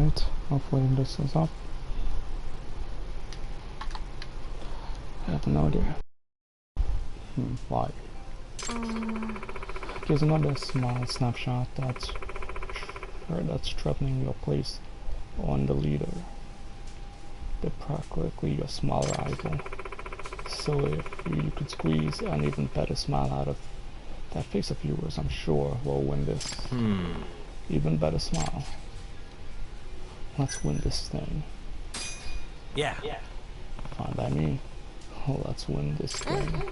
Alright, hopefully this is up. I have no idea. Why? Here's another small snapshot that's threatening your place on the leader. They're practically your small rival. So if you could squeeze an even better smile out of that face of yours, I'm sure we'll win this. Even better smile. Let's win this thing. Yeah. Fine by me. Oh, let's win this thing.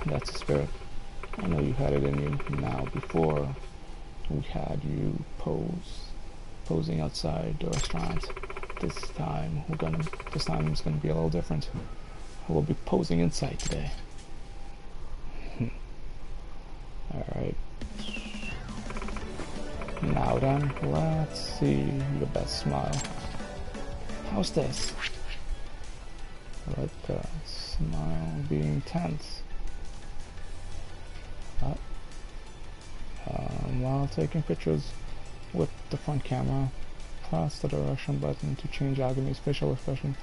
That's the spirit. I know you had it in you. Now, before we had you posing outside the restaurant. This time it's gonna be a little different. We'll be posing inside today. Alright. Now then, let's see your best smile. How's this? Let the smile be intense. While taking pictures with the front camera, press the direction button to change Agami's facial expression.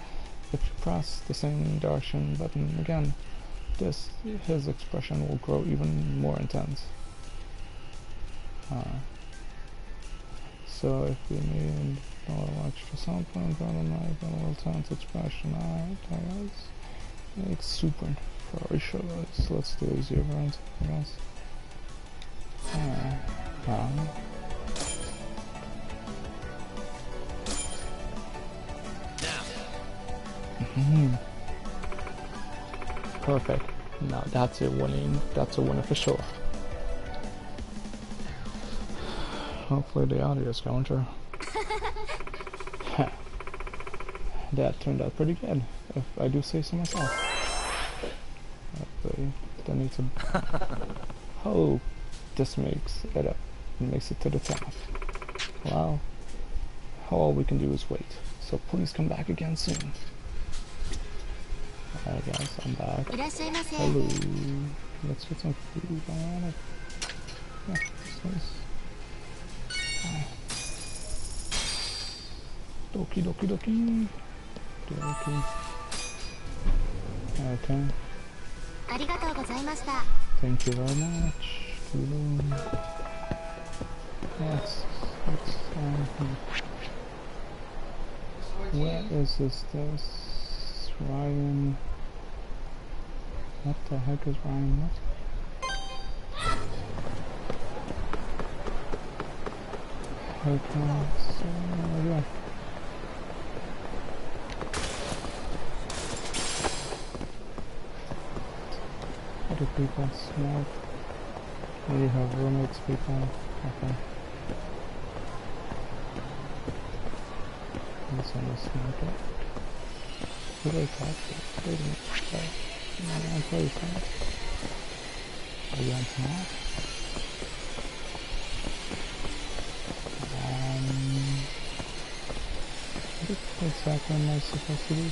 If you press the same direction button again, his expression will grow even more intense. So if you need a little extra something, got a little tense expression, it's super inspirational. So let's do a 0 round, I guess. Perfect. Now that's a winner for sure. Hopefully the audio is going through. That turned out pretty good, if I do say so myself. Hopefully, that needs to. Oh, this makes it up. It makes it to the top. Well, all we can do is wait. So please come back again soon. Alright guys, I'm back. Hello. Let's get some food. Yeah, this is. Doki doki doki. Doki. Okay. Thank you very much. Let's where is this? Ryan. What the heck is Ryan? What? Okay, so yeah. What do people smoke? You have roommates, people. Okay. Let's only smoke it. Who do I talk to? Wait a minute. I'm pretty fine. Are you on top? What exactly am I supposed to do?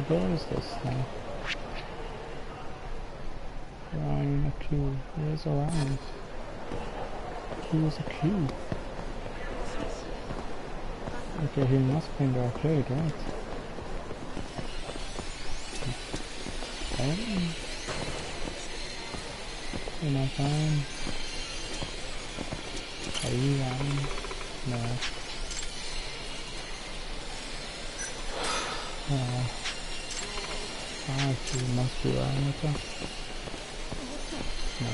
Where is this thing? Ryan, a Q. Where's Orion? Q is a Q. Okay, he must be in the arcade, right? Okay. Am I fine? Are you Ryan? No. He must be Ryan, okay? No.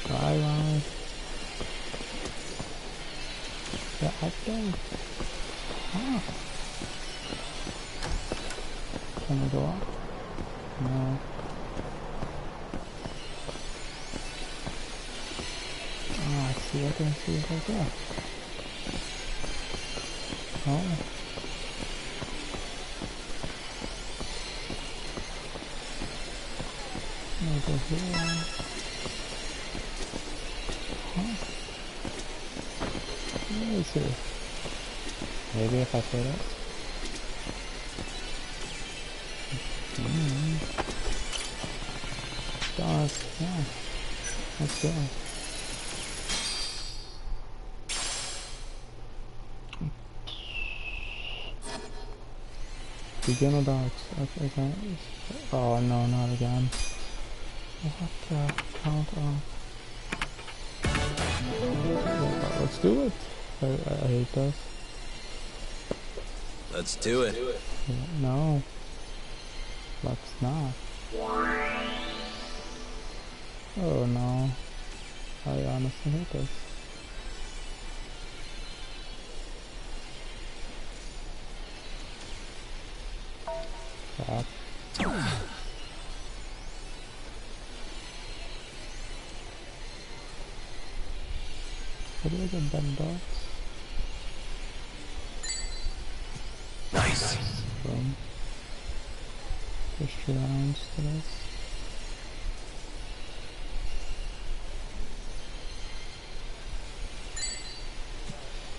Ryan. Yeah, I think. Can I go up? No. I can see it right there. Oh. Over here. Huh? Where is it? Maybe if I play that. Does, yeah. Let's go. Beginner dogs. Okay. Oh no, not again. What the count on? Let's do it. I hate this. Let's do it. No. Let's not. Oh no. I honestly hate this. Crap. How do I get bad dots? Nice. Boom. Push 2 rounds to this.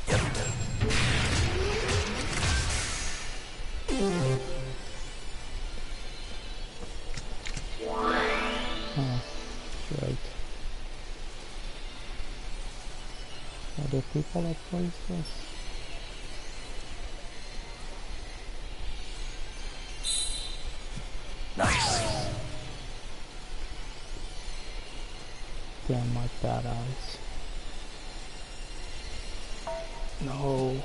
Yep. Oh, right. Are there people that plays this? Nice. Damn my bad eyes. No.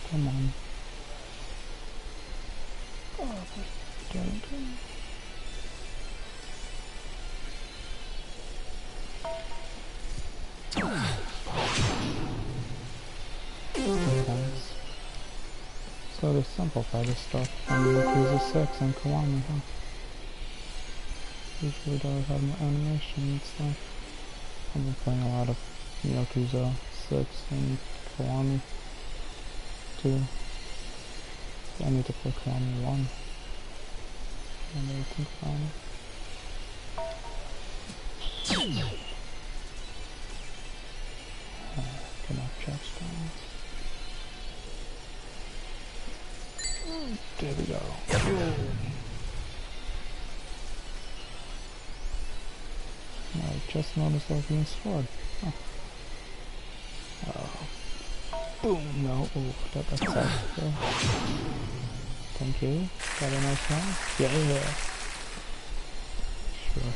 Come on. Oh, damn it. Sometimes. So they simplify this stuff from Yakuza 6 and Kiwami, huh? Usually does have more animation and stuff. I've been playing a lot of Yakuza 6 and Kiwami 2. I need to play Kiwami 1. And I think about it. Come on, checkstones. There we go. I just noticed I was being scored. Huh. Boom! No, ooh, that's sad. Thank you. Got a nice one? Yeah. Sure.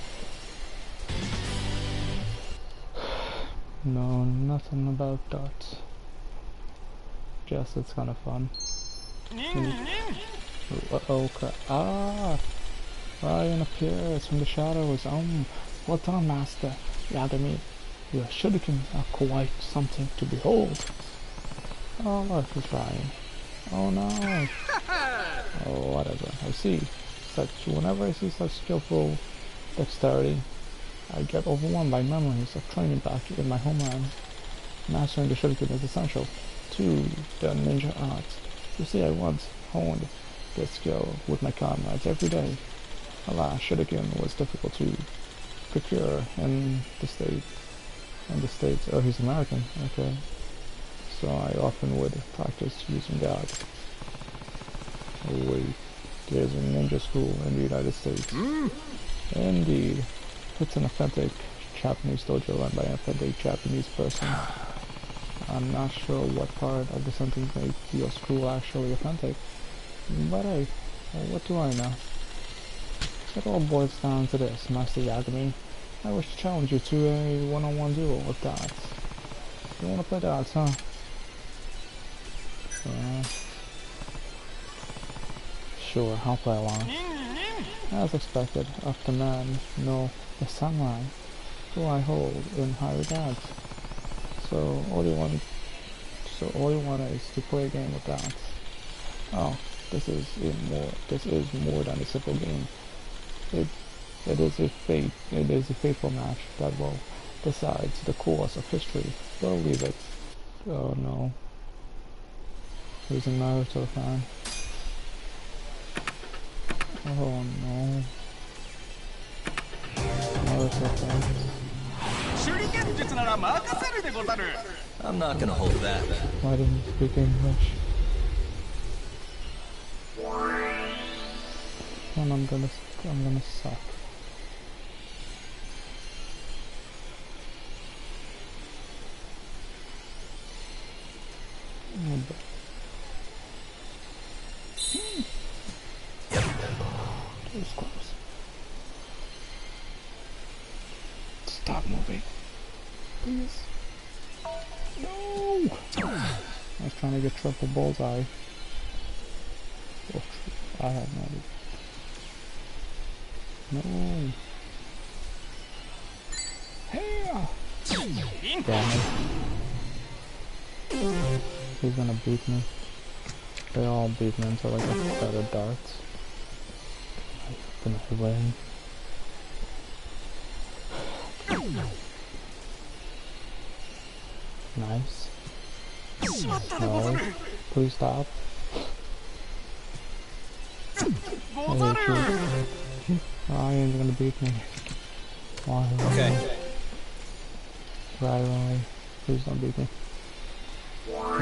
No, nothing about that. Just it's kind of fun. Oh crap. Ah! Ryan appears from the shadows. Well done, Master Yagami. Your shurikens are quite something to behold. Oh, look, it's Ryan. Oh no! Oh, whatever. I see. Whenever I see such skillful dexterity, I get overwhelmed by memories of training back in my homeland. Mastering the shuriken is essential to the ninja arts. You see, I once honed this skill with my comrades every day. Alas, shuriken was difficult to procure in the States. Oh, he's American. Okay. So I often would practice using that. Oh wait, there's a ninja school in the United States. Indeed. It's an authentic Japanese dojo run by an authentic Japanese person. I'm not sure what part of the sentence made your school actually authentic. But hey, what do I know? It all boils down to this, Master Yagami. I wish to challenge you to a one-on-one duel with darts. You wanna play darts, huh? Yeah. Sure, I'll play along. As expected, of the man, no, the samurai, who I hold in high regard. So all you want is to play a game with darts. Oh, this is more than a simple game. It is a fateful match that will decide the course of history. We'll leave it Oh no. Losing Naruto fan. Oh no. Naruto fan. I'm not gonna hold that. Why didn't you speak English? And I'm gonna suck. Oh, but Yep. that was close. Stop moving. Please. No! I was trying to get triple bullseye. Oh, I have no idea. No. Hey! Damn it. He's gonna beat me. They all beat me until I get better darts. Then I win. Nice. No. Please stop. Ryan's gonna beat me. Why? Okay. Right. Please don't beat me. Oh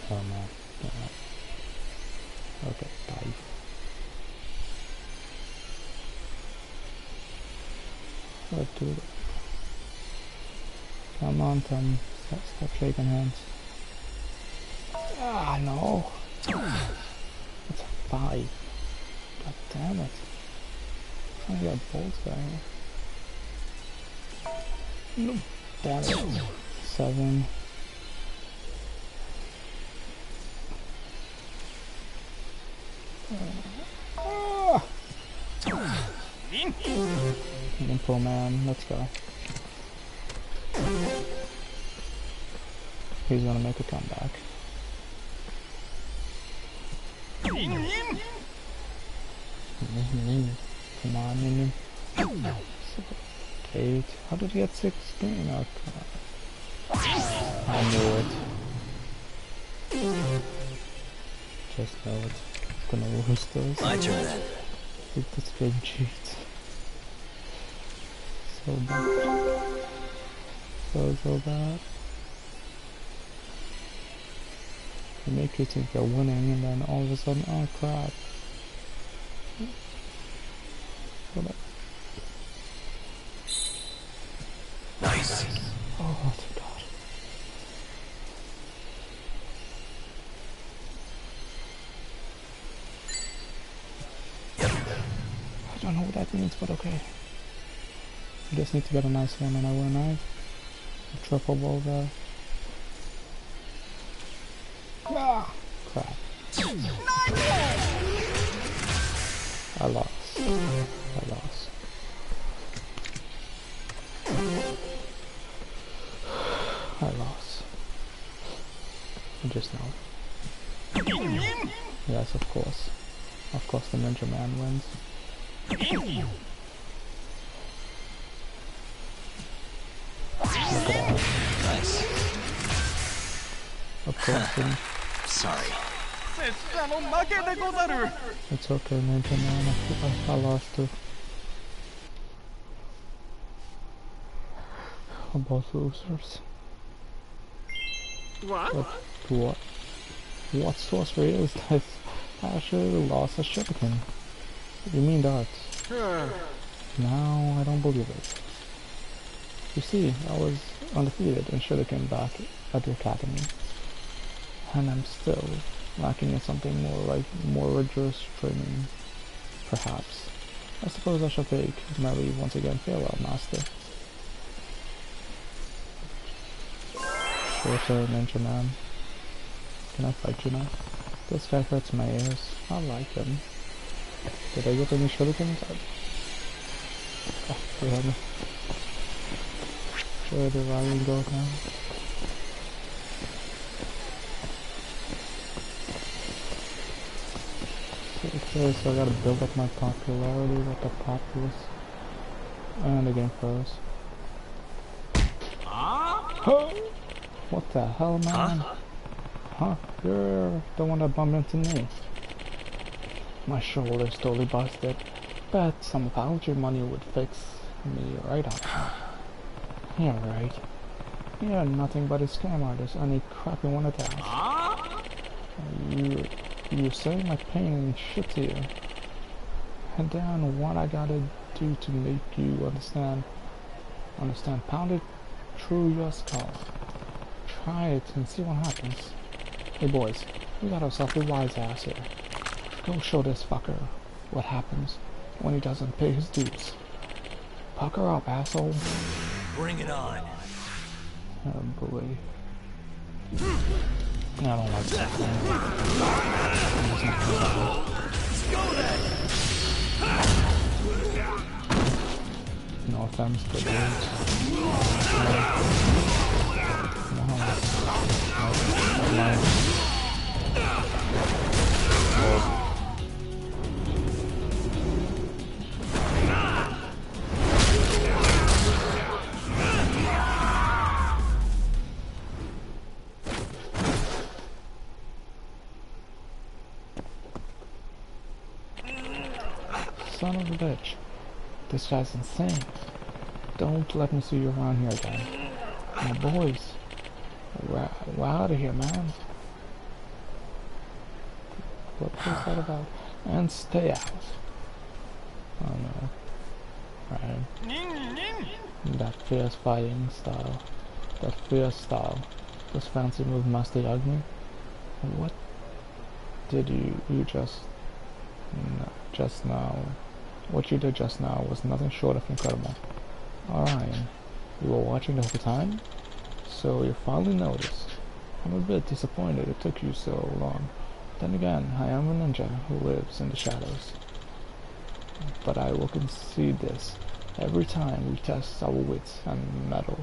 no. Okay, bye. Let's do it. Come on, Tom. Stop shaking hands. Ah, no. It's a 5. God damn it. I'm trying to get bolts guy here. No. Damn it. 7. Ah! Info man, let's go. He's gonna make a comeback. Come on, Minion. 8. How did he get 16? Oh, God. I knew it. Just know it. Gonna lose this. My turn then. This game cheats. So bad. So bad. They make you think you're winning and then all of a sudden, oh crap. Nice. Oh, thank God. Yep. I don't know what that means, but okay. I just need to get a nice one and I win. I triple ball there. Ah, crap. I lost. I just know. Yes, of course. Of course the Ninja Man wins. Look at that. Nice. Of course. Sorry. It's okay, Ninja Man. I lost too. Both losers. What? What sorcery is this? I actually lost a shuriken. You mean darts? Now I don't believe it. You see, I was undefeated in shuriken back at the academy. And I'm still lacking in something more rigorous training. Perhaps. I suppose I shall take my leave once again. Farewell, master. Sure, sir, Ninja Man. Can I fight you now? This guy hurts my ears. I like him. Did I get any shurikens? Oh, behind me. Where did Ryan go now? Okay, so I gotta build up my popularity with the populace. And the game froze. Oh! What the hell, man? Huh? You're the one that bumped into me. My shoulder's totally busted, but some apology money would fix me right up. Yeah, right. You're nothing but a scam artist, only crappy one at that. You say my pain and shit to you. And then what I gotta do to make you understand? Pound it through your skull. Try it and see what happens. Hey boys, we got ourselves a wise ass here. Go show this fucker what happens when he doesn't pay his dues. Pucker up, asshole. Bring it on. Oh boy. I don't like that thing. Let's go then. No offense, but dudes. Son of a bitch. This guy's insane. Don't let me see you around here again. My boys. We're out of here, man. What was that about? And stay out. Oh no. Right. That fierce fighting style. That fierce style. This fancy move, Master Yagami. What did you just... No, just now... What you did just now was nothing short of incredible. Orion, you were watching the whole time? So you finally noticed. I'm a bit disappointed it took you so long. Then again, I am a ninja who lives in the shadows. But I will concede this. Every time we test our wits and metal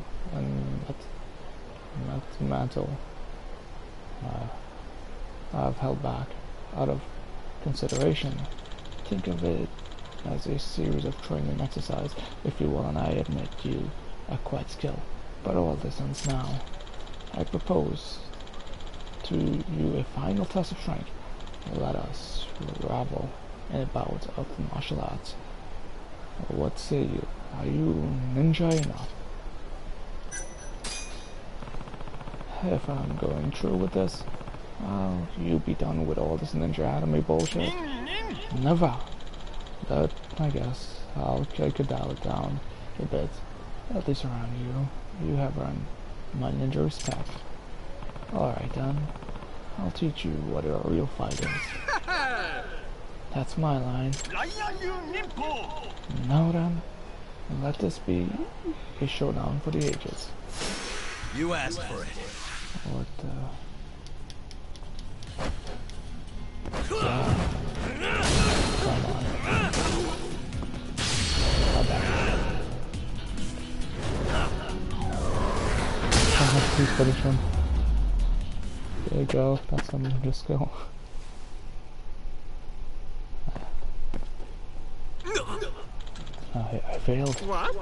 I've held back out of consideration. Think of it as a series of training exercise, if you will, and I admit you are quite skilled. But all this ends now. I propose to you a final test of strength. Let us revel in a bout of martial arts. What say you? Are you ninja enough? If I'm going through with this, will you be done with all this ninja anime bullshit? Never. But I guess I could dial it down a bit. At least around you. You have earned my ninja respect. Alright then. I'll teach you what a real fight is. That's my line. Now then, let this be a showdown for the ages. You asked for it. What the... Yeah. Come on. Please finish him. There you go, that's some ninja skill. I failed. What?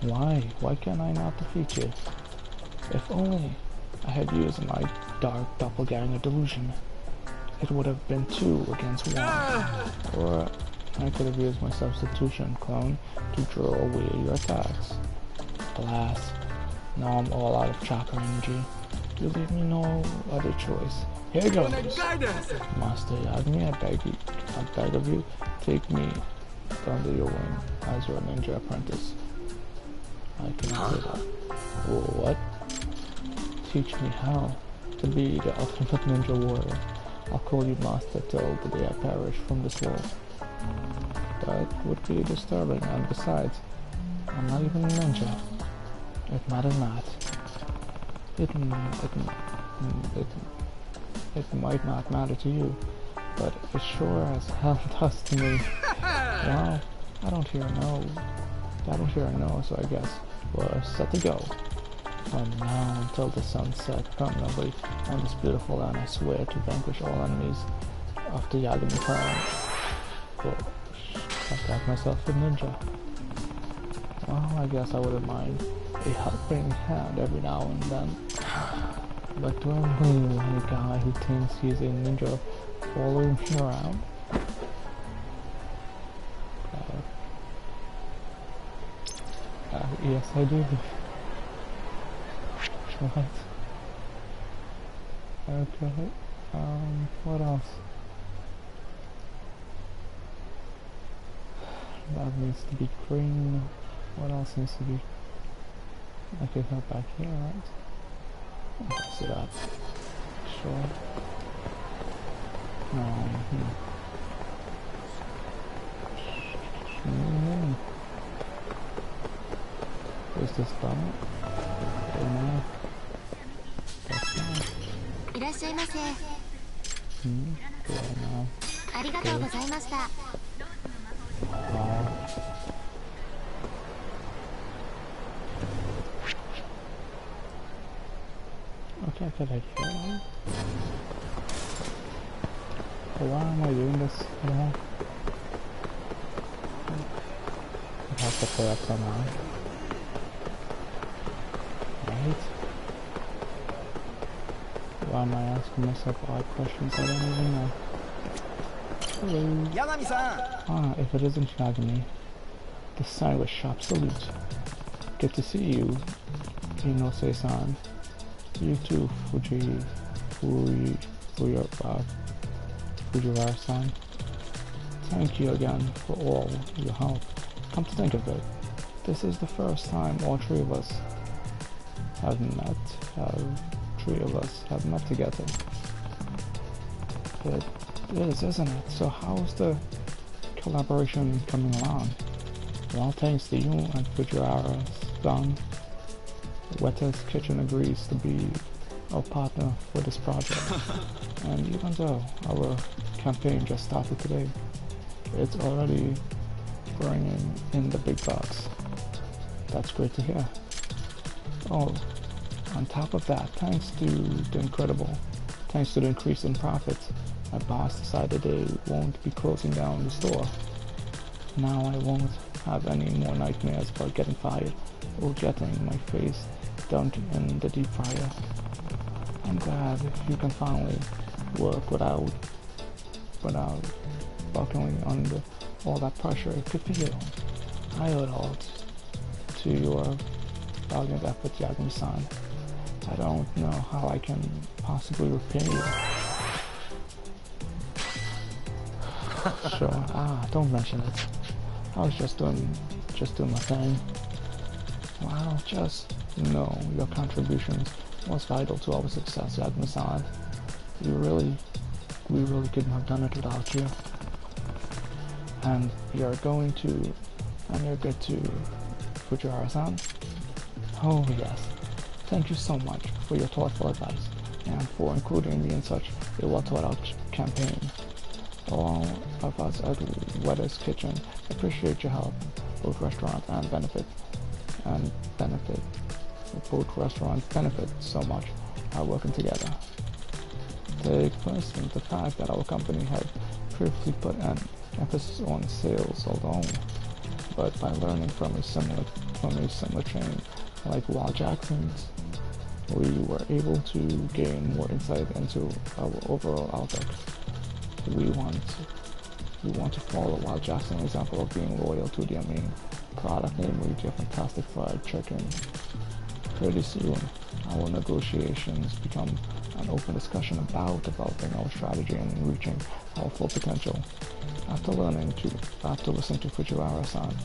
Why? Why can I not defeat you? If only I had used my dark doppelganger delusion. It would have been 2 against 1. Or I could have used my substitution clone to draw away your attacks. Alas, now I'm all out of chakra energy. You leave me no other choice. Here goes. Master Yagami, I beg of you, take me under your wing as your ninja apprentice. I cannot say that. What? Teach me how to be the ultimate ninja warrior. I'll call you master till the day I perish from this world. That would be disturbing, and besides, I'm not even a ninja. It matters not. It might not matter to you, but it sure as hell does to me. Well, I don't hear a no, so I guess we're set to go. From now until the sunset permanently on this beautiful land, I swear to vanquish all enemies of the Yagami clan. Cool. I've got myself a ninja. Well, I guess I wouldn't mind a helping hand every now and then. But do I really want a guy who thinks he's a ninja following me around? Yes, I do. What? Okay. What else? That needs to be green. What else needs to be? I could help back here, right? Let's see that. Sure. Is this done? Oh no. That's not. いらっしゃいませ。Do I know? ありがとうございました。Okay, could I hear that? Why am I doing this? I have to play up somehow. Right? Why am I asking myself odd questions I don't even know? Hello. Yagami-san! If it isn't Yagami, the stylish shop salute. Good to see you, Inose-san. You too, Fujiwara-san. Thank you again for all your help. Come to think of it, this is the first time all three of us have met together. It is, isn't it? So how's the collaboration coming along? Well, thanks to you and Fujiwara-san, Weta's Kitchen agrees to be our partner for this project. And even though our campaign just started today, it's already bringing in the big bucks. That's great to hear. Oh, on top of that, thanks to the increase in profits, my boss decided they won't be closing down the store. Now I won't have any more nightmares about getting fired or getting my face dunked in the deep fryer. I'm glad you can finally work without buckling under all that pressure it could feel. I owe it all to your valiant effort, Yagami-san. I don't know how I can possibly repay you. Sure. Don't mention it. I was just doing my thing. Wow, just know your contributions was vital to our success, Yagami-san. We really couldn't have done it without you. And you're good to Fujiwara-san. Oh yes. Thank you so much for your thoughtful advice and for including me in such a well-thought-out campaign. All of us at Weta's Kitchen appreciate your help. Both restaurants benefit so much by working together. Take for instance the fact that our company had previously put an emphasis on sales alone, but by learning from a similar chain like Wild Jackson's, we were able to gain more insight into our overall outlook. We want to follow Wild Jackson's example of being loyal to their main product, namely their fantastic fried chicken. Pretty soon, our negotiations become an open discussion about developing our strategy and reaching our full potential. After listening to Fujiwara-san,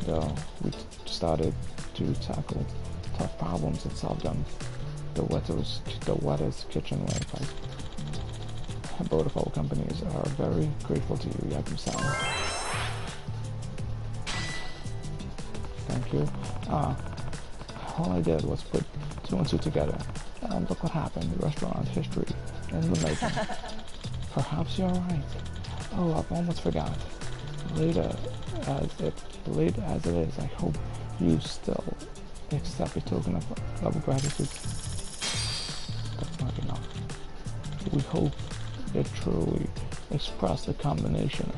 though, we started to tackle tough problems and solve them the Weta's Kitchen way. Both of our companies are very grateful to you, Yagami-san. Thank you. All I did was put 2 and 2 together, and look what happened. The restaurant history in the making. Perhaps you're right. Oh, I've almost forgot. Late as it is, I hope you still accept a token of gratitude. That's not enough. We hope it truly expressed a combination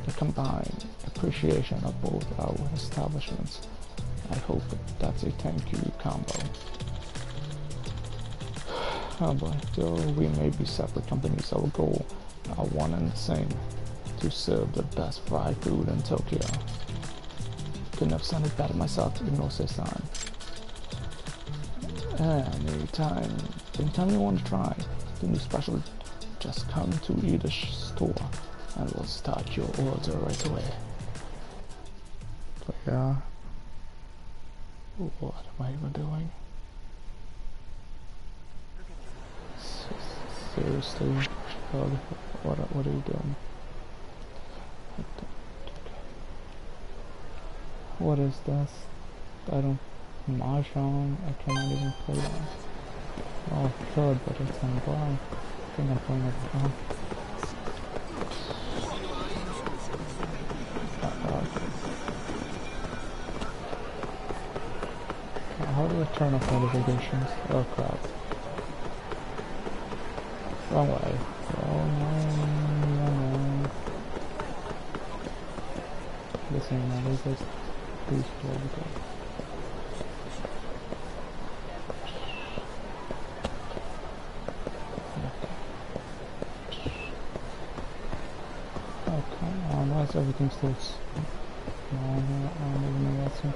the combined appreciation of both our establishments. I hope that's a thank you combo. Oh boy, though we may be separate companies, our goal are one and the same: to serve the best fried food in Tokyo. Couldn't have sounded better myself, Inose-san. Anytime you want to try the new special, just come to either store and we'll start your order right away. But yeah, what am I even doing? Seriously, what are you doing? What is this? I don't... Mahjong? I cannot even play that. Oh, I could, but it's on blind. I think I'm playing it wrong. How do I turn off notifications? Oh crap. Wrong way. Wrong way. This ain't that, is it? Please play it. Oh, come on, why is everything still... No, I don't even know what's here.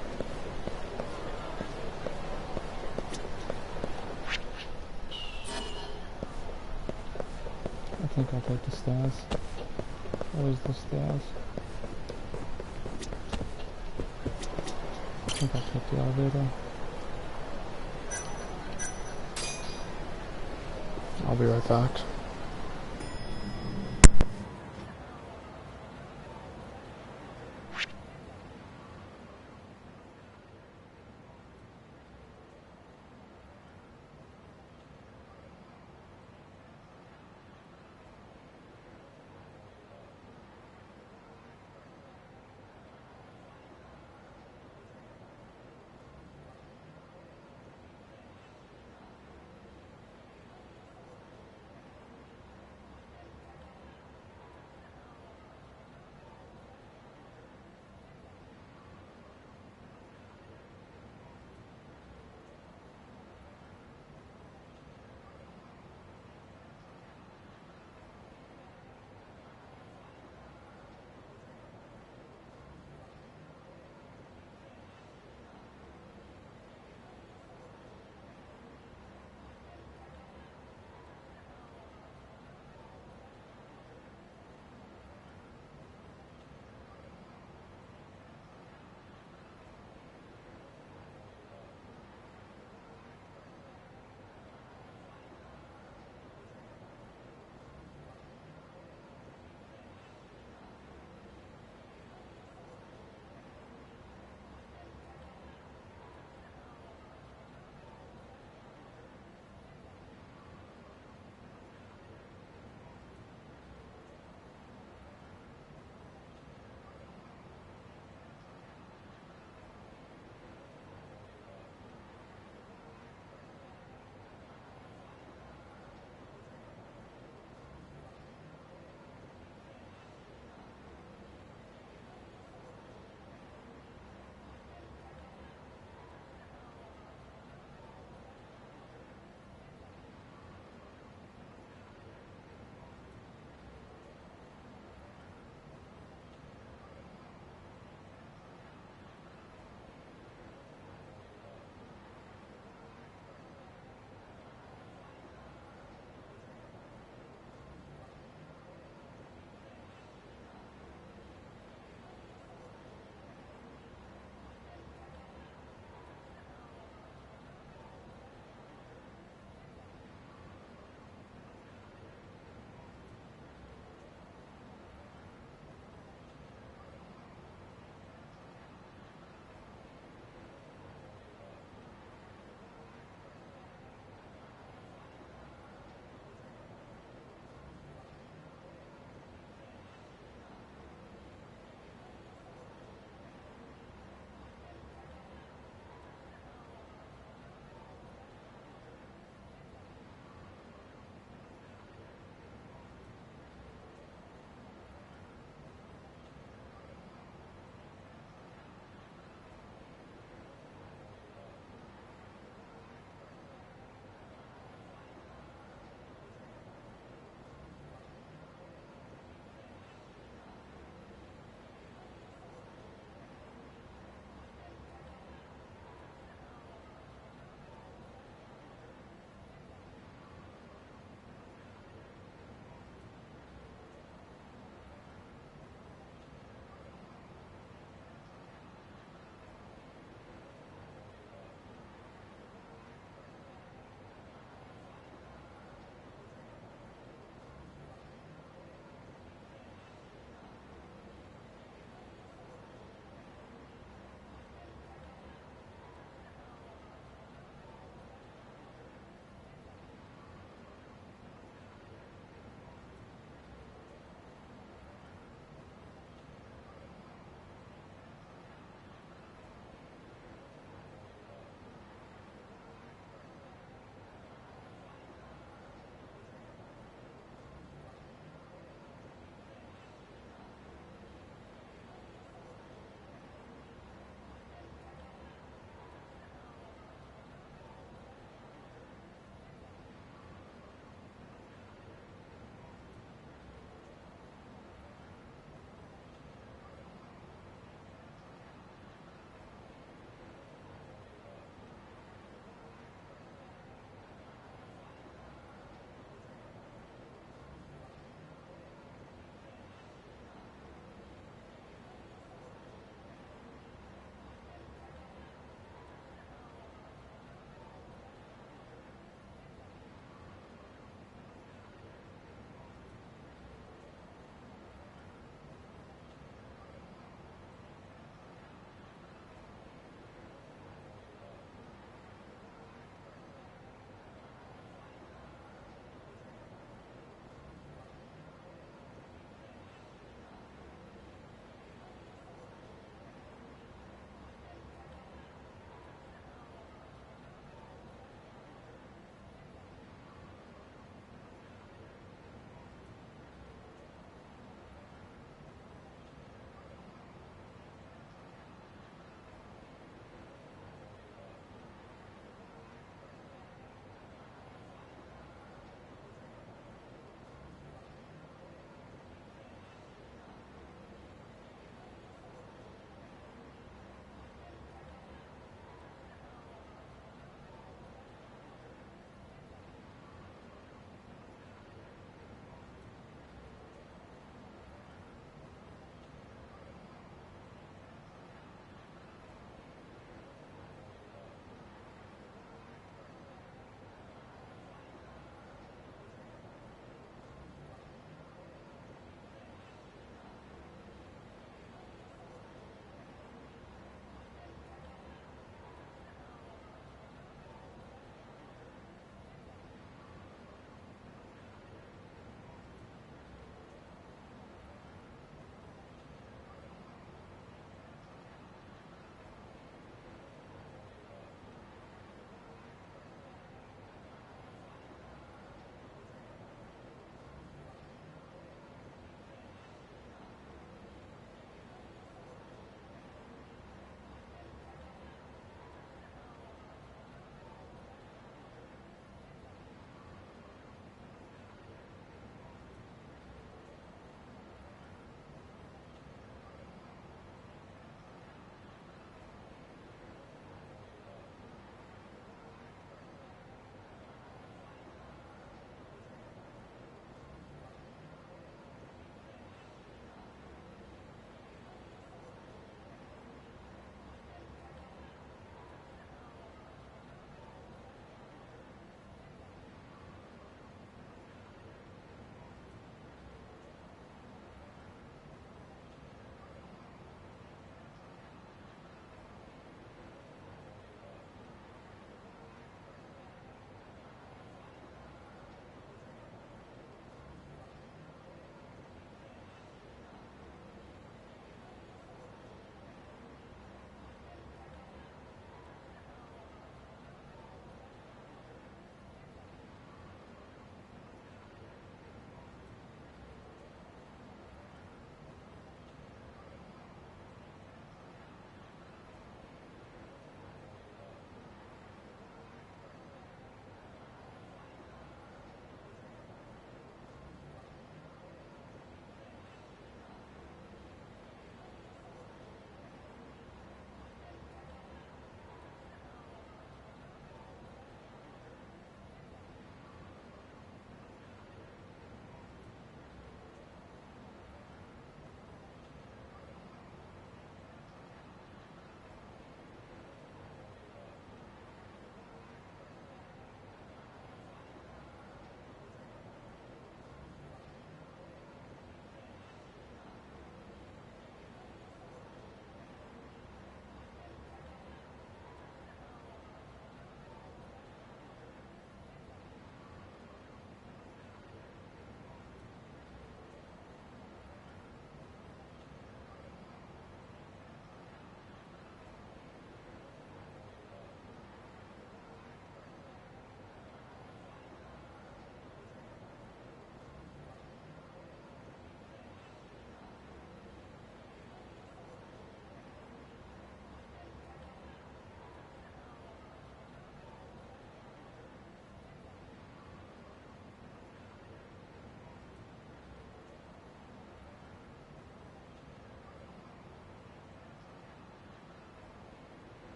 I think I'll take the stairs. Where's the stairs? I think I'll take the elevator. I'll be right back.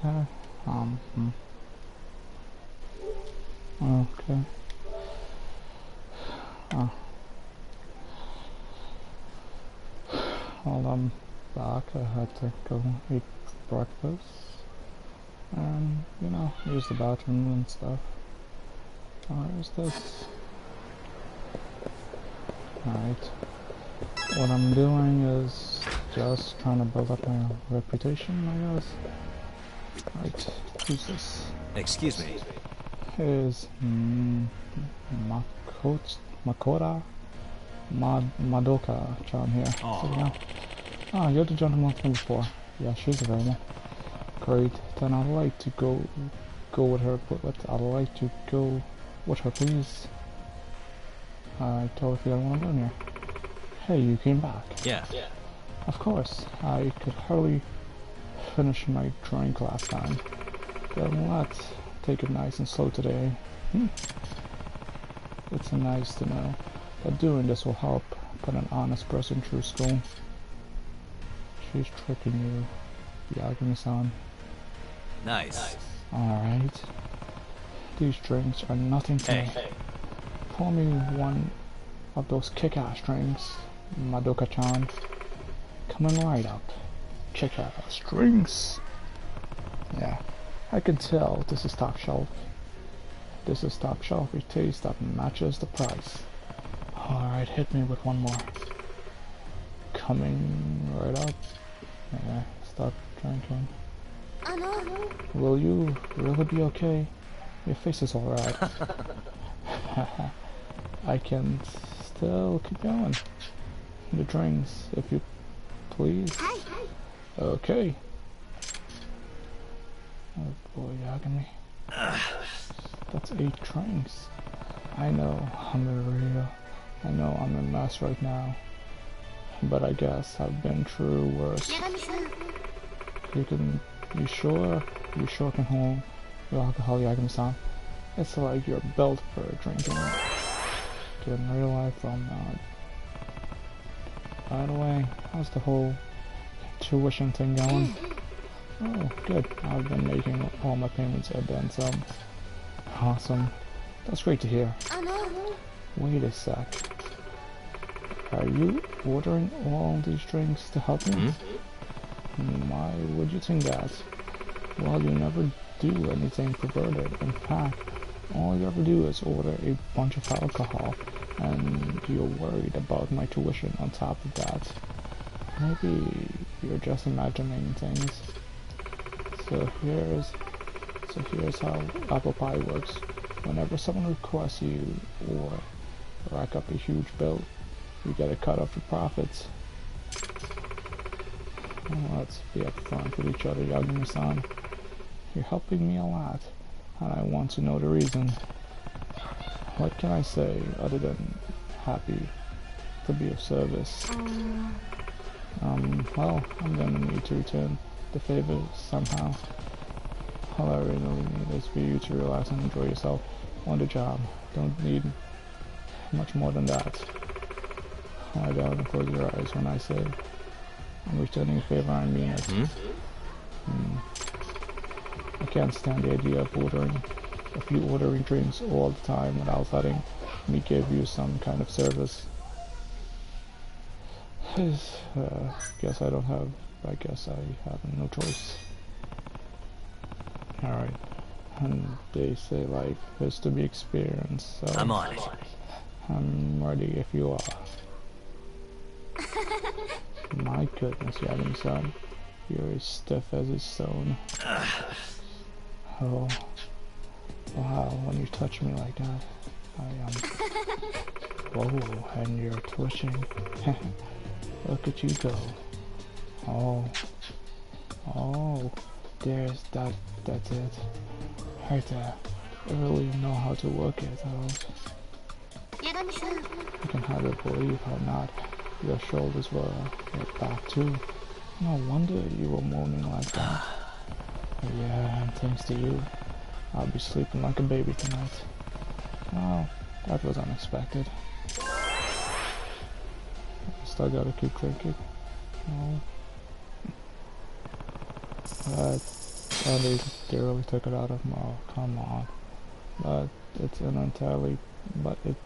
Okay. Okay. Oh. While I'm back, I had to go eat breakfast and, you know, use the bathroom and stuff. Where's this? Alright. What I'm doing is just trying to build up my reputation, I guess. Right, who's this? Excuse me. Is Makoto Madoka-chan here. Oh. There we go. Ah, you're the gentleman from before. Yeah, she's available. Great. Then I'd like to go with her, I'd like to go with her, please. I totally forgot what I'm doing here. Hey, you came back. Yeah. Of course. I could hardly finish my drink last time. But let's take it nice and slow today. It's nice to know that doing this will help put an honest person through school. She's tricking you, Yagami-san. Nice. Alright. These drinks are nothing to me. Pour me one of those kick-ass drinks, Madoka-chan. Coming right up. Kick-ass drinks. Yeah, I can tell this is top shelf. This is top shelf with taste that matches the price. Alright, hit me with one more. Coming right up. Yeah, stop drinking. Will you really be okay? Your face is alright. I can still keep going. The drinks, if you please. Okay. Oh boy, Yagami. That's 8 drinks. I know I'm I know I'm a mess right now. But I guess I've been through worse. You sure can hold your alcohol, Yagami-san. It's like you're built for drinking. In real life, I'm not. By the way, how's the whole tuition thing going? Oh, good. I've been making all my payments and then some. Awesome. That's great to hear. Wait a sec. Are you ordering all these drinks to help me? Why would you think that? Well, you never do anything perverted. In fact, all you ever do is order a bunch of alcohol, and you're worried about my tuition on top of that. Maybe you're just imagining things. So here's how apple pie works. Whenever someone requests you or rack up a huge bill, you get a cut of your profits. Well, let's be upfront with each other, Yagami-san. You're helping me a lot, and I want to know the reason. What can I say other than happy to be of service? Well, I'm gonna need to return the favor somehow. All I really need is for you to relax and enjoy yourself on the job. Don't need much more than that. Lie down and close your eyes when I say I'm returning a favor, I mean it. I can't stand the idea of ordering drinks all the time without letting me give you some kind of service. I guess I have no choice. Alright. And they say life is to be experienced, so I'm on it. I'm ready if you are. My goodness, Yagami-san. You're as stiff as a stone. Oh, wow, when you touch me like that, I am... Whoa, and you're twitching. Look at you go. Oh, that's it. Right there. I really know how to work it out. I can hardly believe how not your shoulders were your back too. No wonder you were moaning like that. Yeah, and thanks to you, I'll be sleeping like a baby tonight. Wow, that was unexpected. Still gotta keep drinking. Oh. But And they really took it out of me. Oh, come on. But it's an entirely, but in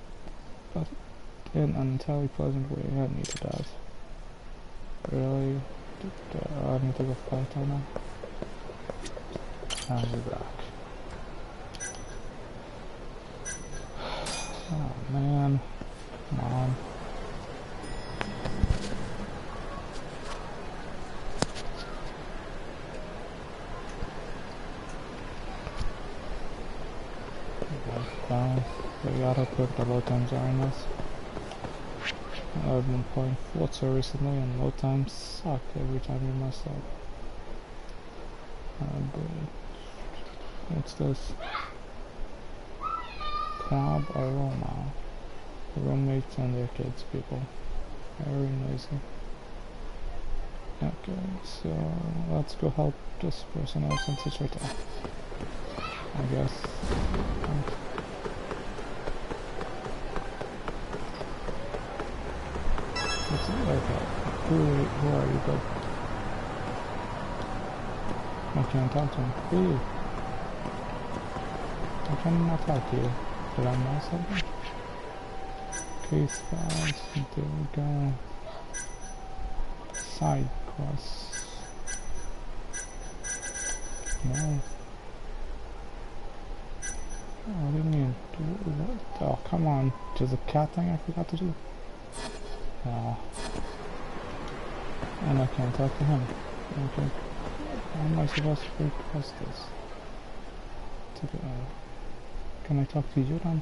an entirely pleasant way. I needed that. Really? I need to go fight on now. I'll be back. Oh man. Come on. Down. We gotta put the load times are in this. I've been playing Forza recently and load times suck every time you mess up. What's this? Club Aroma. Roommates and their kids, people. Very noisy. Okay, so let's go help this person out since it's right there. I guess. What's it like? Who are you, bud? I can't talk to him. Who? I cannot talk to you. Did I know something? Case files. There we go. Side quests. No. Oh, what do you mean? What? Oh, come on. There's a cat thing I forgot to do. Oh. And I can't talk to him. Okay. How am I supposed to request this? Can I talk to you then?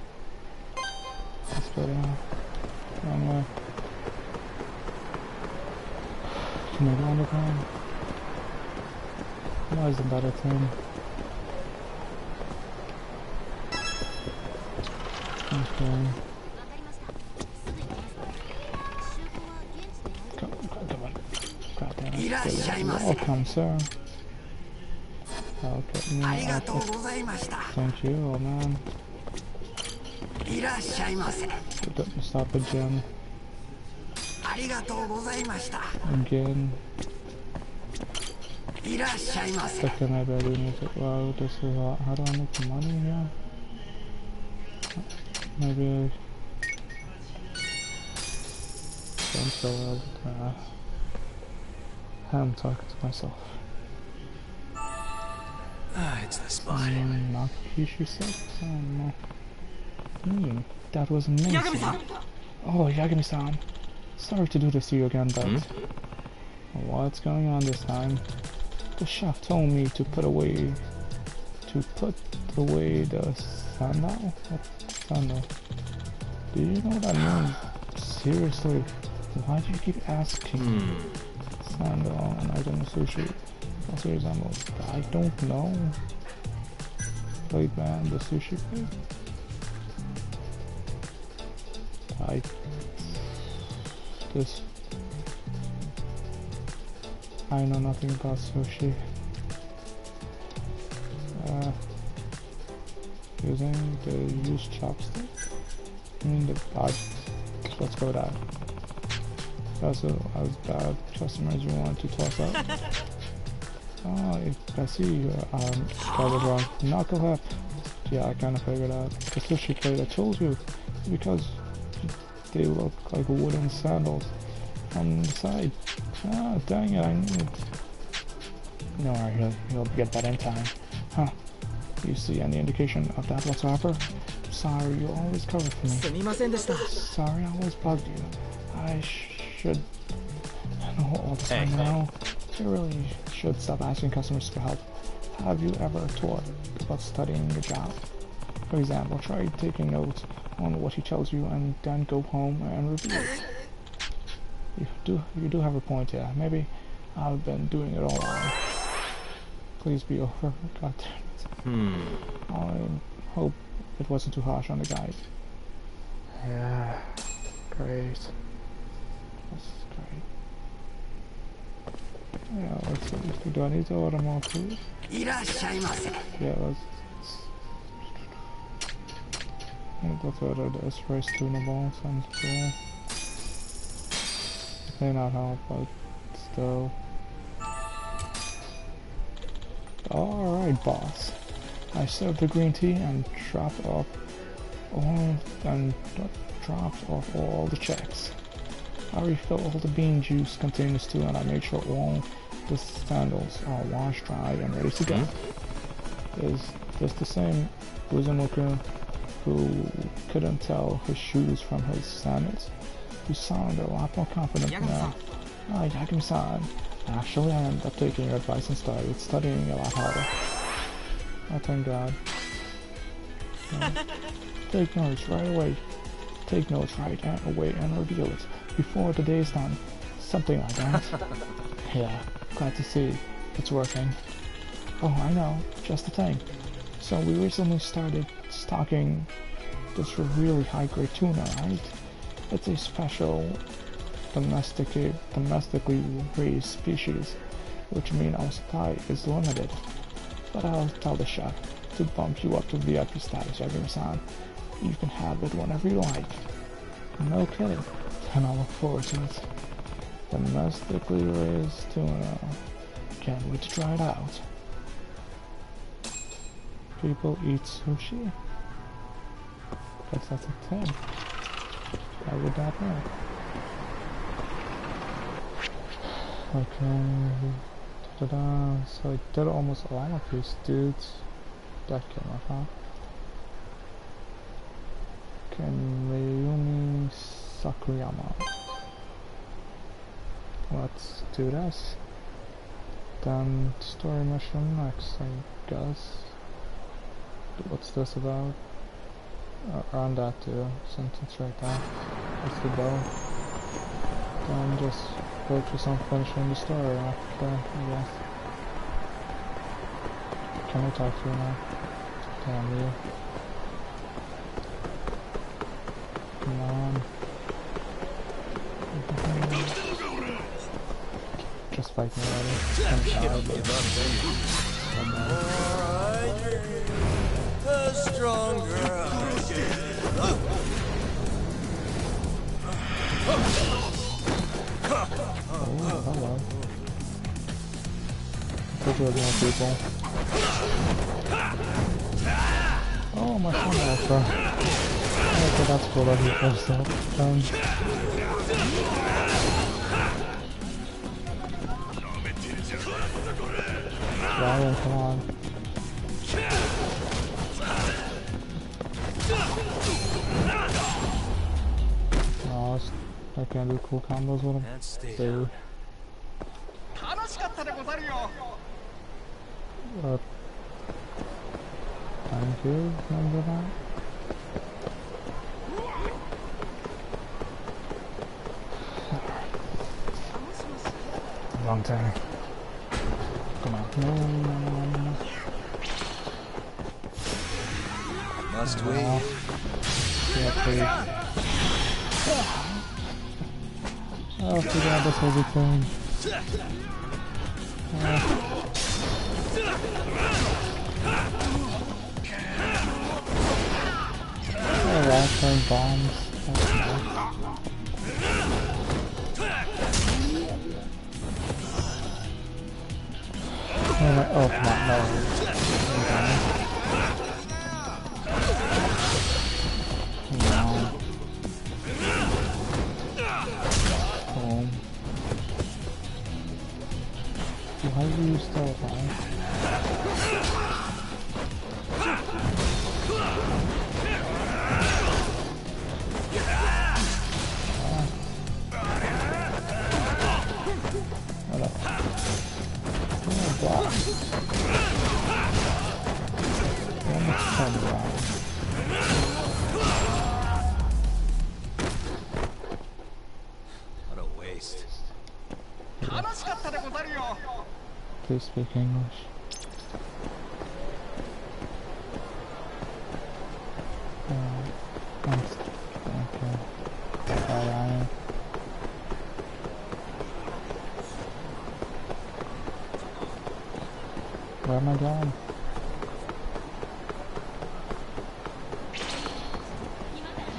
Let's go down. Wrong way. Can I go underground? Why isn't that a thing? Okay. Come on. God damn it. Welcome, sir. Okay, thank you, old man. Stop it, Jim. Again. Second, I better need to. Wow, this is how do I make the money here? Maybe don't so well. I'm talking to myself. It's the spot. Not she said. Oh no. That was amazing. Oh, Yagami-san. Sorry to do this to you again, but what's going on this time? The chef told me to put away the sandal. What sandal? Do you know what that means? Seriously, why do you keep asking? Sandal and item of sushi. Also resembles. I don't know. Plate man, the sushi plate. I know nothing about sushi. Using the used chopstick. I mean let's go with that. Also, as bad customers you want to toss out. Oh, I see you got it wrong. Knuckle up. Yeah, I kind of figured out. The sushi plate, I told you, because they look like wooden sandals on the side. Ah, dang it, I knew. No worry, he'll get that in time. Huh. You see any indication of that whatsoever? Sorry, you always cover for me. Sorry, I always bugged you. I should know all the time now. You really should stop asking customers for help. Have you ever thought about studying your job? For example, try taking notes on what he tells you and then go home and review it. You do have a point here. Maybe I've been doing it all wrong. Please be over. God damn it. I hope it wasn't too harsh on the guide. Yeah, great. That's great. Yeah, let's see. Do I need to order more food? Yeah, let's order this rice tuna ball. Sounds cool. May not help, but still. Alright, boss. I served the green tea and dropped off all the checks. I refilled all the bean juice containers too, and I made sure all the sandals are washed, dried, and ready to go. Is this the same Uzamuku who couldn't tell his shoes from his sandals? You sound a lot more confident now. Ah, Yakumi-san. Actually, I ended up taking your advice and started studying a lot harder. Oh, thank God. Take notes right away. Take notes right away and reveal it before the day is done. Something like that. Yeah, glad to see it's working. Oh, I know, just the thing. So we recently started stocking this really high-grade tuna, right? It's a special domestically raised species, which means our supply is limited. But I'll tell the chef to bump you up to VIP status, Yakumi-san. You can have it whenever you like. No kidding. And I look forward to it. Domestically raised tuna. Can't wait to try it out. People eat sushi? Guess that's a thing. I would not know. Okay. Ta-da. So I did almost all of these dudes. That came up, huh? Okay, Mayumi Sakuyama. Let's do this. Then story mission next, I guess. What's this about? Around that too. Sentence right there. That's the bow. Then just focus on finishing the story after, I guess. Can I talk to you now? Damn you. Come on. Just fight me already. I'm Stronger. Oh, hello. Those are more people. Oh, my phone alpha. Okay, that's cool that he posted up. Ryan, come on. Oh, I can't do cool combos with him. Dude. Thank you, remember that? Wrong turn. Come on. No. Must we? Yeah, please. Oh, forgot this was a thing. Alright, throwing bombs. That's nice. Oh, come on, no. Home. Why are you still alive? What a waste. Please speak English. Okay. Alright. Where am I going?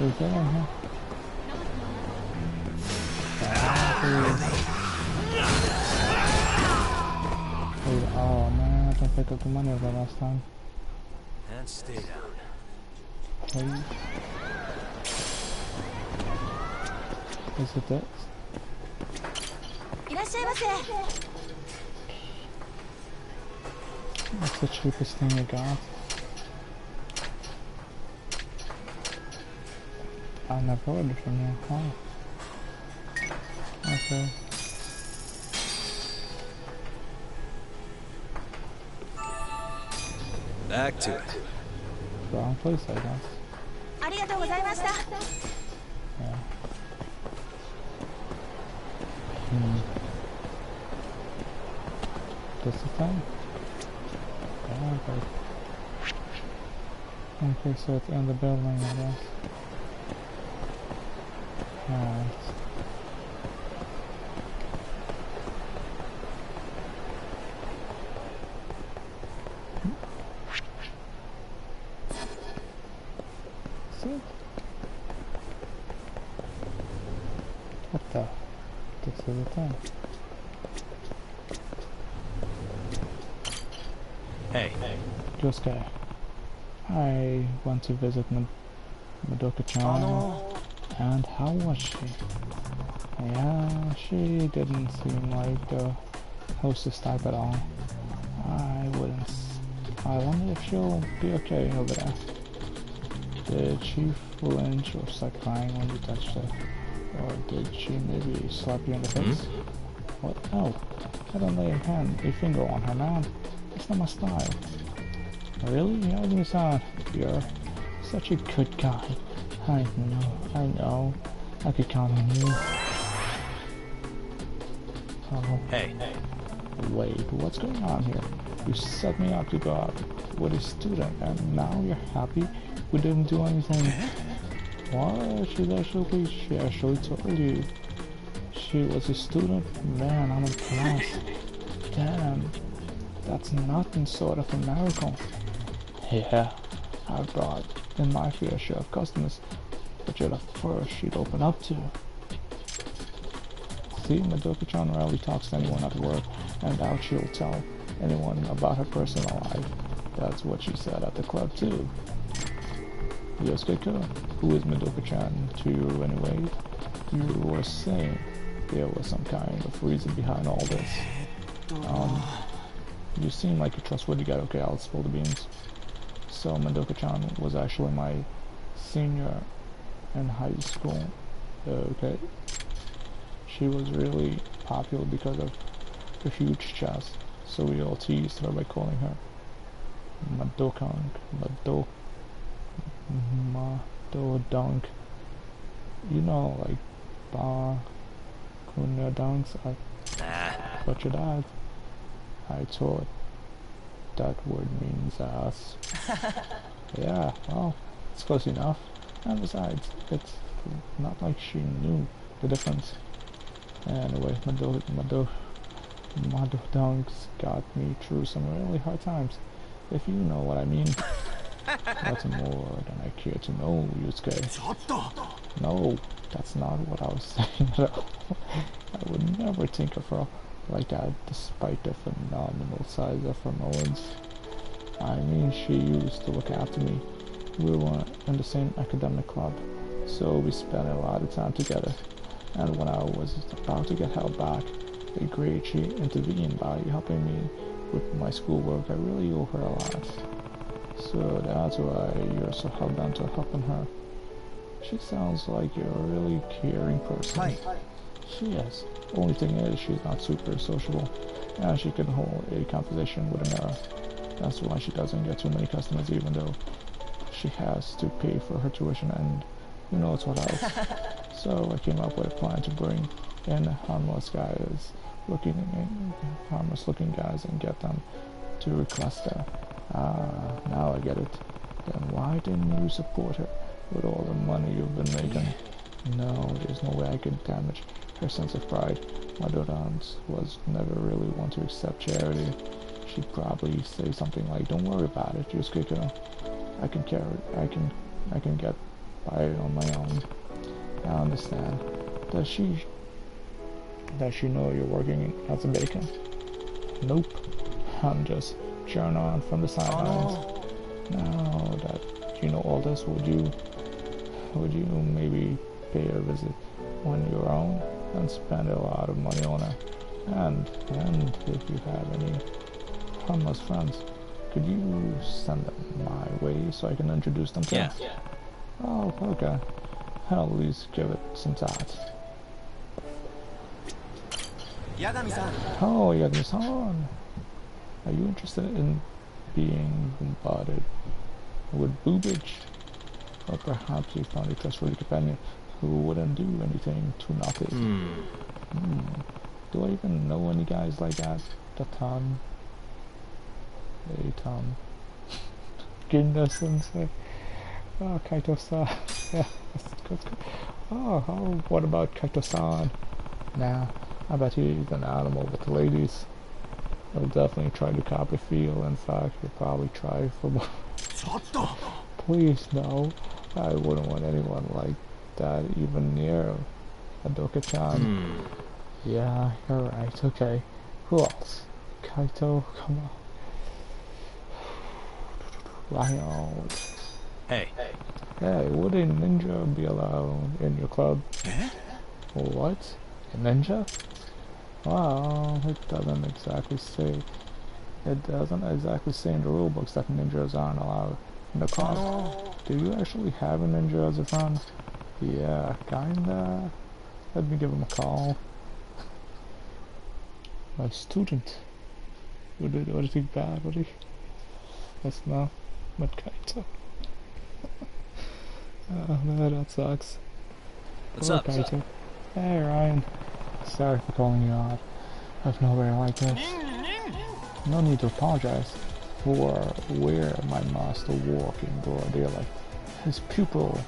Is there in here? Oh man. can pick up the money of the last time. And stay down. Please. Is it this? いらっしゃいませ。 What's the cheapest thing you got? I never ordered from you. Oh. Okay. Back to it. Wrong place, I guess. ありがとうございました。 Yeah. This the thing? Yeah, but... Okay, so it's in the building, I guess. Alright. That's it? What the? This is the thing. Hey. Josuke, I went to visit Madoka-chan, and how was she? Yeah, she didn't seem like the hostess type at all. I wonder if she'll be okay over there. Did she flinch or start crying when you touched her? Or did she maybe slap you in the face? What? Oh, I don't lay a finger on her, man. That's not my style. Really? You have me sound. You're such a good guy. I know. I could count on you. Oh. Hey. Wait, what's going on here? You set me up to go out with a student, and now you're happy we didn't do anything. What? She actually told you. She was a student? Man, I'm impressed. Damn. That's nothing sort of a miracle. Yeah, I brought in my fair share of customers, but you're the first she'd open up to. See, Madoka-chan rarely talks to anyone at work, and doubt she'll tell anyone about her personal life. That's what she said at the club too. Yosuke-kun, who is Madoka-chan to you anyway? You were saying there was some kind of reason behind all this. You seem like a trustworthy guy. Okay, I'll spill the beans. So Madoka-chan was actually my senior in high school. Okay. She was really popular because of her huge chest, so we all teased her by calling her Madodunk. You know, like Dunks. But your dad. I thought that word means ass. Yeah, well, it's close enough. And besides, it's not like she knew the difference. Anyway, Madodunks got me through some really hard times, if you know what I mean. That's more than I care to know, Yusuke. No, that's not what I was saying at all. I would never think of her like that, despite the phenomenal size of her melons. I mean, she used to look after me. We were in the same academic club, so we spent a lot of time together. And when I was about to get held back, a grade she intervened by helping me with my schoolwork. I really owe her a lot. So that's why you're so hell-bent on helping her. She sounds like you're a really caring person. Hi. She is. Only thing is, she's not super sociable, and she can hold a conversation with a mirror. That's why she doesn't get too many customers, even though she has to pay for her tuition and who knows what else. So I came up with a plan to bring in harmless looking guys and get them to request her. Ah, now I get it. Then why didn't you support her with all the money you've been making? No, there's no way I could damage her sense of pride. My daughter was never really one to accept charity. She'd probably say something like, "Don't worry about it, just kick her. I can carry it. I can get by it on my own." I understand. Does she know you're working as a baker? Nope. I'm just cheering on from the sidelines. Now that you know all this, would you maybe pay a visit on your own and spend a lot of money on it? And if you have any harmless friends, could you send them my way so I can introduce them to them? Yeah. Oh, okay. I'll at least give it some thought. Yagami-san. Oh, Yagami-san. Are you interested in being bombarded with boobage? Or perhaps you found a trustworthy companion who wouldn't do anything too naughty? Do I even know any guys like that? Tom. Hey, Tom. Ginda-sensei. Oh, Kaito-san. Yeah, that's good. Oh, what about Kaito-san? Nah, I bet he's an animal with the ladies. He'll definitely try to copy feel. In fact, he'll probably try for more. Please, no. I wouldn't want anyone like that even near Adoka-chan. Yeah, you're right. Okay. Who else? Kaito, come on. Ryan. Hey. Hey, would a ninja be allowed in your club? What? A ninja? Well, it doesn't exactly say in the rule books that ninjas aren't allowed in the club. Do you actually have a ninja as a friend? Yeah, kinda. Let me give him a call. My student. What did he bad? What did he? That's not Kaito. Oh man, that sucks. What's Poor up? Kaito. Hey Ryan. Sorry for calling you out. I've nowhere like this. No need to apologize for where my master walked in broad daylight. His pupil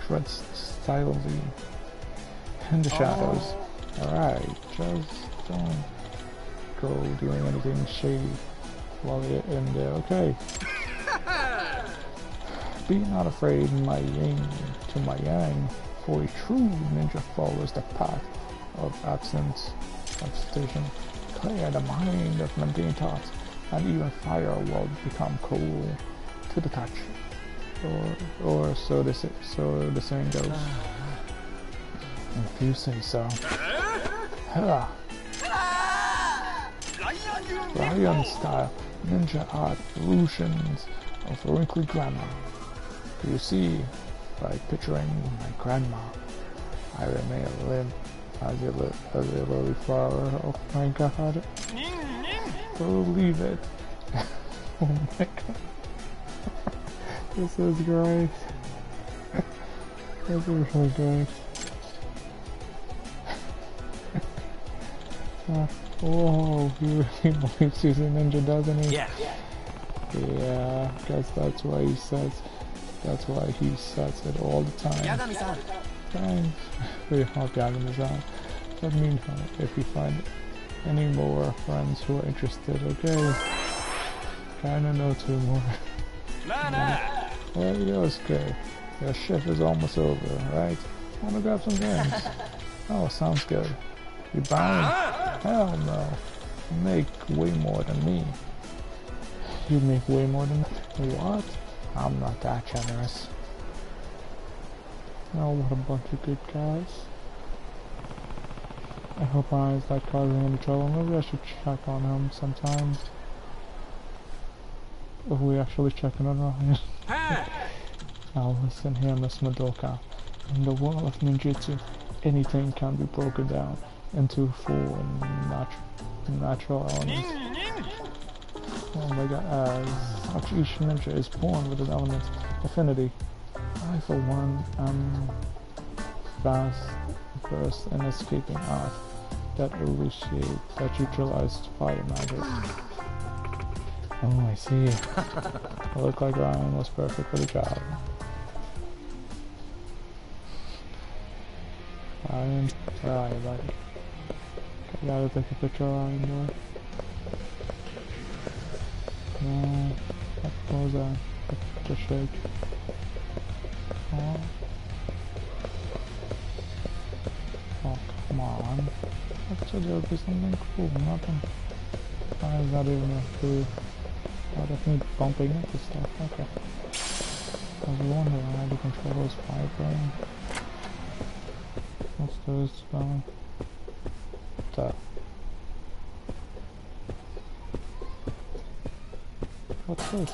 treads silently in the shadows. Alright, just don't go doing anything shady while you're in there, okay? Be not afraid, my yin to my yang, for a true ninja follows the path of abstention. Clear the mind of mundane thoughts, and even fire will become cool to the touch. Or so the saying goes. If you say so. Ha! Ryan style ninja art illusions of wrinkly grandma. Do you see, by picturing my grandma, I remain limp as a lily flower. Oh my god. Believe it. Oh my god. This is great. This is really great. Whoa, he really believes he's a ninja, doesn't he? Yeah. Yeah, guess that's why he says it all the time. Yagami-san. Thanks for your help, Yagami-san. Let me know if you find any more friends who are interested, okay? Kinda know two more. There you go, Skay. Your shift is almost over, right? Wanna grab some drinks? Oh, sounds good. You buying? Hell no. You make way more than me. You make way more than me? What? I'm not that generous. Oh, what a bunch of good guys. I hope Ryan's not causing any trouble. Maybe I should check on him sometime. Are we actually checking on Ryan? Now listen here, Miss Madoka. In the world of ninjutsu, anything can be broken down into four natural elements. Oh my god, as each ninja is born with an element affinity. I for one am versed in escaping art that neutralized fire magic. Oh, I see. It looked like Ryan was perfect for the job. Ryan, where are you, buddy? I gotta take a picture of Ryan, boy. No, what was that? Just shake. Oh. Oh, come on. What's a joke? Is something cool? Nothing. Why is that even a food? that's me bumping into stuff. Okay. I was wondering why the controllers vibrating. What's this going? What's this?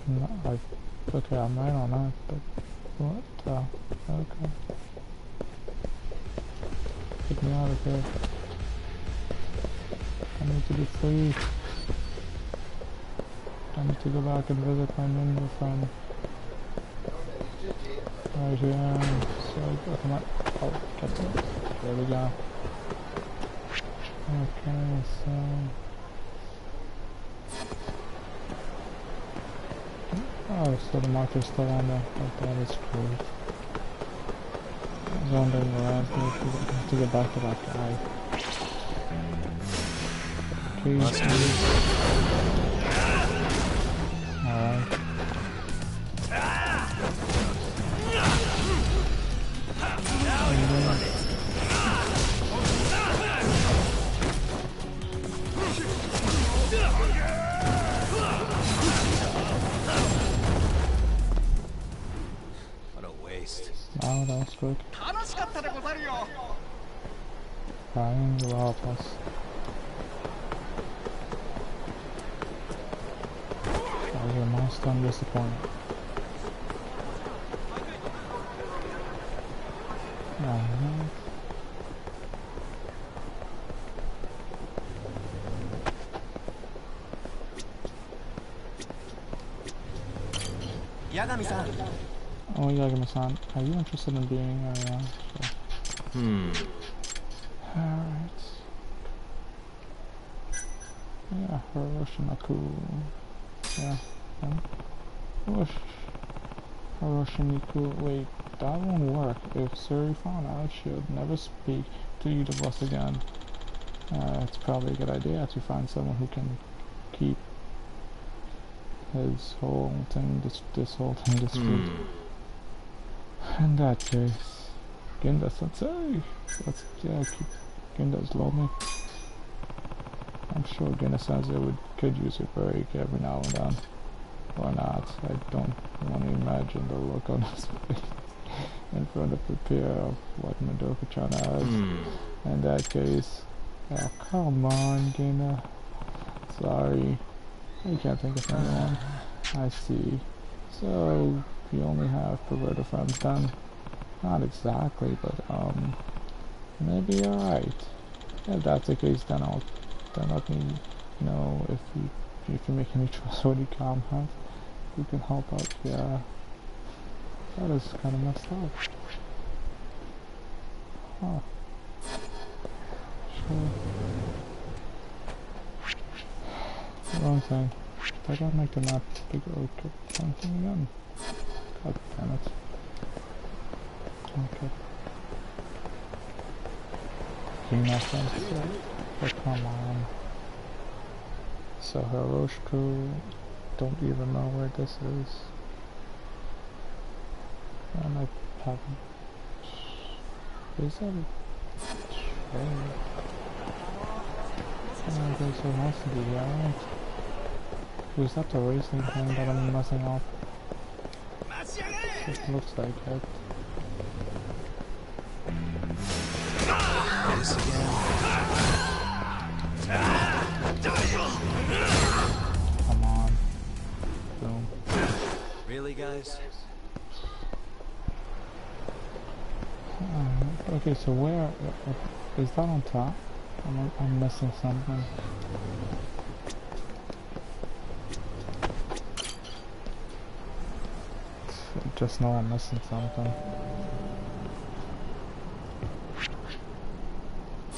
No, okay, I'm right on that, but what the? Okay. Get me out of here. I need to be free. I need to go back and visit my ninja friend. Right here. So, come on. Oh, get it. There we go. Okay, so... Oh, so the marker's still on there. Oh, that is cool. I was wondering where I have to get back to that guy. Please, alright. What a waste. Oh, that was good. Crying will help us. I was most disappointed. Alright. Yagami-san. Oh, Yagami-san, are you interested in being around? Sure. Alright. Yeah, Hiroshinaku. Yeah. Hiroshiniku. Wait, that won't work. If Suri found out, she'll never speak to either of us again. It's probably a good idea to find someone who can keep his whole thing, this whole thing discreet. In that case, Ginda-sensei. Yeah, keep Ginda's lonely. I'm sure Ginda-sensei could use a break every now and then. Or not. I don't want to imagine the look on his face in front of the pair of what Madoka-chan has. In that case, oh, come on, Ginda. Sorry. I can't think of anyone. I see. So, you only have perverted friends then? Not exactly, but, maybe you're right. If that's the case, then let me know if you make any trustworthy comments. You can help out. Yeah. That is kind of messed up. Huh. Sure. Wrong thing. I gotta make the map bigger. Okay. Something again. God damn it. Okay. Can you not sense that? Oh, come on. So Hiroshku, don't even know where this is. And I haven't. Is that a train? Oh, there's so nice to be right. Was that the racing thing that I'm messing up? It looks like it. This again. Come on. Boom. Really, guys? Okay, so where is that on top? I'm missing something. Just know I'm missing something.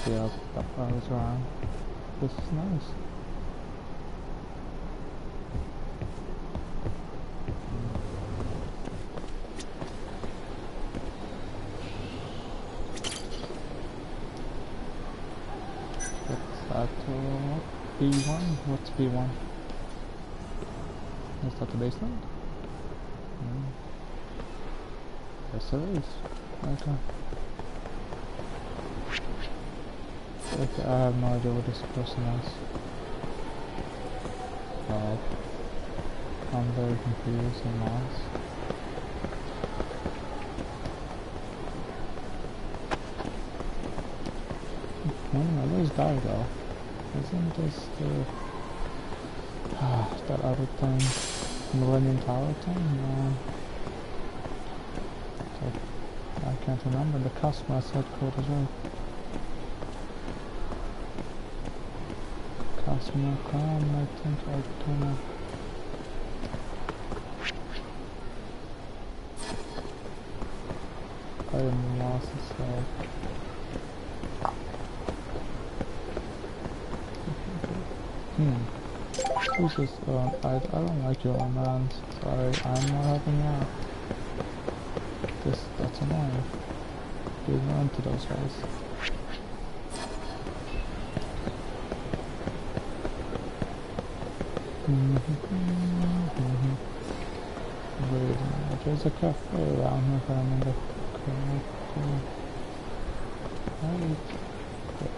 Yeah, I was wrong. This is nice. B1? What's B1? Is that the basement? Yes it is. Okay. Okay, I have no idea what this person is. Well, I'm very confused and lost. Anyway, where's Guy though? Isn't this the... that other thing? Millennium Tower thing? No. So, I can't remember. The Cosmos headquarters, right? Cosmocom, I think. I don't know. I am lost as well. Who's this? I don't like your man. Sorry, I'm not helping you out. That's annoying. You run to those guys. Wait a minute, there's a cafe around here if I remember correctly.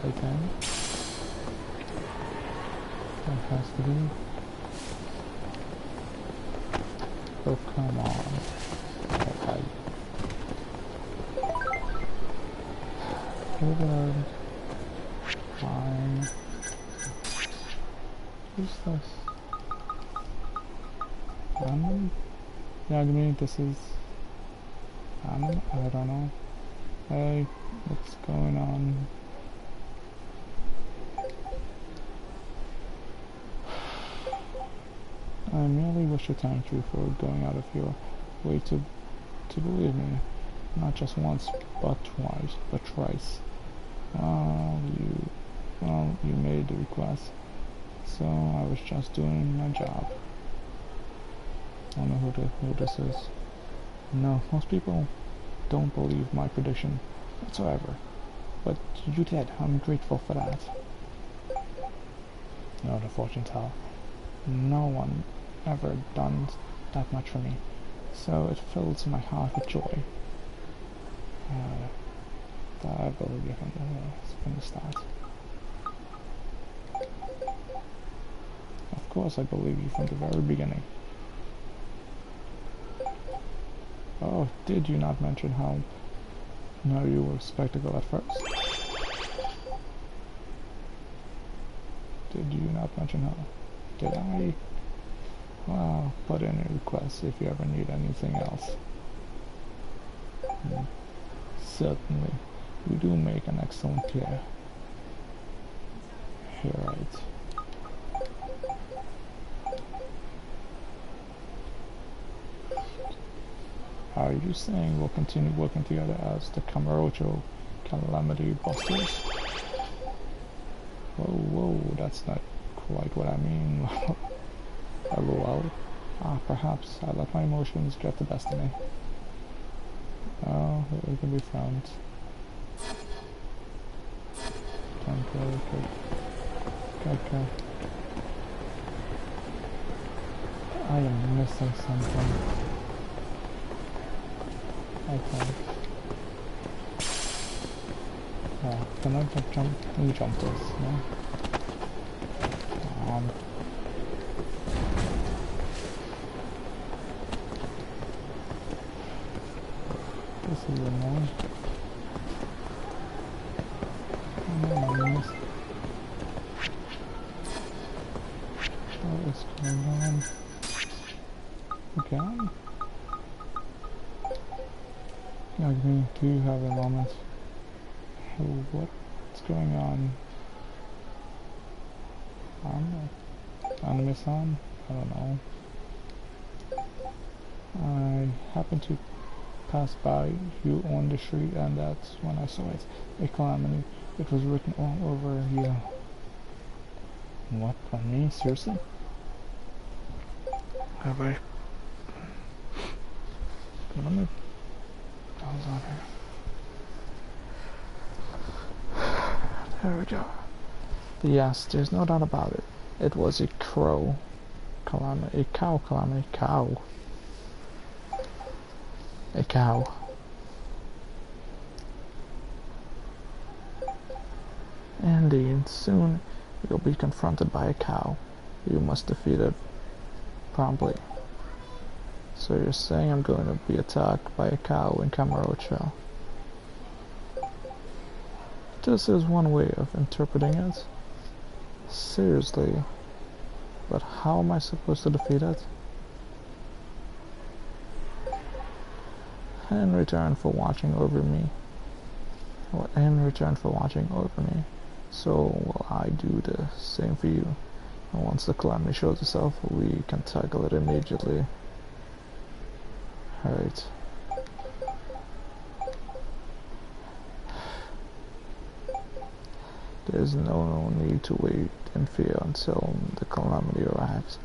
Right then. That has to be. Oh, come on. Okay. Overload. Fine. Who's this? Random? Yeah, I mean, this is... I don't know. Hey, what's going on? I merely wish to thank you for going out of your way to believe me. Not just once, but twice. Well, you made the request, so I was just doing my job. I don't know who this is. No, most people don't believe my prediction whatsoever, but you did. I'm grateful for that. No, the fortune teller. No one ever done that much for me, so it fills my heart with joy. I believe you from the start. Of course I believe you from the very beginning. Oh, did you not mention how you were skeptical at first? Did you not mention how? Did I? Well, put in a request if you ever need anything else. Certainly, you do make an excellent player. You're right. Are you saying we'll continue working together as the Calamity Busters? Whoa, that's not quite what I mean. LOL. Perhaps I let my emotions get the best of me. Oh, it can be found. Okay. I am missing something. Okay. Oh, can I just jump? Let me jump this, no? This is annoying. What is going on? Okay. Okay, do you have a moment? What's going on? Anime-san? I don't know. I happened to pass by you on the street and that's when I saw it. A calamity. It was written all over you. What, on me? Seriously? Have I? Let me... I was on here. There we go. Yes, there's no doubt about it. It was a crow calamity. A cow calamity. Cow. A cow. Indeed, soon you'll be confronted by a cow. You must defeat it promptly. So you're saying I'm going to be attacked by a cow in Camarocha? This is one way of interpreting it. Seriously. But how am I supposed to defeat it? In return for watching over me. So will I do the same for you. And once the calamity shows itself, we can tackle it immediately. Alright. There's no need to wait in fear until the calamity arrives.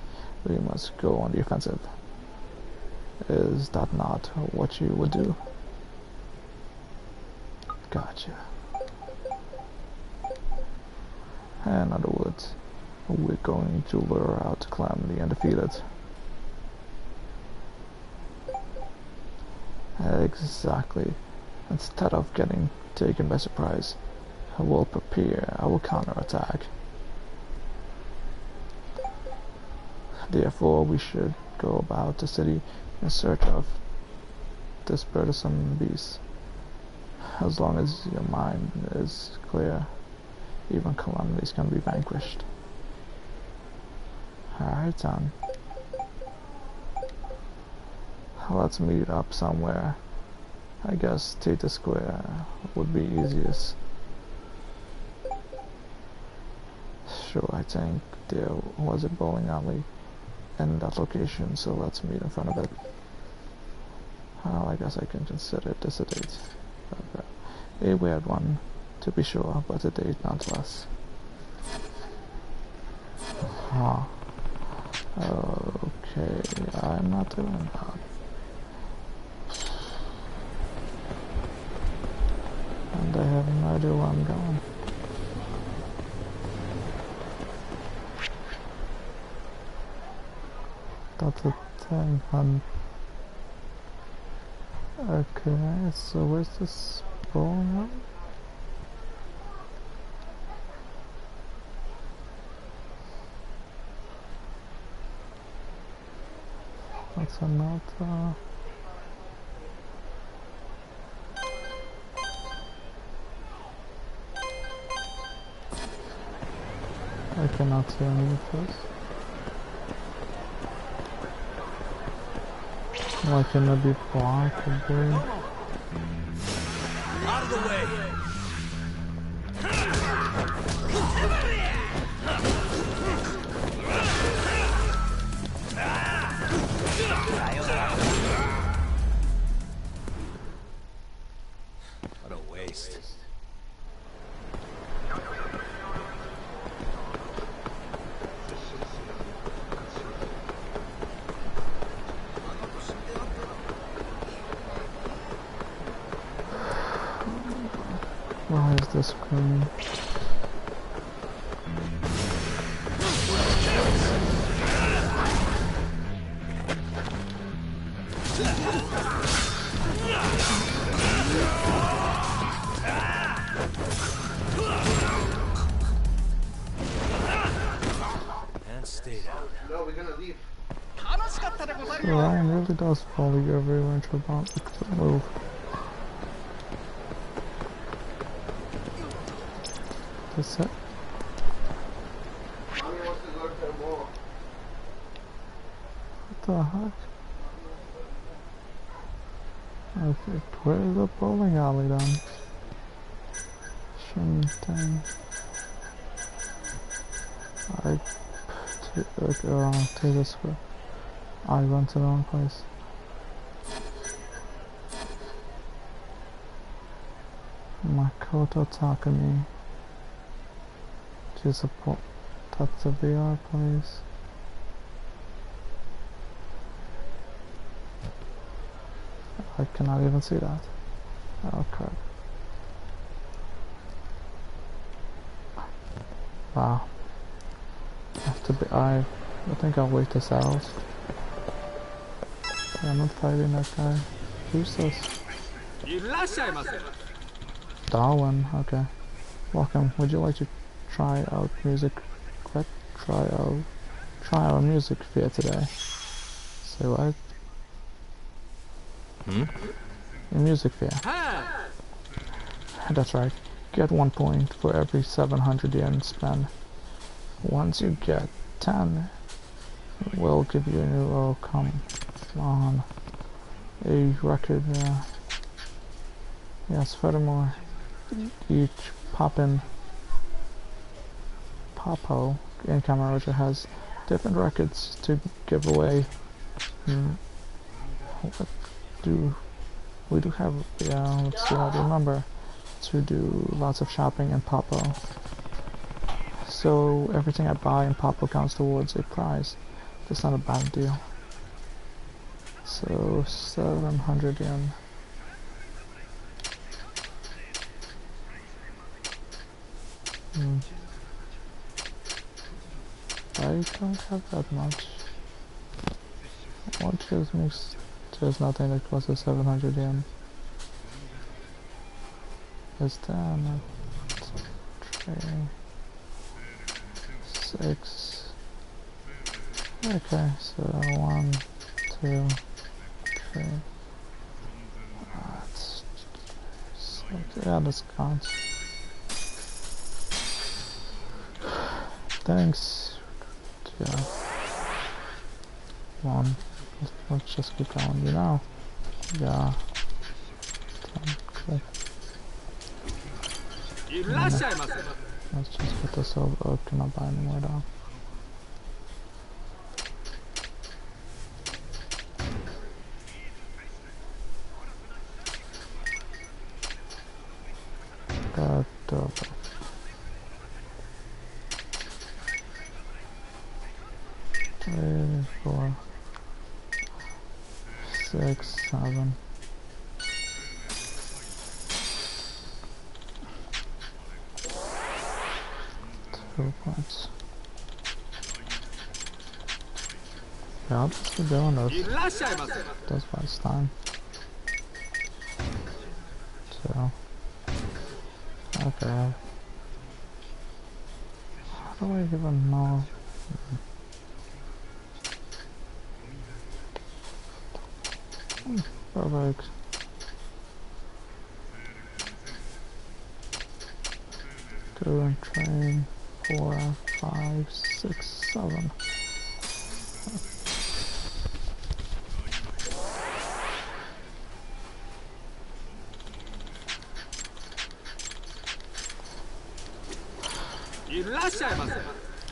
We must go on the offensive. Is that not what you would do? Gotcha. In other words, we're going to lure out the calamity and defeat it. Exactly. Instead of getting taken by surprise, I will prepare, I will counterattack. Therefore, we should go about the city in search of this burdensome beast. As long as your mind is clear, even calamities can be vanquished. Alright then. Let's meet up somewhere. I guess Theta Square would be easiest. Sure, I think there was a bowling alley in that location, so let's meet in front of it. Well, I guess I can consider this a date. A weird one, to be sure, but a date nonetheless. Huh. Okay, I'm not doing that. And I have no idea where I'm going. That's a thing, hun. Okay, so where's this bowling alley? That's another. I cannot see any of this. Why can it be blocked or blue? Out of the way! What a waste. Why is this green? And stay down. No, we're gonna leave. So Ryan really does follow you everywhere into a bomb to move. That's it. Mommy wants to go to the mall. What the heck? Okay, where's the bowling alley then? Dang. Take this way. I went to the wrong place. Makoto Takumi. Just support. That's the VR place. I cannot even see that. Oh crap. Wow. I think I'll wait this out. Yeah, I'm not fighting that guy. Who's this? Darwin, okay. Welcome. Would you like to try out music? What? Try our music fair today. Say what? A music fair. That's right. Get 1 point for every 700 yen spent. Once you get 10, we'll give you a new. Oh, come on. A record. Yes. Furthermore, each Popo in Kamurocho has different records to give away. What do we do have? Yeah, let's see. I remember to do lots of shopping in Popo. So everything I buy in Popo counts towards a prize. That's not a bad deal. So 700 yen. I don't have that much. What just makes there's nothing that costs 700 yen. It's 10, 3, 6. Okay, so 1, 2, 3. That's 6. Yeah, this counts. Thanks. Yeah. Come on. Let's just keep going, you know? Yeah. Cool. Let's just get this over. Oh, cannot buy anymore though. Got over. 3, 4, 6, 7. 2 points. Yeah, I'll just keep doing this. That's why it's time. So, okay. How do I even know? Perfect. Go and train 4, 5, 6, 7.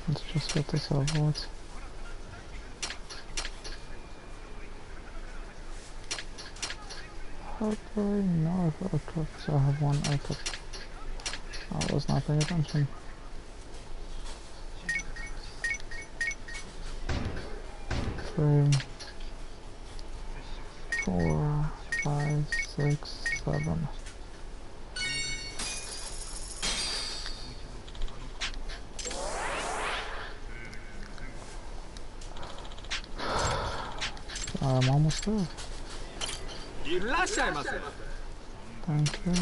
Let's just get this over with. How do I know if I equipped? So I have one equipped. I was not paying attention. 3, 4, 5, 6, 7. I'm almost there. Thank you.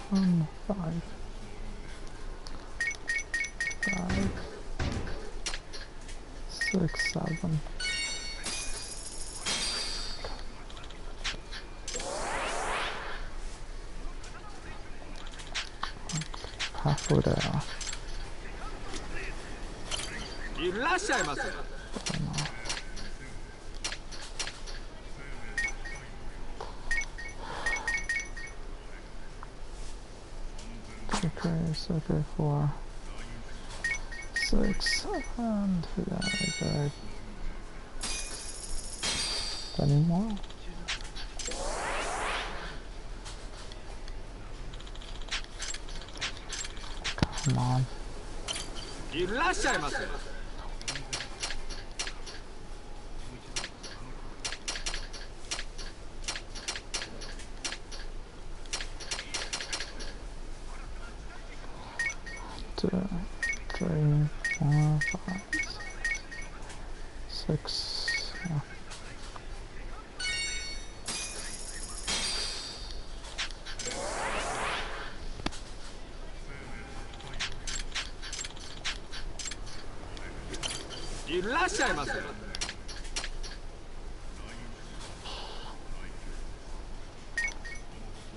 1, 5, 5, 6, 7. Halfway there. Okay, so okay, 4, 6, and yeah, okay. Any more? Come on. 2, 3, 4, 5, 6. Yeah.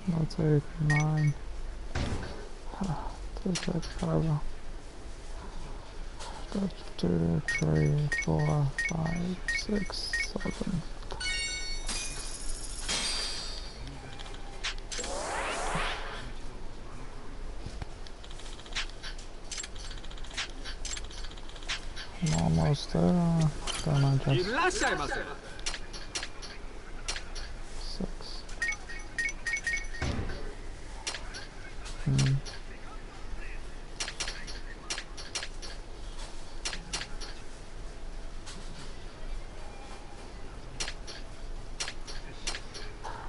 That's 8, 9. Take that forever. That's 2, 3, 4, 5, 6, 7. I'm almost there. Then I just 6.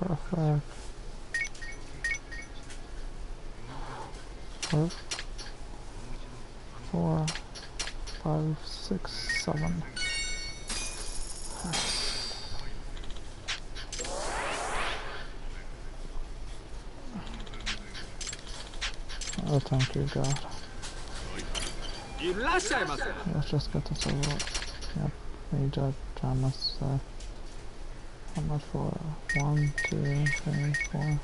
Perfect. 4, 5, 6, 7. Oh, thank you, God. Let's just get this over with. Yep, need to try myself. How much for 1, 2, 3, 4,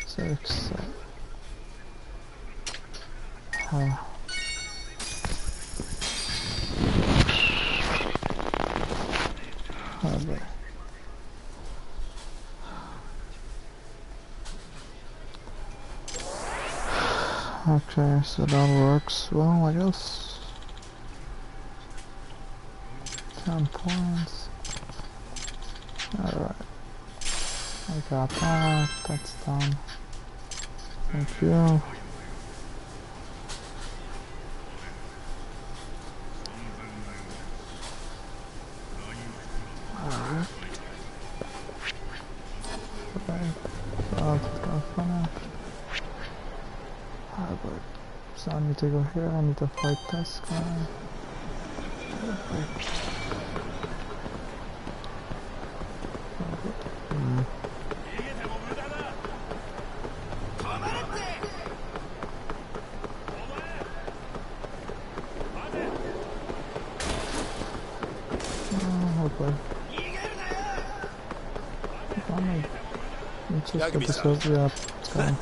6, 7. Okay, so that works well, I guess. 10 points. Alright. I got that. That's done. Thank you. Alright. Okay. So that's got finished. But so I need to go here, I need to fight this guy. Hopefully. Let's just get this over. Yeah, it's going.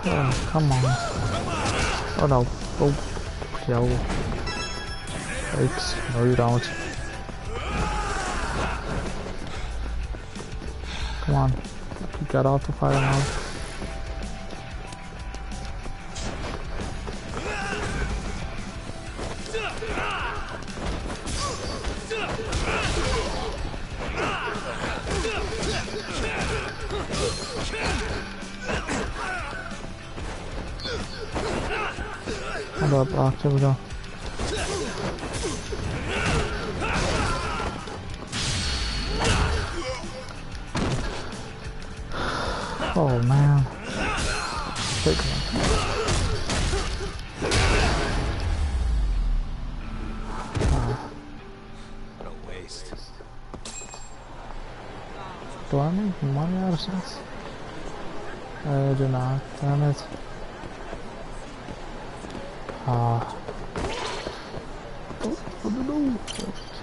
Oh, come on. Oh no. Oh, yo. Thanks. No, you don't. Come on. You got off the fire now. Hold up, block. Here we go. Oh man. Big one. What a waste. Do I make money out of this? I do not. Damn it. Oh, no.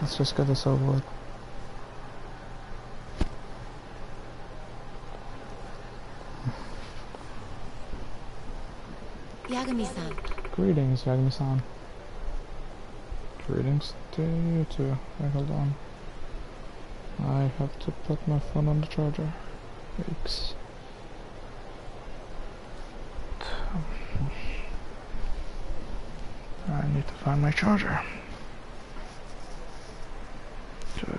Let's just get this over with. Yagami-san. Greetings, Yagami-san. Greetings to you too. Wait, hold on. I have to put my phone on the charger. Yikes. I need need to find my charger. Good.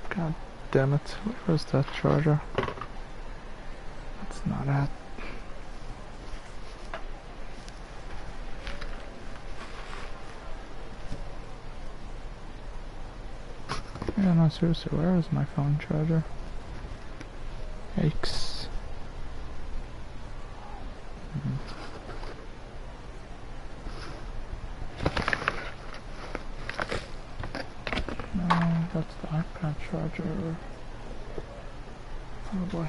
God damn it. Where's that charger? That's not it. Yeah, no, seriously, where is my phone charger? Yikes. No, that's the iPad charger. Oh boy.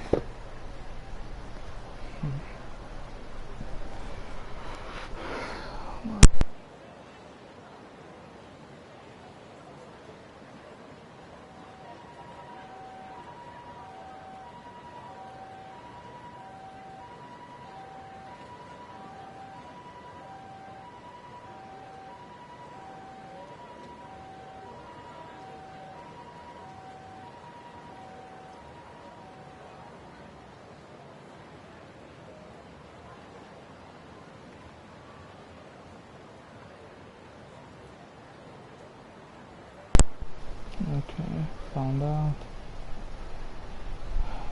Okay, found out.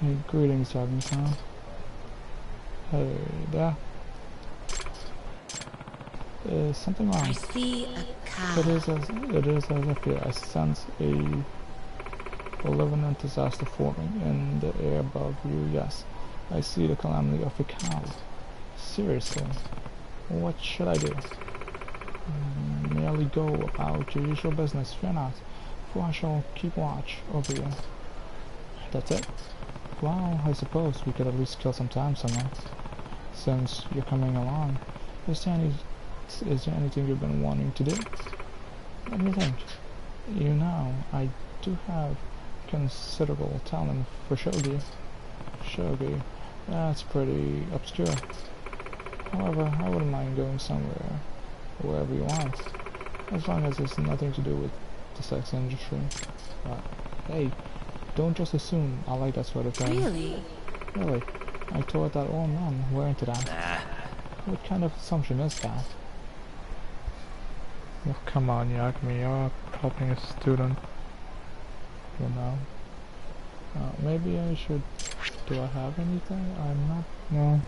Hey, greetings, Yakuza. Hey there. Is something wrong? I see a cow. It is as if I sense a malevolent disaster forming in the air above you. Yes, I see the calamity of a cow. Seriously, what should I do? Merely go about your usual business. Fear not, for I shall keep watch over you. That's it? Well, I suppose we could at least kill some time somewhere. Since you're coming along, is there anything you've been wanting to do? Let me think. You know, I do have considerable talent for shogi. Shogi, that's pretty obscure. However, I wouldn't mind going somewhere, wherever you want, as long as it's nothing to do with the sex industry. But hey, don't just assume I like that sort of thing. Really? Really? I thought that all men were into that. Nah. What kind of assumption is that? Well, come on, Yakumi, you're helping a student. You know. Maybe I should... Do I have anything? I'm not... No.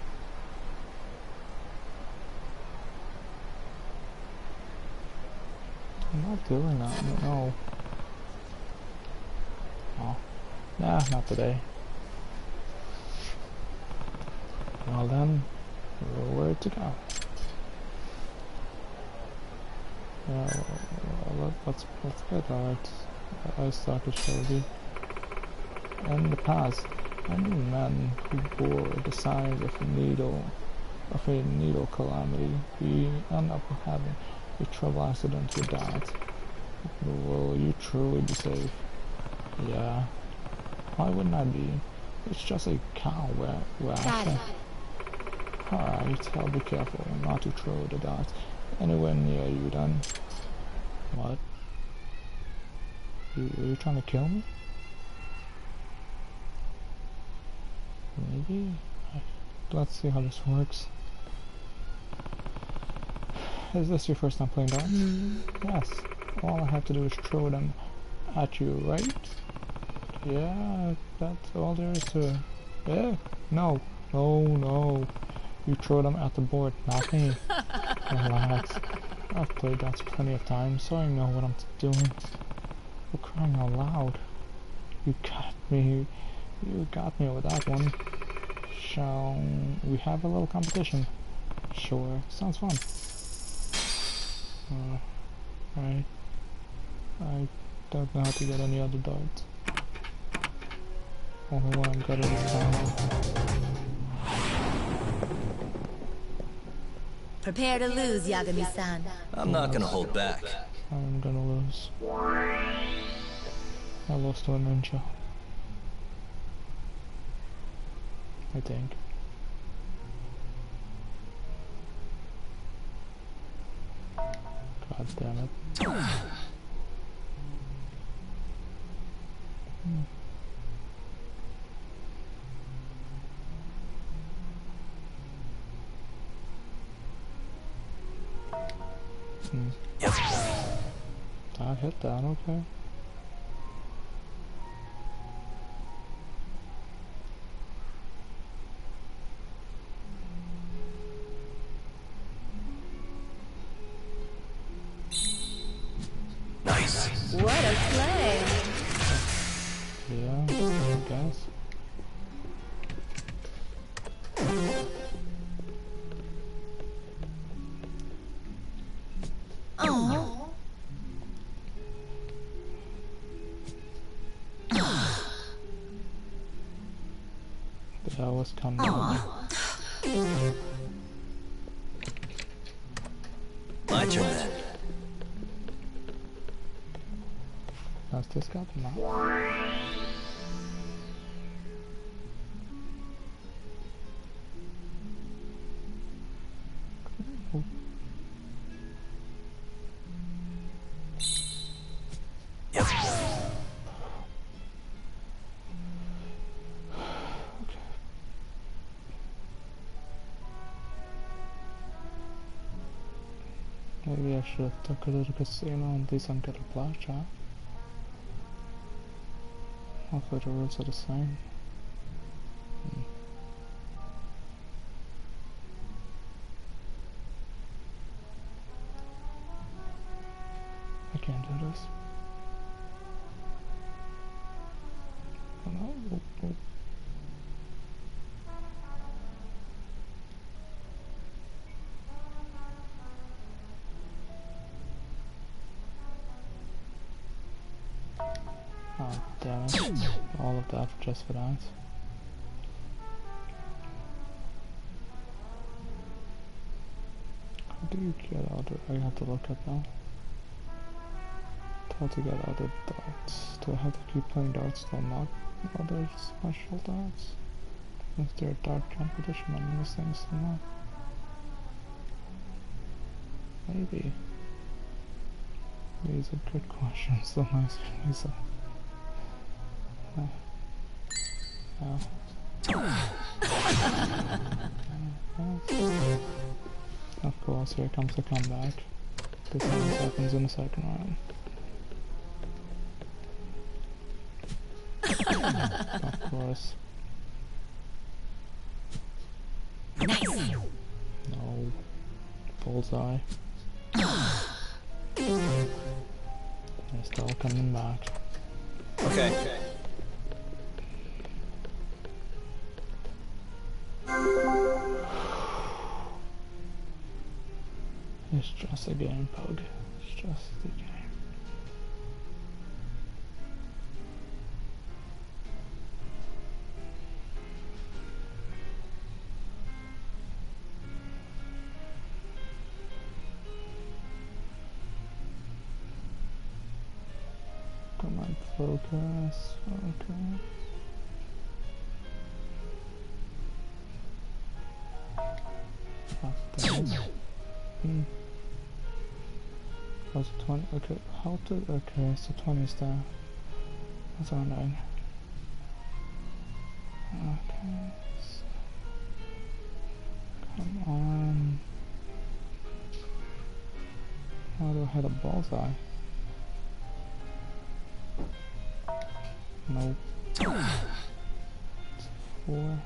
I'm not doing that, no. Oh. Nah, not today. Well then, where to go? Yeah, well, let's get right. I started shogi. In the past, I knew men who bore the signs of a needle calamity. We end up having a trouble accident with that. Will you truly be safe? Yeah. Why wouldn't I be? It's just a cow where I Alright, I'll be careful not to throw the dart anywhere near you then. What? Are you trying to kill me? Maybe? Let's see how this works. Is this your first time playing darts? Yes. All I have to do is throw them at you, right? Yeah, that's all there is to it. Yeah? No. No. You throw them at the board, not me. Relax. I've played darts plenty of times, so I know what I'm doing. For crying out loud. You got me. You got me with that one. Shall we have a little competition? Sure. Sounds fun. I don't know how to get any other darts. Only one I'm good at is time. Prepare to lose, Yagami-san. I'm not gonna hold back. I'm gonna lose. I lost to a ninja. I think. God damn it. Yep. I hit that, okay. Nice. What a play! Yeah, I guess. Oh, The hell was coming up. My turn then. That's this guy? No. Yep. Maybe I should have took her to the casino and at least I can get a blackjack. Hopefully the rules are the same. I can't do this. Oh, no. Oh, oh. Oh, damn it. All of that just for that. How do you get out of... I have to look at that. How to get out of darts? Do I have to keep playing darts to unlock other special darts? Is there a dart competition I'm missing somewhere? Maybe. These are good questions, don't ask me so. Of course, here comes the comeback. This always happens in the second round. Of course. nice! No. Bullseye. They're still coming back. Okay. It's just a game, Pug. It's just a game. Come on, focus, focus. Was it 20? Okay, how to... Okay, so 20 is there. That's annoying. Okay, so, come on. How do I hit a bullseye? Nope. It's 4.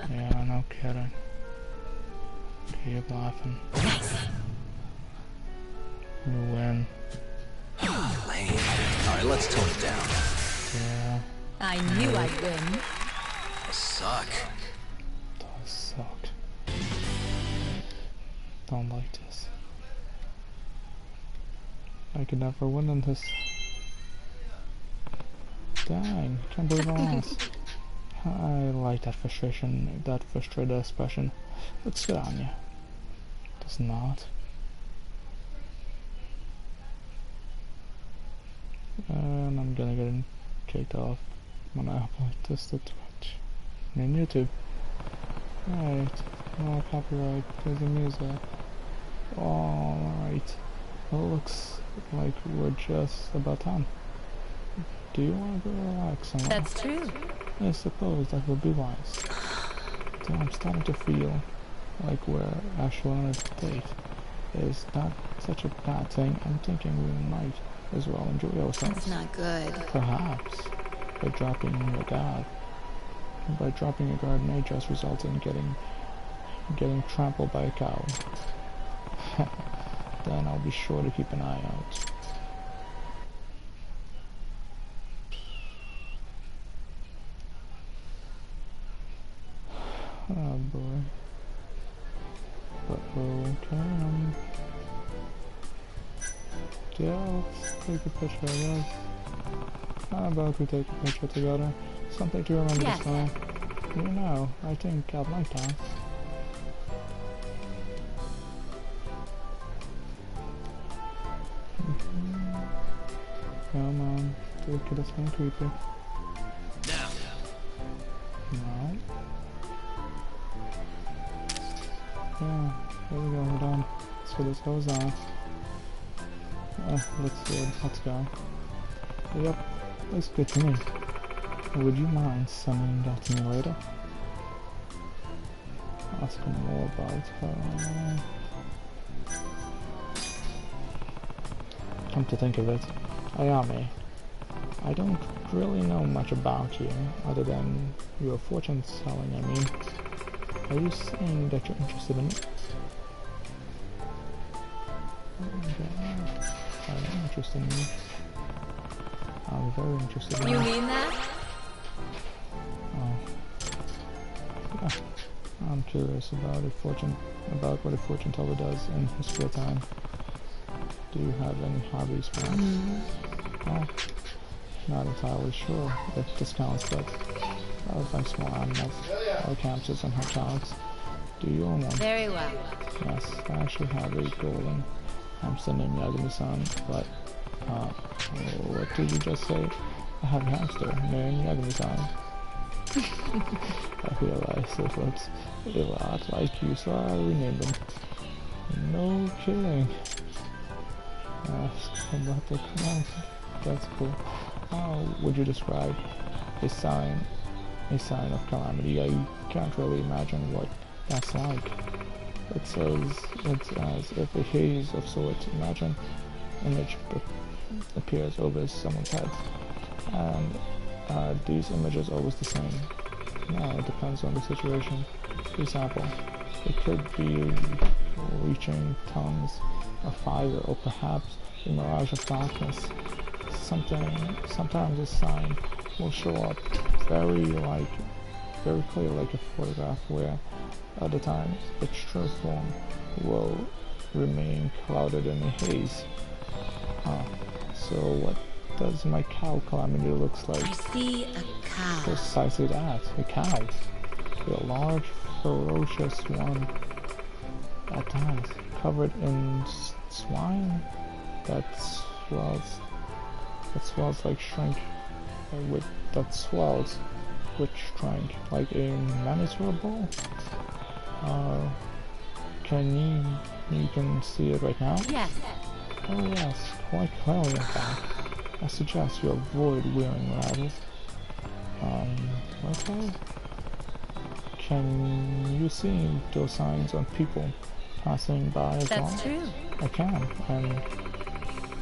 Yeah, no kidding. Keep laughing. You win. Lame. Alright, let's tone it down. Yeah, I knew I'd win. I suck. does suck. Don't like this. I could never win in this. Dang, can't believe I lost. I like that frustration, that frustrated expression. Looks good on you. Does not. And I'm gonna get in kicked off when I upload this to Twitch and YouTube. Right, no copyright, there's the music. Alright, well, it looks like we're just about done. Do you want to go relax and That's true. I suppose that would be wise. So I'm starting to feel like we're actually on a date. It's not such a bad thing. I'm thinking we might as well enjoy ourselves. That's not good. Perhaps by dropping your guard. By dropping your guard may just result in getting trampled by a cow. Then I'll be sure to keep an eye out. Oh boy. But okay. Yeah, let's take a picture, I guess. How about we take a picture together? Something to remember Yes. this time. You know, I think I'd like that. Come on, take it as being creepy. Now. No. Yeah, there we go, we're done. So this goes on. Let's go. Yep, looks good to me. Would you mind sending that to me later? Ask him more about her. Come to think of it, Ayame, I don't really know much about you, other than your fortune telling, I mean. Are you saying that you're interested in me? I am interested in you. I'm very interested in you. You mean that? Oh. Yeah. I'm curious about what a fortune teller does in his spare time. Do you have any hobbies, perhaps? Well, not entirely sure if this counts, but I would like small animals, like hamsters and hedgehogs. Do you own one? Very well. Yes, I actually have a golden hamster named Yagami-san, but, what did you just say? I have a hamster named Yagami-san. I realized it looks a lot like you, so I renamed him. No kidding. About the karaoke. That's cool. How would you describe a sign of calamity? I can't really imagine what that's like. It's as if a haze of sorts. Imagine image appears over someone's head, and these images are always the same. No, it depends on the situation. For example, it could be reaching tongues of fire, or perhaps a mirage of darkness. Sometimes a sign will show up very clear, like a photograph, where other times its true form will remain clouded in a haze. So what does my cow calamity looks like? I see a cow. Precisely that, a cow. A large, ferocious one at times, covered in swine that swells like shrink, which shrink like a miniature ball. You can see it right now? Yes. Oh yes, quite clearly in fact. I suggest you avoid wearing rattles. Okay. Can you see those signs on people passing by as well? That's true. I can, and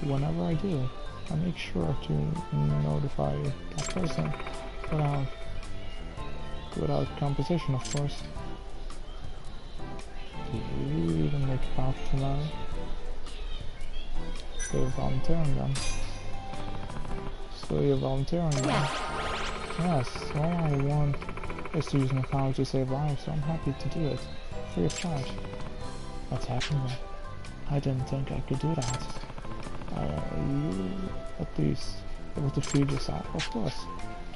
whenever I do, I make sure to notify that person without composition, of course. Do you even make a path to that? So you're volunteering then. So you're volunteering then? Yes. Yes, all I want is to use my power to save lives, so I'm happy to do it, free of charge. What's happening? I didn't think I could do that. Are you at least able to feed yourself? Of course.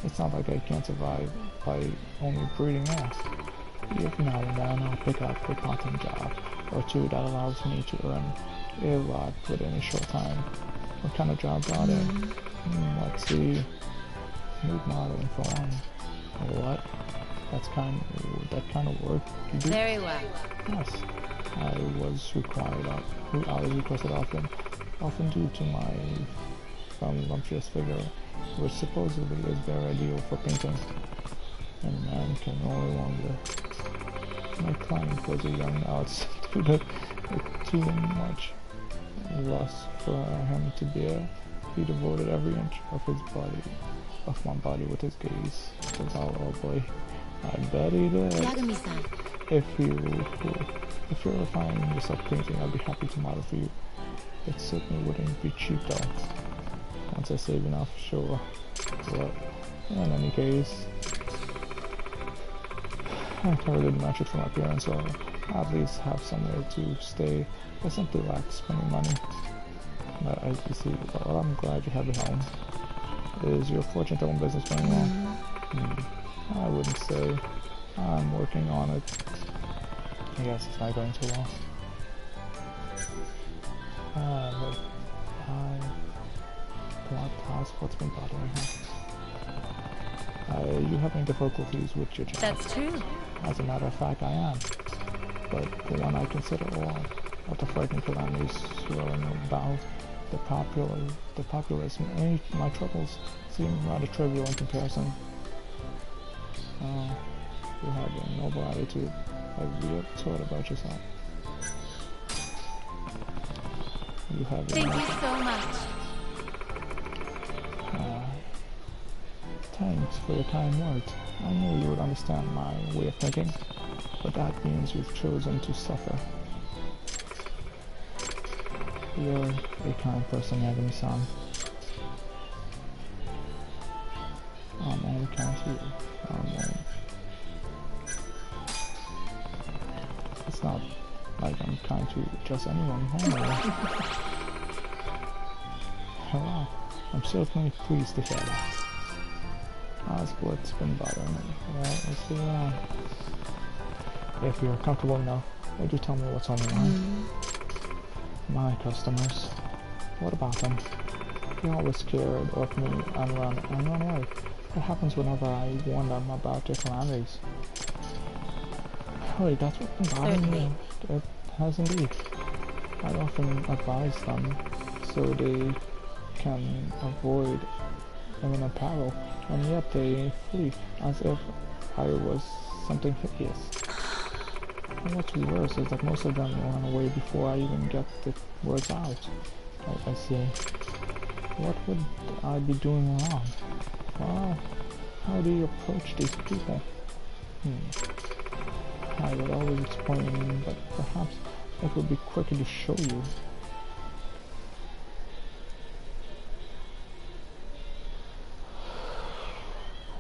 It's not like I can't survive by only breathing air. Every now and then I'll pick up a part-time job or two that allows me to earn a lot within a short time. What kind of job are they? Let's see. nude modeling for long. What? That kind of work you do? Very well. Yes. I was requested often due to my voluptuous figure, which supposedly is very ideal for painting. And man can only wonder. My client was a young art student with too much lust for him to bear. He devoted every inch of my body with his gaze. Oh boy, I bet he did. Yagami-san. If you're finding yourself painting, I'd be happy to model for you. It certainly wouldn't be cheap though. Once I save enough, sure. But in any case, I never did much for my parents, so I at least have somewhere to stay. I simply lack spending money. But as you see, well, I'm glad you have a home. Is your fortune-telling business going well? I wouldn't say. I'm working on it. I guess it's not going too well. But I want to ask what's been bothering her. Are you having difficulties with your job? That's true. As a matter of fact, I am. But the one I consider all of the frightening calamities swirling about the populace, my troubles seem rather trivial in comparison. You have a noble attitude. Have you ever thought about yourself? You have. Thank you so much. Thanks for your kind words. I knew you would understand my way of thinking, but that means you've chosen to suffer. You're a kind person, Yagami-san. I'm only kind to you. It's not like I'm kind to just anyone. Hello. I'm certainly pleased to hear that. Ask what's been bothering me. Well, let's see around. If you're comfortable enough, would you tell me what's on your mind? My customers. What about them? They're always scared of me and run away. What happens whenever I warn them about their calamities? Wait, that's what's been bothering me. It has indeed. I often advise them so they can avoid imminent peril, and yet they flee as if I was something hideous. And what's worse is that most of them run away before I even get the words out. I see. What would I be doing wrong? Well, how do you approach these people? I would always explain, but perhaps it would be quicker to show you.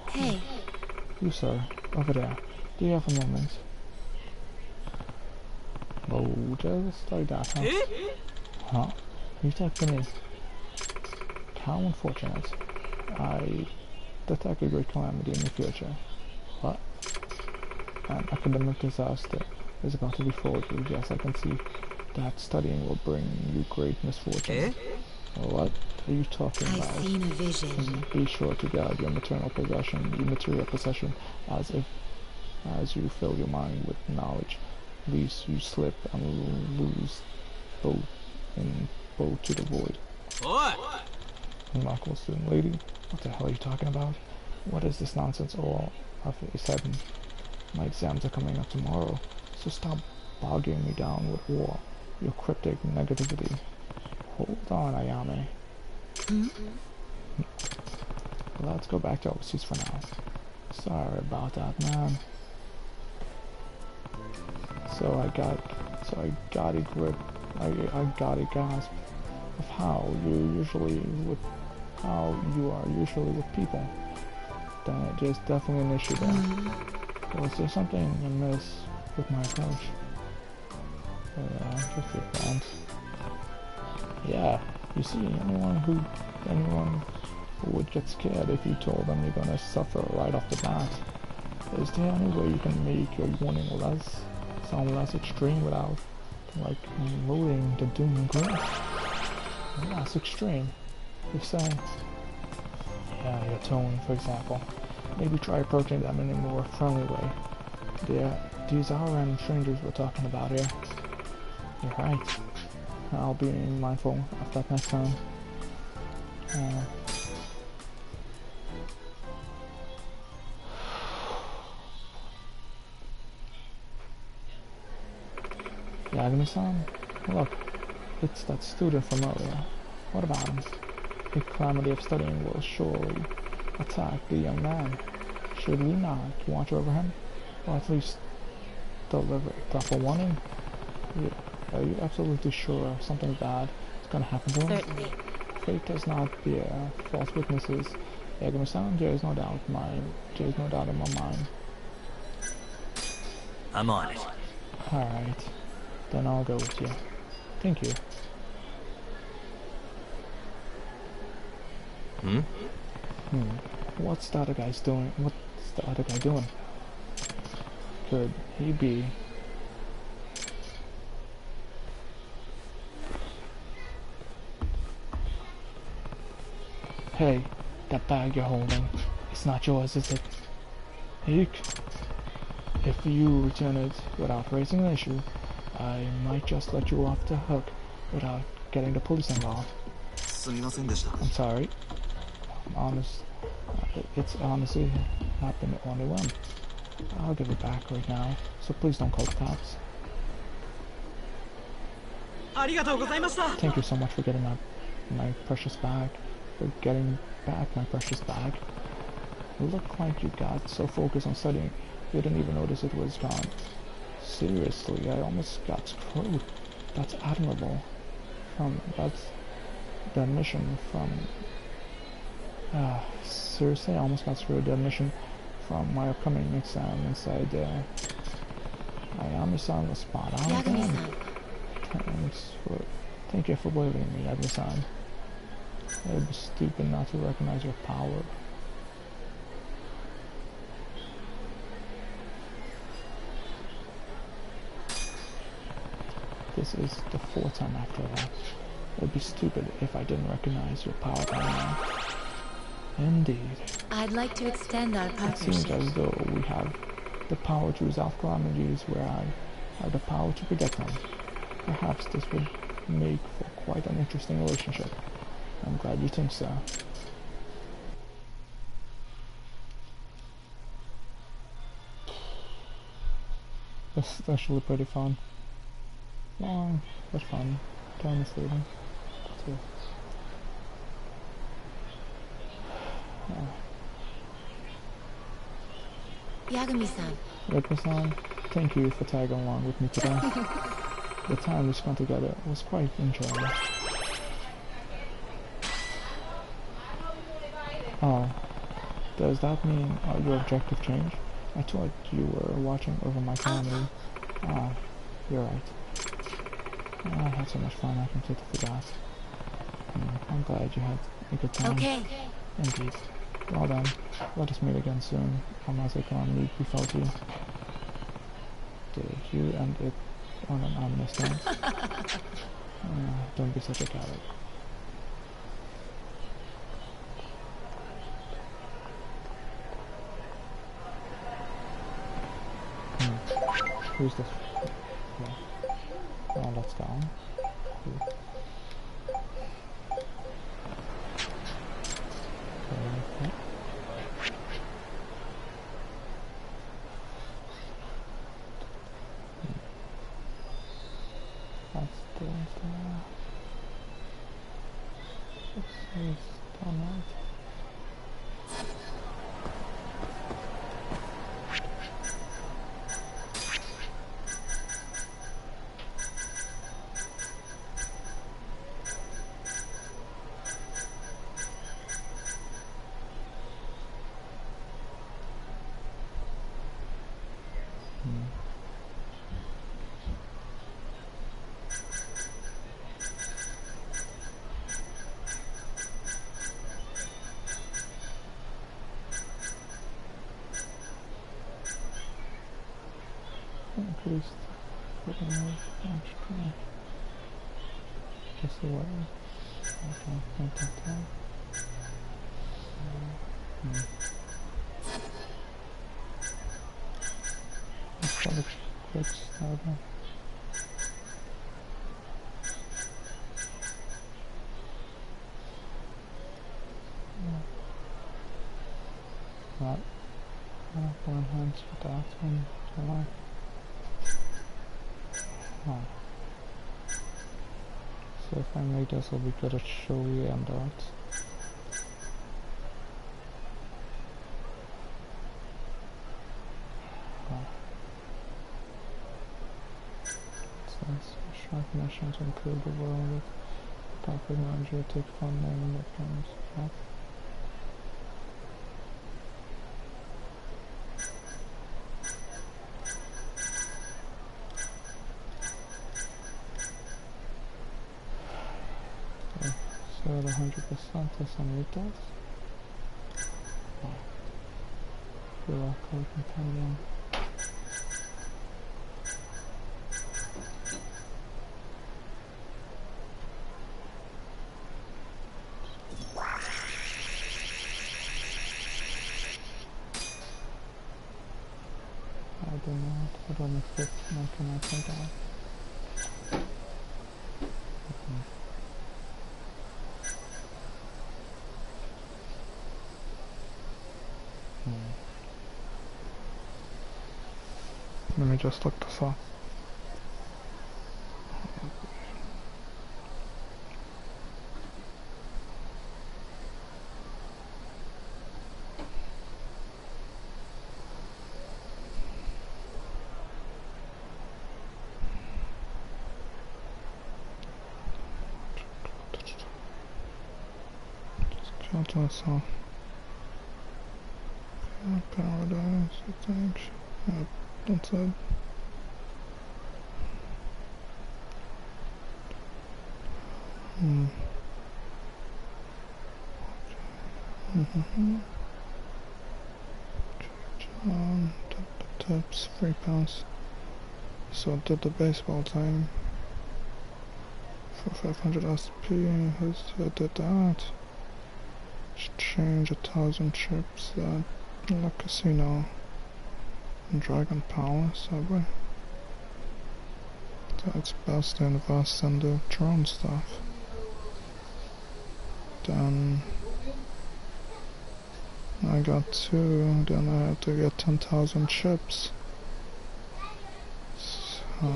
Hey. You, sir, over there. Do you have a moment? Oh, just like that, huh? Huh? You talk to me. How unfortunate. I detect a great calamity in the future. What? An academic disaster is about to befall you. Yes, I can see that studying will bring you great misfortune. What are you talking about? I've seen a vision. Be sure to guard your material possession, as you fill your mind with knowledge, lest you slip and lose both to the void. What? Knuckle student lady, what the hell are you talking about? What is this nonsense all of a sudden? My exams are coming up tomorrow, so stop bogging me down with your cryptic negativity. Hold on, Ayame. Let's go back to overseas for now. Sorry about that, man. So I got a grip. I got a grasp of how you are usually with people. Then it just definitely an issue there. Was there something amiss with my approach? Just your friends. Yeah, you see, anyone who would get scared if you told them you're gonna suffer right off the bat. Is there any way you can make your warning sound less extreme without, like, loading the doom and gloom? Less extreme. You say, your tone, for example. Maybe try approaching them in a more friendly way. These are random strangers we're talking about here. You're right. I'll be mindful of that next time. Yagami-san? Look, it's that student from earlier. What about him? The calamity of studying will surely attack the young man. Should we not watch over him? Or at least deliver a proper warning? Are you absolutely sure something bad is going to happen to him? Certainly. Fate does not bear false witnesses. Yagami-san, there is no doubt in my mind. I'm on it. Alright, then I'll go with you. Thank you. What's the other guy doing? Could he be... Hey, that bag you're holding, it's not yours, is it? Eek. If you return it without raising an issue, I might just let you off the hook without getting the police involved. I'm sorry. It's honestly happened only one. I'll give it back right now, so please don't call the cops. Thank you so much for getting my precious bag. For getting back my precious bag. It looked like you got so focused on studying you didn't even notice it was gone. Seriously, I almost got screwed. That's admirable. That's the admission from... seriously, I almost got screwed. The admission from my upcoming exam inside there. Ayami-san was spot on again. Thank you for believing me, Yagami-san. I would be stupid not to recognize your power. This is the 4th time after that. It would be stupid if I didn't recognize your power by now. Indeed. I'd like to extend our It seems partnership. as though we have the power to resolve calamities where I have the power to predict them. Perhaps this would make for quite an interesting relationship. I'm glad you think so. That's actually pretty fun. Long, but fun. Time is fleeting. Too. Yagami-san. Yagami-san, thank you for tagging along with me today. The time we spent together was quite enjoyable. Oh, does that mean your objective changed? I thought you were watching over my calamity. Oh, you're right. I had so much fun I completely forgot. I'm glad you had a good time. Okay. Indeed. Well then, let us meet again soon. Unless a calamity befalls you. Did you end it on an ominous note? Don't be such a coward. Who's this? Yeah. Oh, that's down. Okay. That's the... This is done right. Increased footing strength. Just the way. Okay, Let's probably quick starter. Right. One hands for that one. Alright. Oh. So if I make this, I'll be good at showy and art. Sharp mission to improve the world with technology, take fun naming the films. Yeah. Okay, so the 100% is on retails. Feel like I can find one. I don't know, I don't know if it's not gonna take out. Let me just look this up. Just killed myself. Paradise, I think. Yep, that's it. The tips, £3. So did the baseball thing for 500 SP. Who's did that? Exchange 1,000 chips at La Casino in Dragon Palace subway. That's best to invest in the drone stuff. Then I got 2, then I had to get 10,000 chips. So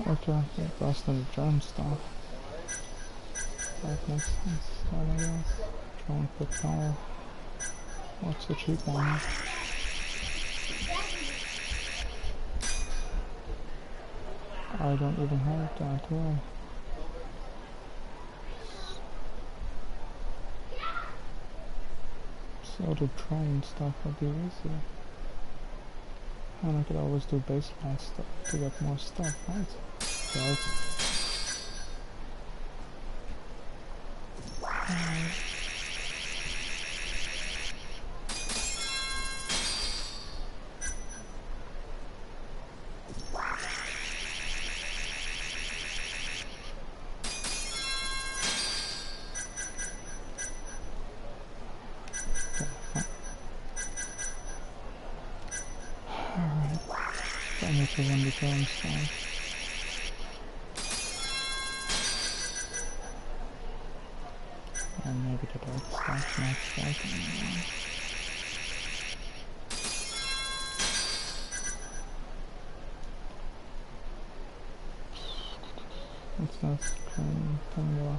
okay, invest in the drone stuff. That makes sense. What else? Drone for power. What's the cheap one? I don't even have that, do I? So the drone stuff would be easier. And I could always do baseball stuff to get more stuff, right? So I need to run the drone stuff. And maybe the dark stuff next time. What's this? Formula.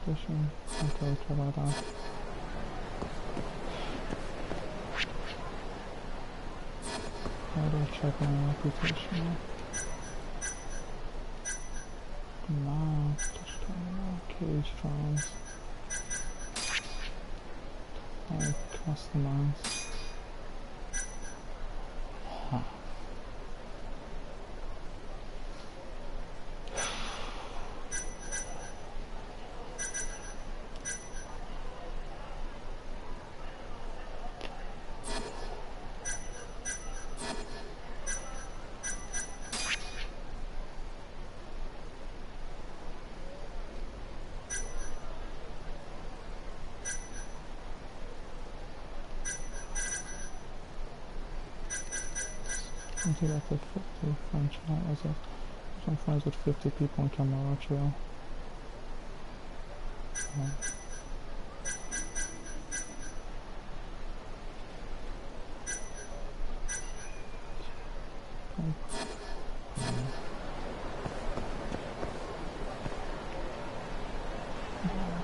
Edition. Okay, try about that. How do I check my reputation? Now, cage trials. I customize. Huh. Okay, that's a 50 French now. I'm friends with 50 people in Camacho.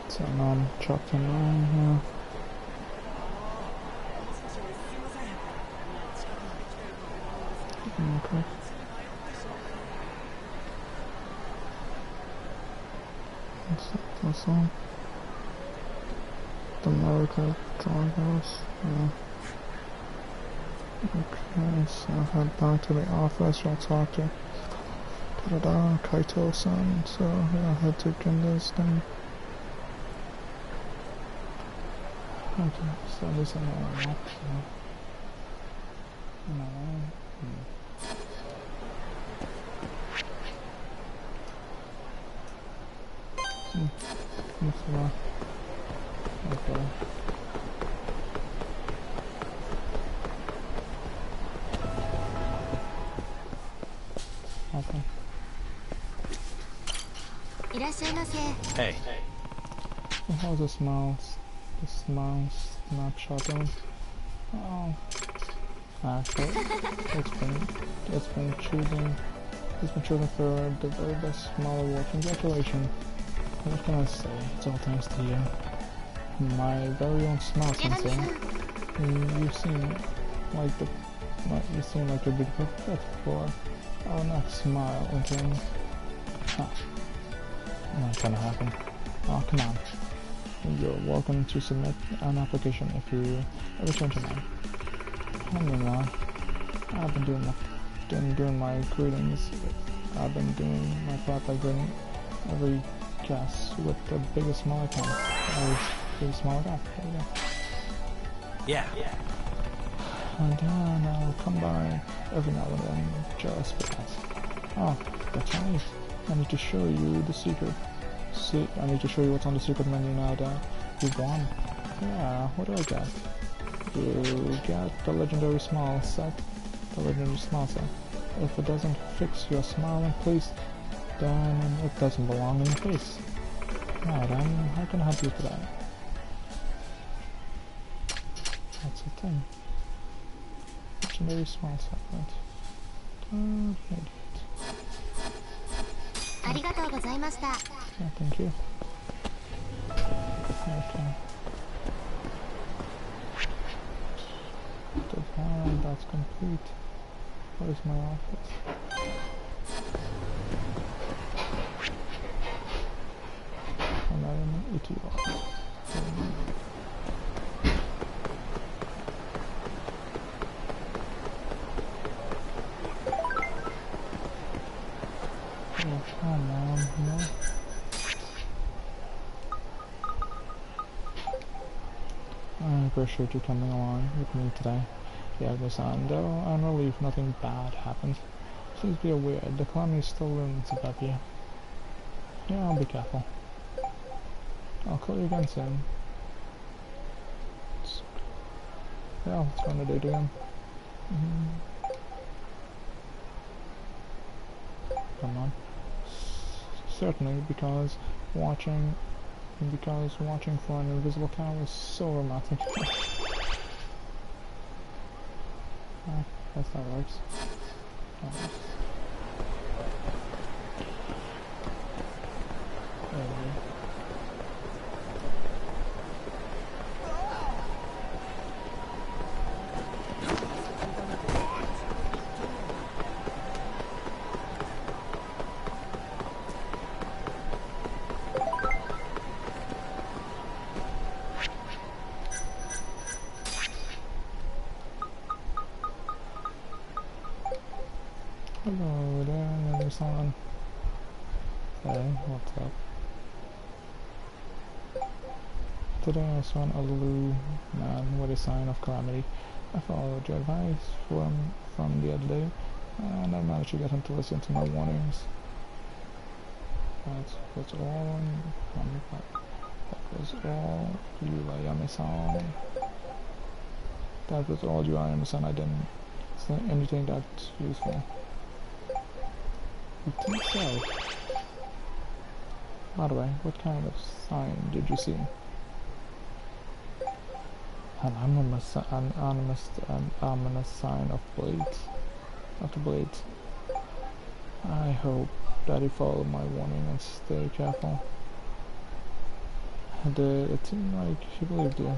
So now I'm chopped in line here. Okay. What's on? The America drivers. Yeah. Okay, so I'll head back to the office. I'll talk to Kaito-san. So yeah, I'll head to Genda's thing. Okay, so this is another map. Okay. Okay. Hey. So how's this mouse? This mouse not shutting? Oh. Actually, it's been chosen for the very best small award. Congratulations. What can I say? It's all thanks to you. My very own smile sensei. You seem like a beautiful fit for our next smile again. Huh. Not gonna happen. Oh, come on. You're welcome to submit an application if you ever change your mind. Meanwhile, I've been doing my greetings. I've been doing my part by greeting every guest with the biggest smile I can. Biggest smile I got. There you go. Yeah. And then I'll come by every now and then just because. Oh, that's right. I need to show you the secret. I need to show you what's on the secret menu now that you've won. Yeah, what do I get? You get the legendary smile set. If it doesn't fix your smiling face, then it doesn't belong in your face. Now then, how can I help you today? That's the thing. Legendary smile set, right? Yeah, thank you. Okay. And that's complete. Where's my office? And I am an ETR. Oh, come on, no. I appreciate you coming along with me today. Yakuza, though I'm relieved nothing bad happened. Please be aware, the kiwami still runs above you. Yeah, I'll be careful. I'll call you again soon. Yeah, let's run a date again. Come on. Certainly, because watching for an invisible cow is so romantic. That's how it works. There we go. Hello there, everyone. Hey, what's up? Today I saw an elderly man with a sign of calamity. I followed your advice from the other day, and I managed to get him to listen to my warnings. That was all you, Ayame-san. That was all you, Ayame-san. I didn't anything that's useful? You think so? By the way, what kind of sign did you see? An ominous sign of blades. Of the blades. I hope that you follow my warning and stay careful. It seemed like he believed you.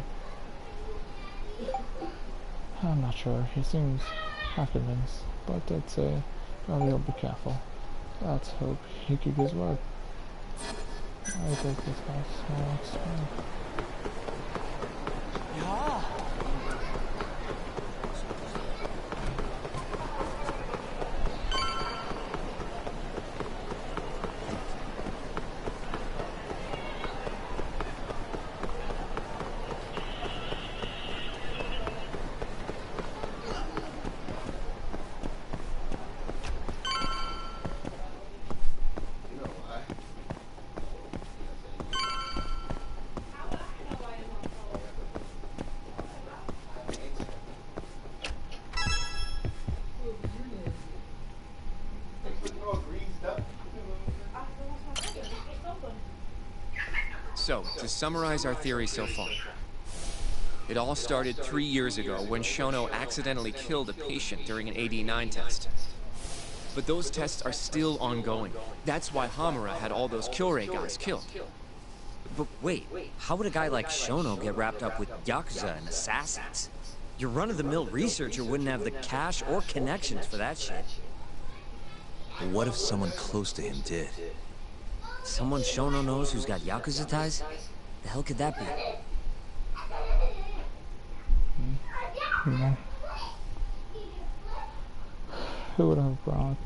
I'm not sure. He seems half convinced, but I'd say probably he'll be careful. Let's hope he keeps his word. I take this house. Yeah. So, to summarize our theory so far, it all started 3 years ago when Shono accidentally killed a patient during an AD9 test. But those tests are still ongoing. That's why Hamura had all those Kyorei guys killed. But wait, how would a guy like Shono get wrapped up with yakuza and assassins? Your run-of-the-mill researcher wouldn't have the cash or connections for that shit. What if someone close to him did? Someone Shono knows who's got yakuza ties? The hell could that be? Yeah. Who would have brought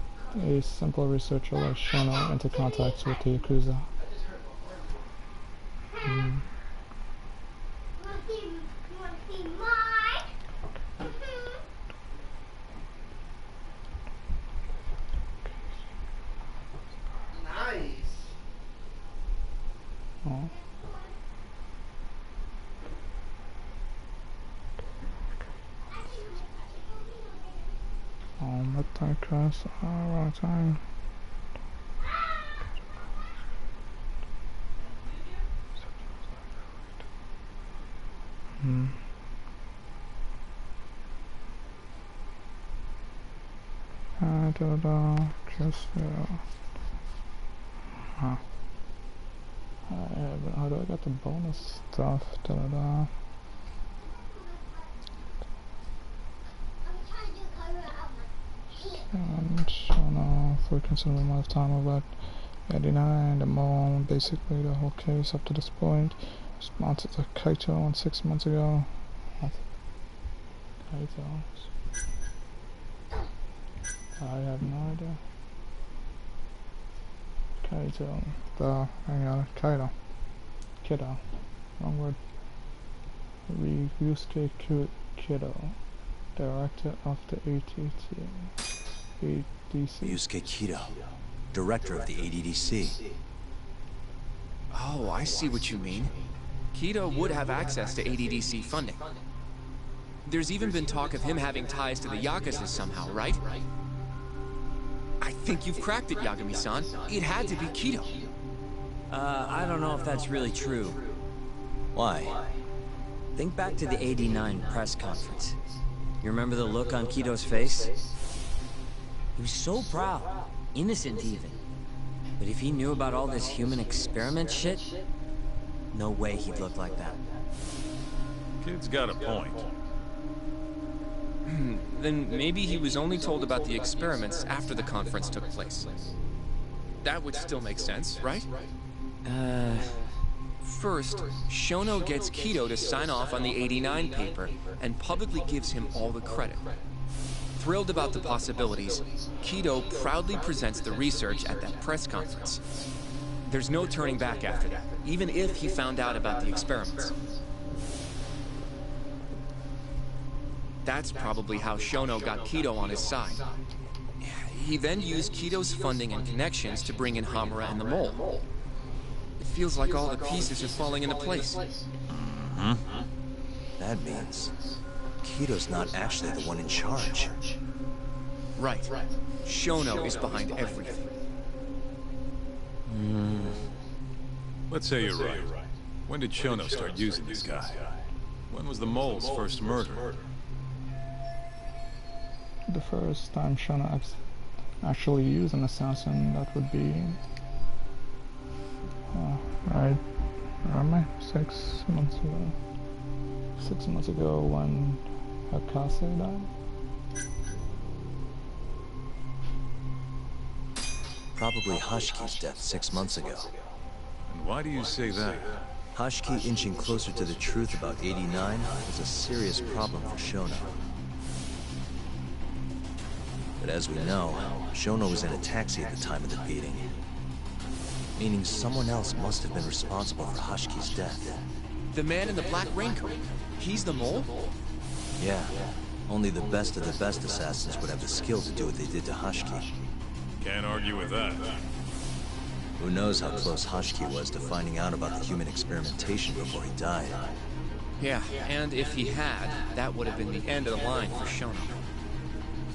a simple researcher like Shono into contact with the yakuza? Nice. Oh. Let that cross wrong time. Just huh. How do I get the bonus stuff? And Shono for a considerable amount of time about 89, the mall, basically the whole case up to this point. Responses to Kaito on 6 months ago. What? Kaito. I have no idea. Kaito. Hang on. Kaito. Kiddo. Wrong word. Ryusuke Kiddo. Director of the ADDC. Yusuke Kido, director of the ADDC. Oh, I see what you mean. Kido would have access to ADDC funding. There's even been talk of him having ties to the Yakuza somehow, right? I think you've cracked it, Yagami-san. It had to be Kido. I don't know if that's really true. Why? Think back to the 89 press conference. You remember the look on Kido's face? He was so proud, innocent even. But if he knew about all this human experiment shit, no way he'd look like that. Kid's got a point. Then maybe he was only told about the experiments after the conference took place. That would still make sense, right? First, Shono gets Kido to sign off on the 89 paper and publicly gives him all the credit. Thrilled about the possibilities, Kido proudly presents the research at that press conference. There's no turning back after that, even if he found out about the experiments. That's probably how Shono got Kido on his side. He then used Kido's funding and connections to bring in Hamura and the mole. It feels like all the pieces are falling into place. That means Kido's not actually the one in charge. Right. Shono is behind everything. Let's say you're right. When did Shono start using this guy? When was the mole's first murder? The first time Shono actually used an assassin, that would be right around 6 months ago. 6 months ago when Akase died. Probably Hashki's death 6 months ago. And why do you say that? Hashki inching closer to the truth about 89 was a serious problem for Shono. But as we know, Shono was in a taxi at the time of the beating. Meaning someone else must have been responsible for Hashki's death. The man in the black raincoat. He's the mole? Yeah. Only the best of the best assassins would have the skill to do what they did to Hashki. Can't argue with that. Who knows how close Hashki was to finding out about the human experimentation before he died. Yeah, and if he had, that would have been the end of the line for Shono.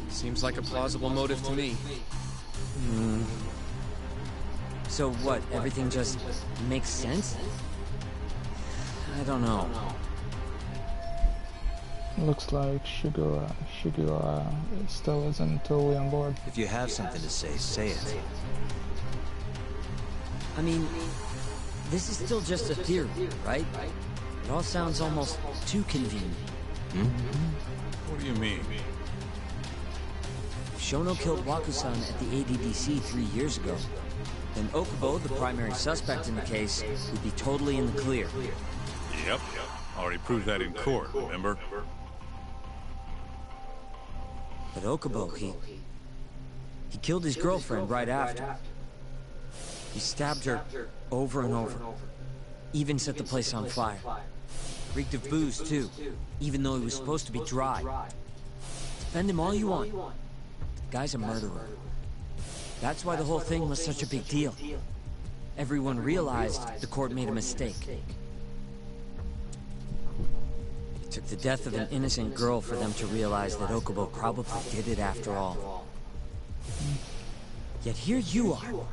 Seems like a plausible motive to me. So what, everything just makes sense? I don't know. Looks like Shigura still isn't totally on board. If you have something to say it. I mean, this is still just a theory, right? It all sounds almost too convenient. What do you mean? If Shono killed Wakusan at the ADDC 3 years ago, then Okubo, the primary suspect in the case, would be totally in the clear. Yep. Already proved that in court, remember? But Okubo, he killed his girlfriend right after. He stabbed her over and over. Even set the place on fire. Reeked of booze, too, even though he was supposed to be dry. Defend him all you want. The guy's a murderer. That's why the whole thing was such a big deal. Everyone realized the court made a mistake. It took the death of an innocent girl for them to realize that Okubo probably did it after all. Yet here you are,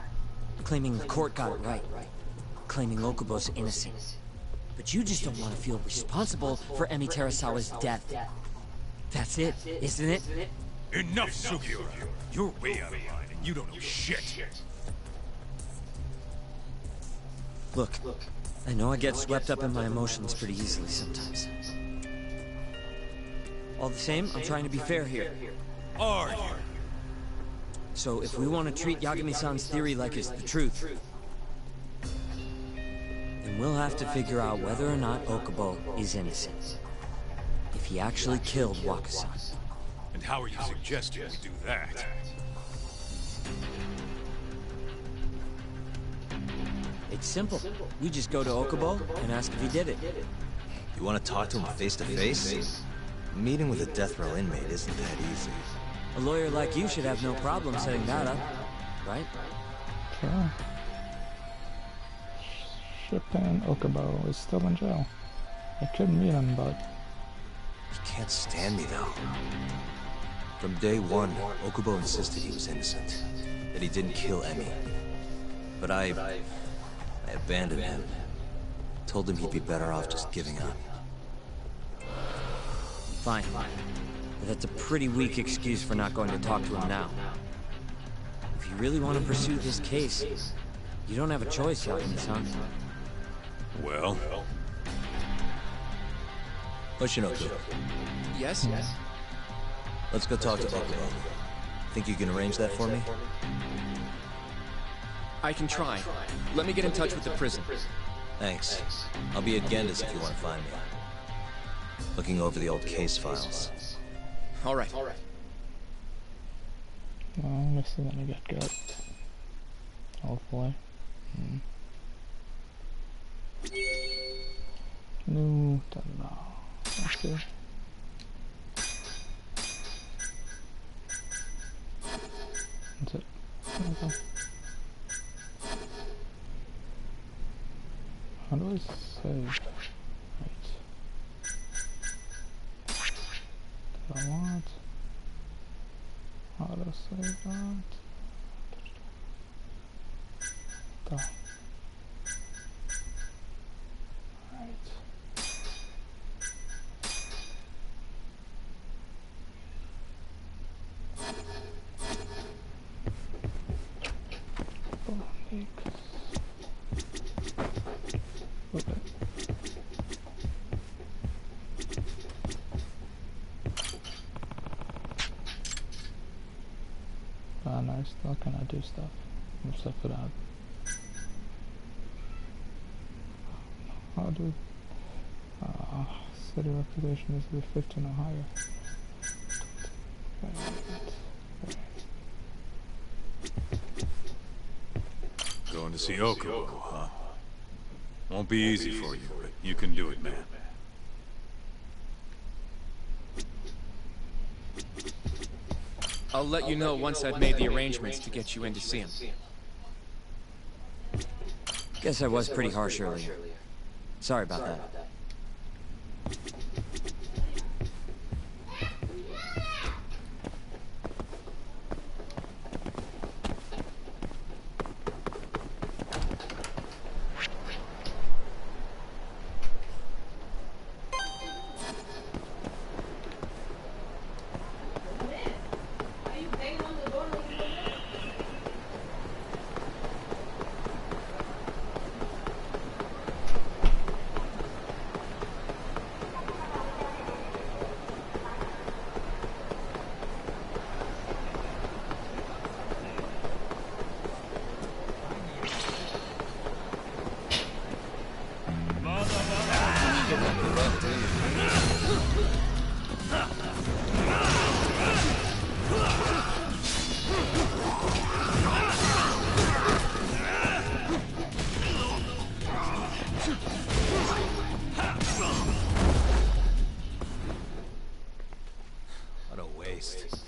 claiming the court got it right, claiming Okubo's innocent. But you just don't want to feel responsible for Emi Terasawa's death. That's it, isn't it? Enough, Sugiura! You're way out of line, and you don't know shit! Look, I know I get swept up in my emotions pretty easily sometimes. All the same, I'm trying to be fair here. Are you? So if we want to treat Yagami-san's theory like it's the truth, then we'll have to figure out whether or not Okubo is innocent. If he actually killed Wakusan. And how are you suggesting we do that? It's simple. We just go to Okubo and ask if he did it. You want to talk to him face to face? Meeting with a death row inmate isn't that easy. A lawyer like you should have no problem setting that up, right? Sure. Shippen Okubo is still in jail. I could meet him, but... He can't stand me, though. From day one, Okubo insisted he was innocent. That he didn't kill Emi. But I abandoned him. Told him he'd be better off just giving up. Fine. But that's a pretty weak excuse for not going to talk to him now. If you really want to pursue this case, you don't have a choice, Yagami-san. Well? Oshinoku, Yes? let's go talk to Okubo. Think you can arrange that for me? I can try. Let me get in touch with the prison. Thanks. I'll be at Genda's if you want to find me. Looking over the old case files. All right. Well, this is gonna get good. Hopefully. No, don't know. Let's see. That's it. Okay. How do I save? Right. Do I want? How do say that. Duh. Right. Okay. Now still can I do stuff? Stuff it out. How do city reputation is with 15 or higher? Going to see Okubo, huh? Won't be easy for you, but you can do it, man. I'll let you know once I've made the arrangements to get you in to see him. Guess I was pretty harsh earlier. Sorry about that. What a waste.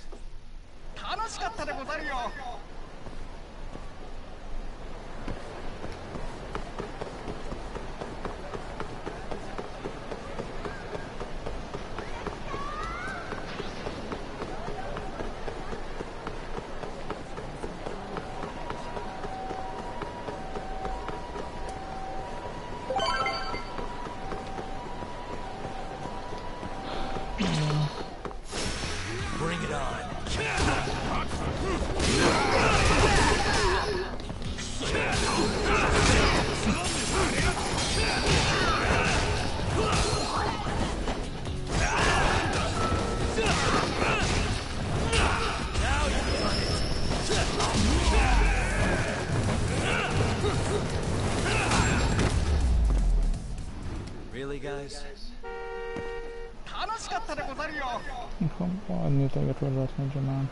Bring it on. Really, guys? Come on, you take it with that ninja man.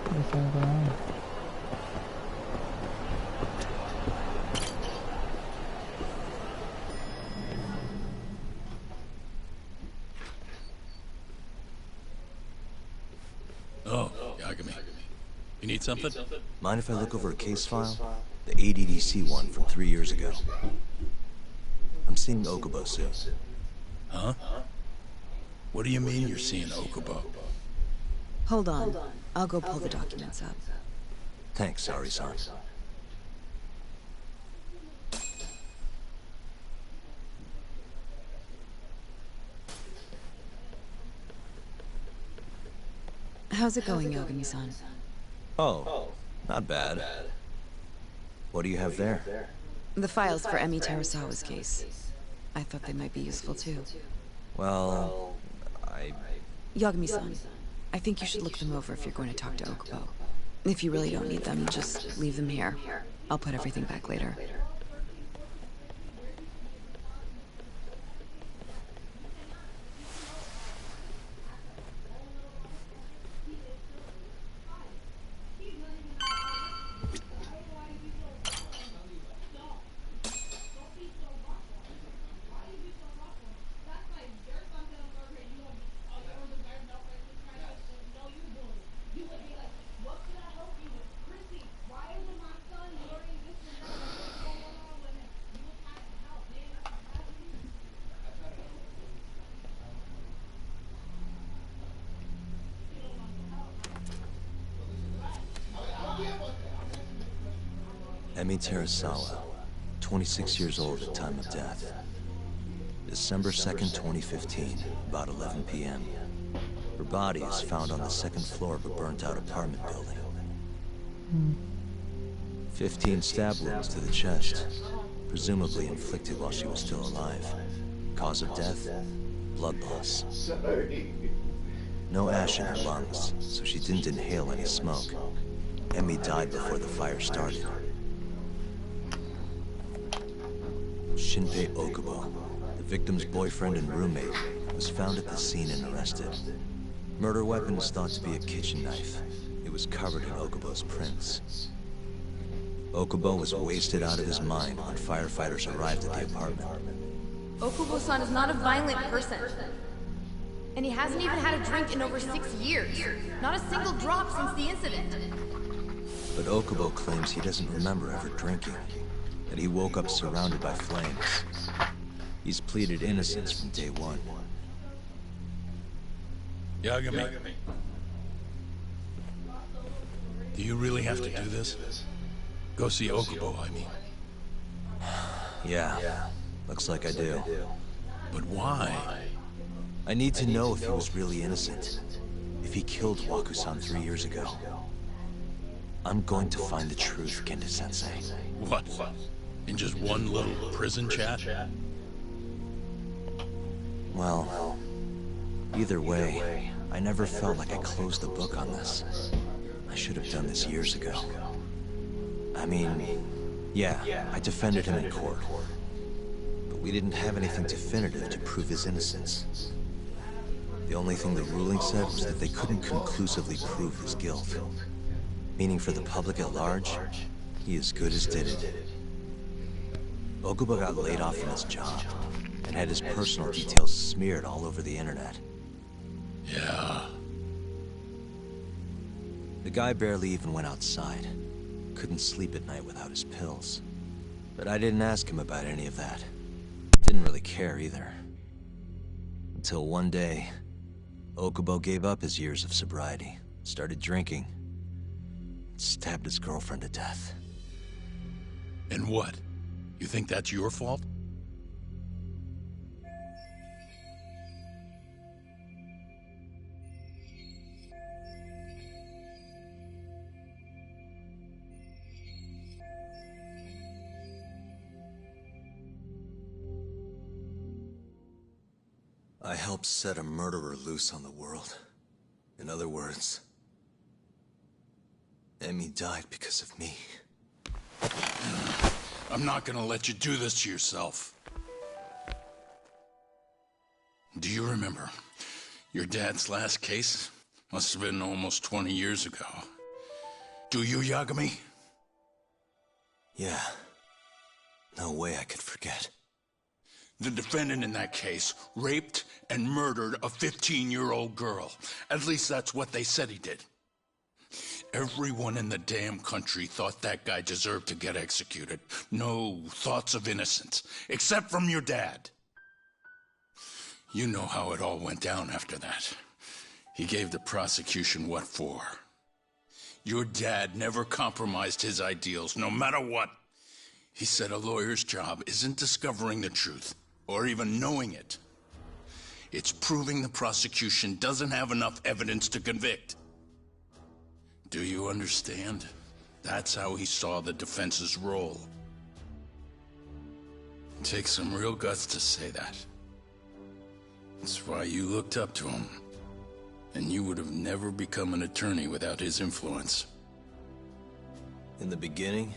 What's going on? Oh, Yagami. You need something? Mind if I look over a case file? The ADDC one from 3 years ago. I'm seeing Okubo soon. Huh? What do you mean you're seeing Okubo? Hold on. I'll go pull the documents up. Thanks, Sari-san. How's it going, Yagami-san? Oh, not bad. What do you have there? The files for Emi Terasawa's case. I thought they might be useful too. Well, Yagami-san, I think you should look them over if you're going to talk to Okubo. If you really don't need them, just leave them here. I'll put everything back later. Emi Terasawa, 26 years old at time of death. December 2nd, 2015, about 11 p.m. Her body is found on the second floor of a burnt-out apartment building. 15 stab wounds to the chest, presumably inflicted while she was still alive. Cause of death? Blood loss. No ash in her lungs, so she didn't inhale any smoke. Emi died before the fire started. Shinpei Okubo, the victim's boyfriend and roommate, was found at the scene and arrested. Murder weapon is thought to be a kitchen knife. It was covered in Okubo's prints. Okubo was wasted out of his mind when firefighters arrived at the apartment. Okubo-san is not a violent person. And he hasn't even had a drink in over 6 years. Not a single drop since the incident. But Okubo claims he doesn't remember ever drinking, that he woke up surrounded by flames. He's pleaded innocence from day one. Yagami. Do you really have to do this? Go see Okubo, I mean. Yeah, looks like I do. But why? I need to know if he was really innocent. If he killed Waku-san 3 years ago. I'm going to find the truth, Kenta-sensei. What? In just one little prison chat? Well, either way, I never felt like I closed the book on this. I should have done this years ago. I mean, yeah, I defended him in court. But we didn't have anything definitive to prove his innocence. The only thing the ruling said was that they couldn't conclusively prove his guilt. Meaning for the public at large, he as good as did it. Okubo got laid off from his job, and had his personal details smeared all over the internet. Yeah. The guy barely even went outside. Couldn't sleep at night without his pills. But I didn't ask him about any of that. Didn't really care either. Until one day, Okubo gave up his years of sobriety, started drinking, stabbed his girlfriend to death. And what? You think that's your fault? I helped set a murderer loose on the world. In other words, Emi died because of me. I'm not gonna let you do this to yourself. Do you remember your dad's last case? Must have been almost 20 years ago. Do you, Yagami? Yeah. No way I could forget. The defendant in that case raped and murdered a 15-year-old girl. At least that's what they said he did. Everyone in the damn country thought that guy deserved to get executed. No thoughts of innocence, except from your dad. You know how it all went down after that. He gave the prosecution what for. Your dad never compromised his ideals, no matter what. He said a lawyer's job isn't discovering the truth, or even knowing it. It's proving the prosecution doesn't have enough evidence to convict. Do you understand? That's how he saw the defense's role. It takes some real guts to say that. That's why you looked up to him. And you would have never become an attorney without his influence. In the beginning,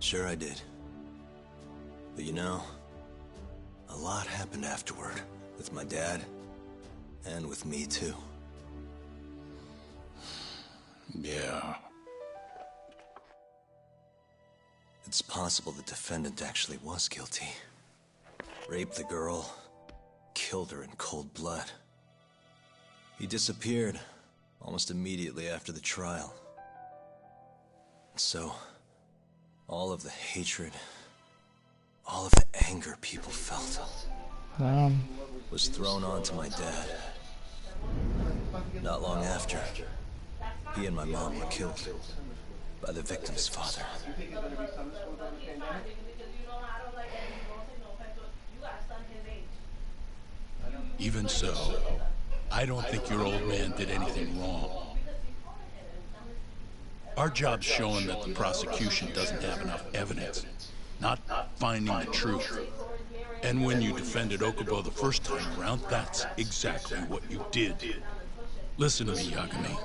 sure I did. But you know, a lot happened afterward, with my dad, and with me too. Yeah. It's possible the defendant actually was guilty. Raped the girl, killed her in cold blood. He disappeared almost immediately after the trial. So, all of the hatred, all of the anger people felt was thrown onto my dad. Not long after, he and my mom were killed. by the victim's father. Even so, I don't think your old man did anything wrong. Our job's showing that the prosecution doesn't have enough evidence, not finding the truth. And when you defended Okubo the first time around, that's exactly what you did. Listen to me, Yagami.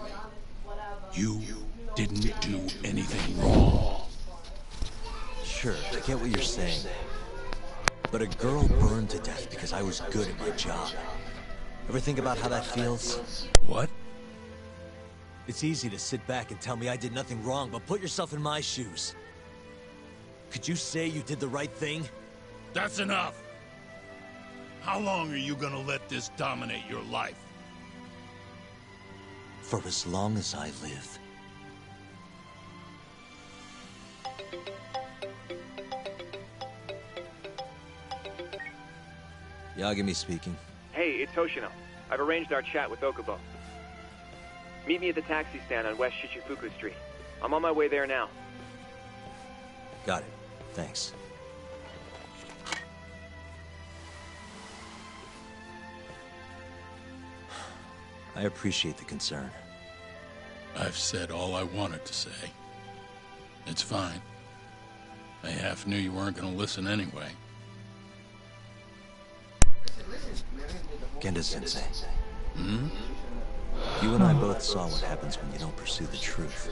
You didn't do anything wrong. Sure, I get what you're saying. But a girl burned to death because I was good at my job. Ever think about how that feels? What? It's easy to sit back and tell me I did nothing wrong, but put yourself in my shoes. Could you say you did the right thing? That's enough! How long are you gonna let this dominate your life? For as long as I live. Yagami speaking. Hey, it's Hoshino. I've arranged our chat with Okubo. Meet me at the taxi stand on West Shichifuku Street. I'm on my way there now. Got it. Thanks. I appreciate the concern. I've said all I wanted to say. It's fine. I half knew you weren't gonna listen anyway. Genda-sensei. Hmm? You and I both saw what happens when you don't pursue the truth.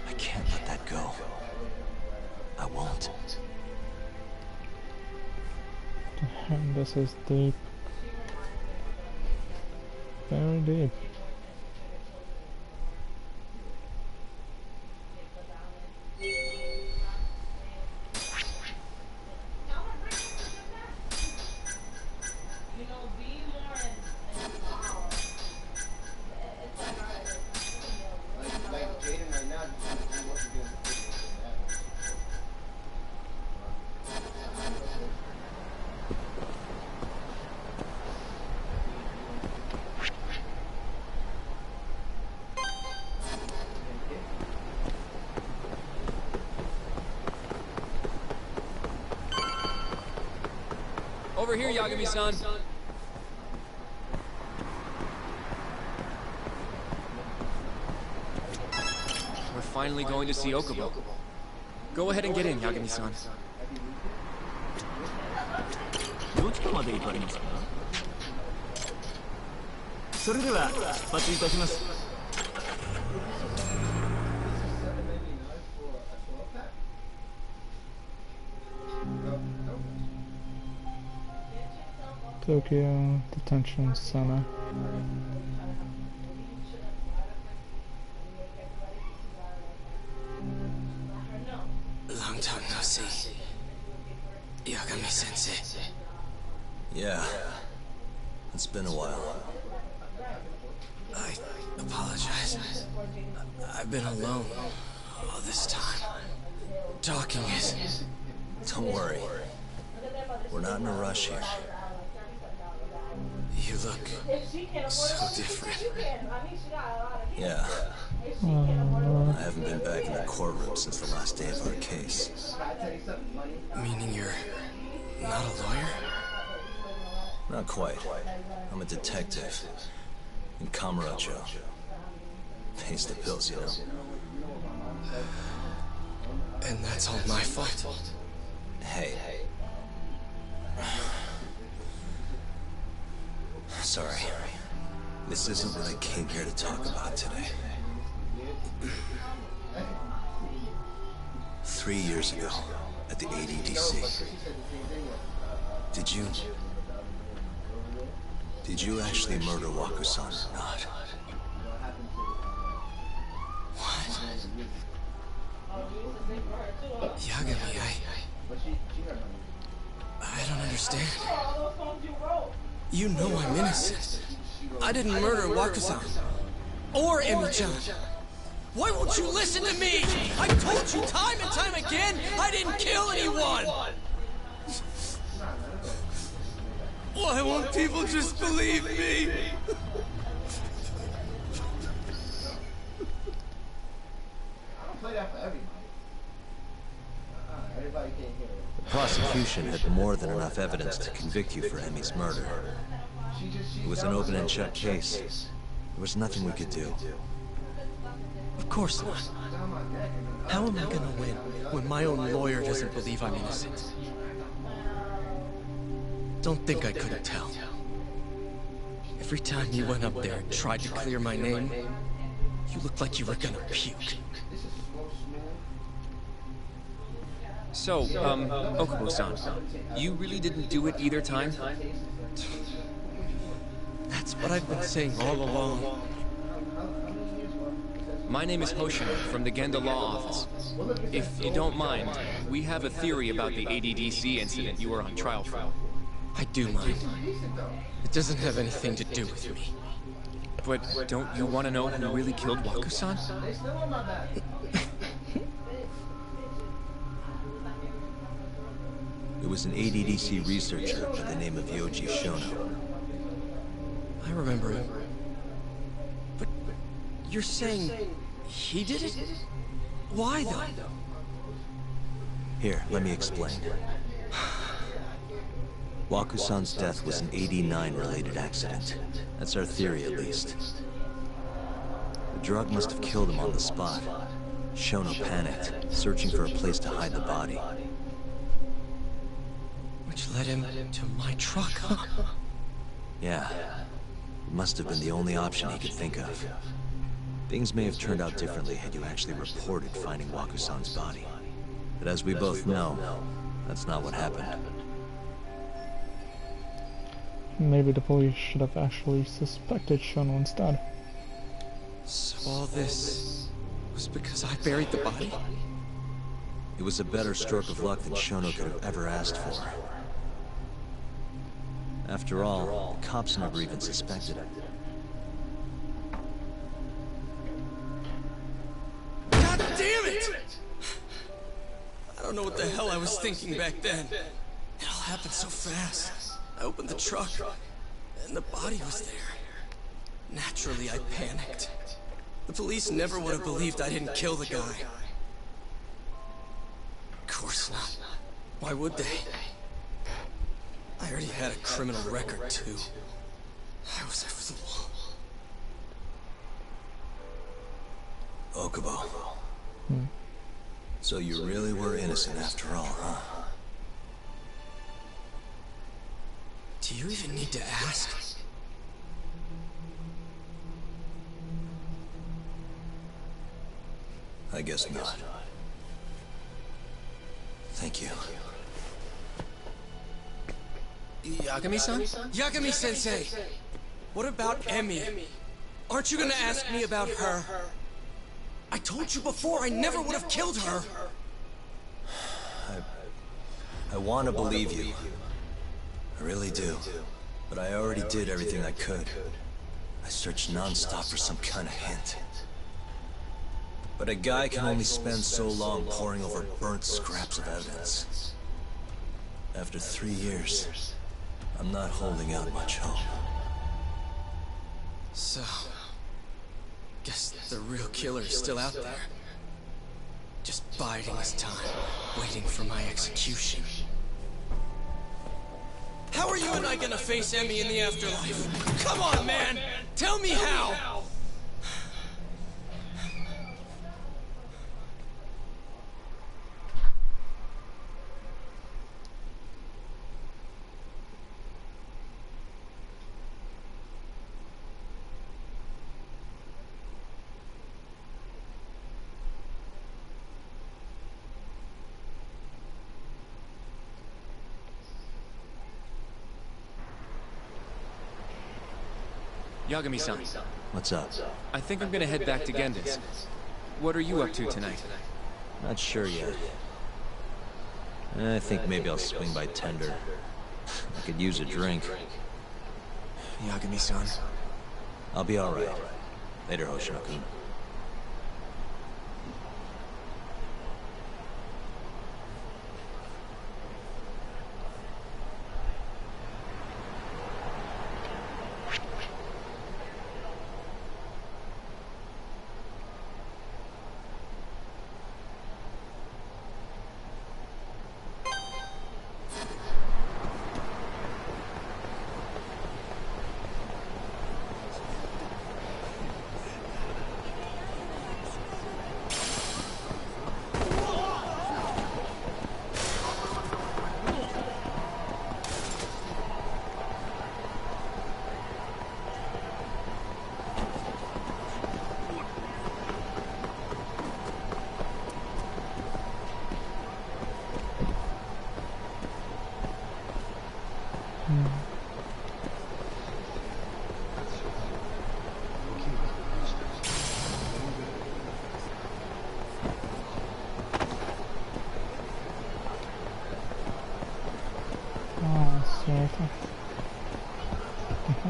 I can't let that go. I won't. Damn, this is deep. Very deep. Over here, Yagami-san. We're finally going to see Okubo. Go ahead and get in, Yagami-san. どちらまで行かれますか？それでは出発いたします。 Tokyo Detention Center. Long time no see. Yagami-sensei. Yeah. It's been a while. I apologize. I've been alone all this time. Talking is... Don't worry. We're not in a rush here. You look so different. Yeah. I haven't been back in the courtroom since the last day of our case. Meaning you're not a lawyer? Not quite. I'm a detective. In Kamurocho. Pays the bills, you know. And that's all my fault? Hey. Sorry. This isn't what I came here to talk about today. 3 years ago, at the ADDC. Did you actually murder Waku-san or not? What? Yagami, I don't understand. You know I'm innocent. I didn't murder Waku-san. Or Emi-chan. Why won't you listen to me? I told you time and time again, I didn't kill anyone! Why won't people just believe me? prosecution had more than enough evidence to convict you for Emmy's murder. It was an open and shut case. There was nothing we could do. Of course not. How am I gonna win when my own lawyer doesn't believe I'm innocent? Don't think I couldn't tell. Every time you went up there and tried to clear my name, you looked like you were gonna puke. So, Okubo-san, you really didn't do it either time? That's what I've been saying all along. My name is Hoshino from the Genda Law Office. If you don't mind, we have a theory about the ADDC incident you were on trial for. I do mind. It doesn't have anything to do with me. But don't you want to know who really killed Waku-san? It was an ADDC researcher by the name of Yoji Shono. I remember him. But you're saying he did it? Why, though? Here, let me explain. Waku-san's death was an 89-related accident. That's our theory, at least. The drug must have killed him on the spot. Shono panicked, searching for a place to hide the body. Which led him to my truck, huh? Yeah. It must have been the only option he could think of. Things may have turned out differently had you actually reported finding Waku-san's body. But as we both know, that's not what happened. Maybe the police should have actually suspected Shono instead. So all this was because I buried the body? It was a better stroke of luck than Shono could have ever asked for. After all, the cops never even suspected him. God damn it! I don't know what the hell I was thinking back then. It all happened so fast. I opened the truck, and the body was there. Naturally, I panicked. The police never would have believed I didn't kill the guy. Of course not. Why would they? I already had a criminal record, too. I was a fool. Okubo. So you really were innocent after all, huh? Do you even need to ask? I guess not. Thank you. Yagami-san? Yagami-sensei! What about Emmy? Aren't you gonna ask me about her? I told you before I never would have killed her! I want to believe you. I really do. But I already did everything I could. I searched non-stop for some kind of hint. But a guy can only spend so long poring over burnt scraps of evidence. After 3 years, I'm not holding out much hope. So... guess the real killer is still out there. Just biding his time, waiting for my execution. How are you and I gonna face Emmy in the afterlife? Come on, man! Tell me how! Yagami-san. What's up? I think I'm gonna head back to Genda's. What are you up to tonight? Not sure yet. I think maybe I'll swing by Tender. I could use a drink. Yagami-san. I'll be alright. Later, Hoshino-kun.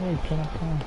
Wait, can I come?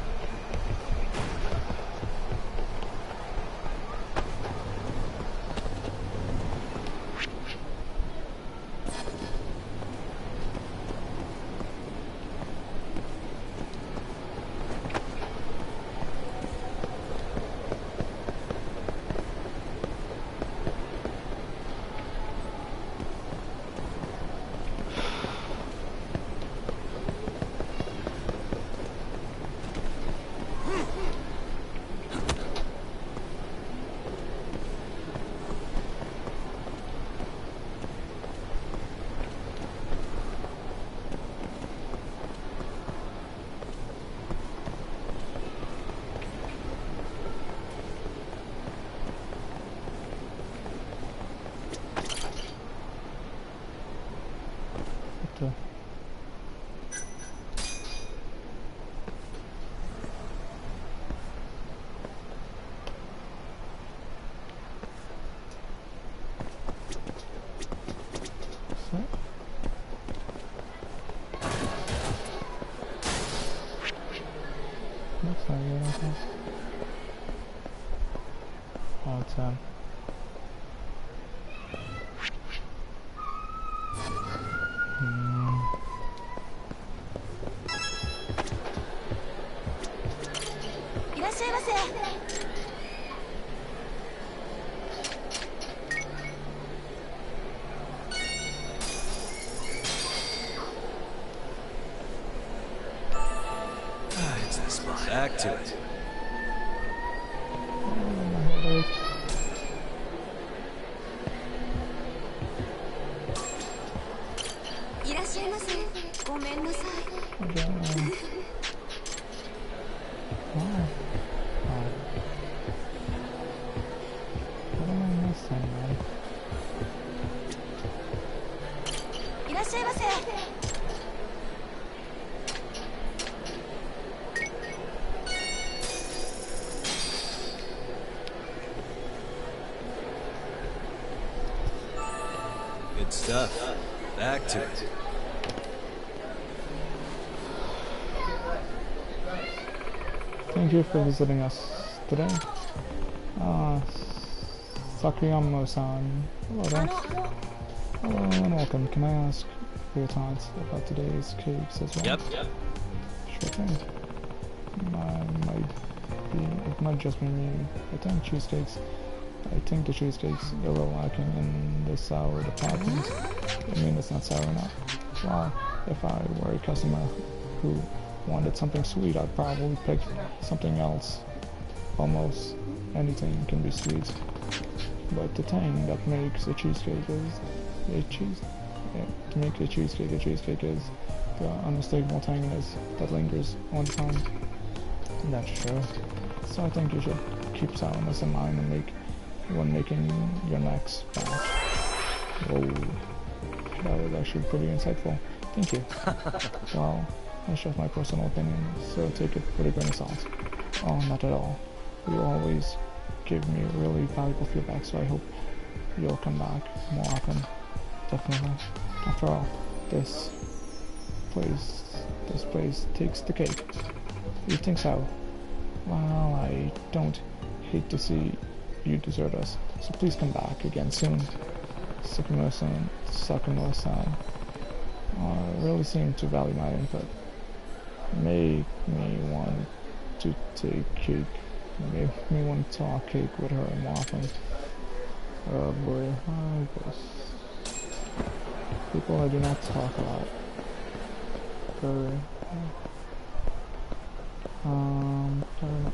Looks like it, I think. Oh, it's It's the spot. Back to it. Good stuff. Back to it. Thank you for visiting us today. Sakuyama-san. Hello there. Hello and welcome. Can I ask for your thoughts about today's cakes as well? Yep. Sure thing. It might just be me. I think the cheesecakes are a little lacking in the sour department. I mean, it's not sour enough. Well, if I were a customer who wanted something sweet, I'd probably pick something else. Almost anything can be sweet. But the thing that makes a cheesecake is to make a cheesecake is the unmistakable tanginess that lingers on the tongue. That's true. So I think you should keep sourness in mind when making your next batch. Whoa, that was actually pretty insightful. Thank you. Well, that's just my personal opinion, so take it with a grain of salt. Oh, not at all. You always give me really valuable feedback, so I hope you'll come back more often. Definitely. After all, this place takes the cake. You think so? Well, I don't hate to see you desert us, so please come back again soon. Sakimura-san really seem to value my input. Make me want to take cake. Make me want to talk cake with her more often. Oh boy, I guess. People I do not talk a lot. Very.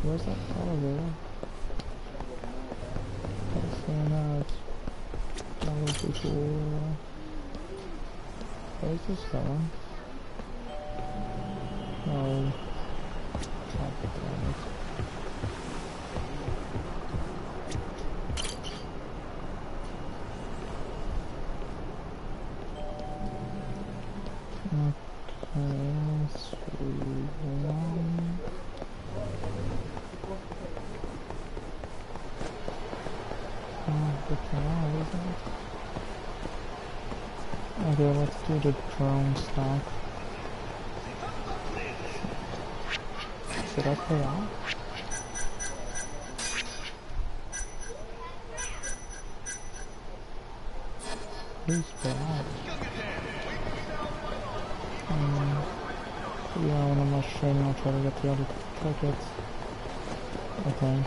Where's that elevator? That would be cool. Where's this going? Oh. God damn it. Okay, let's do the drone stuff. Será que é real? Esperar. Yeah, I want to much training. I'll try to get the other tickets. I think.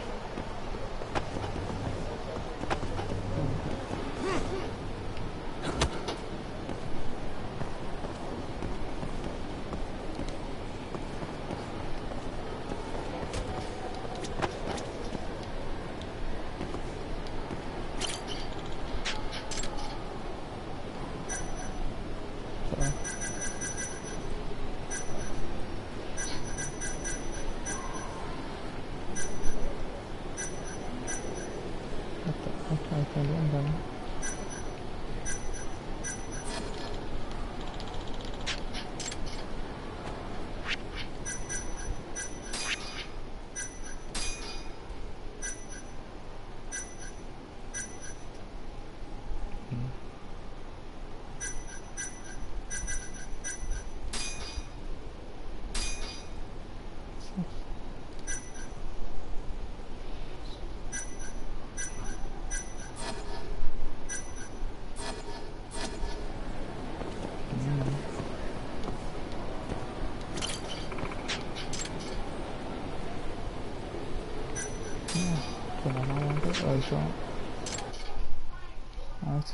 Right.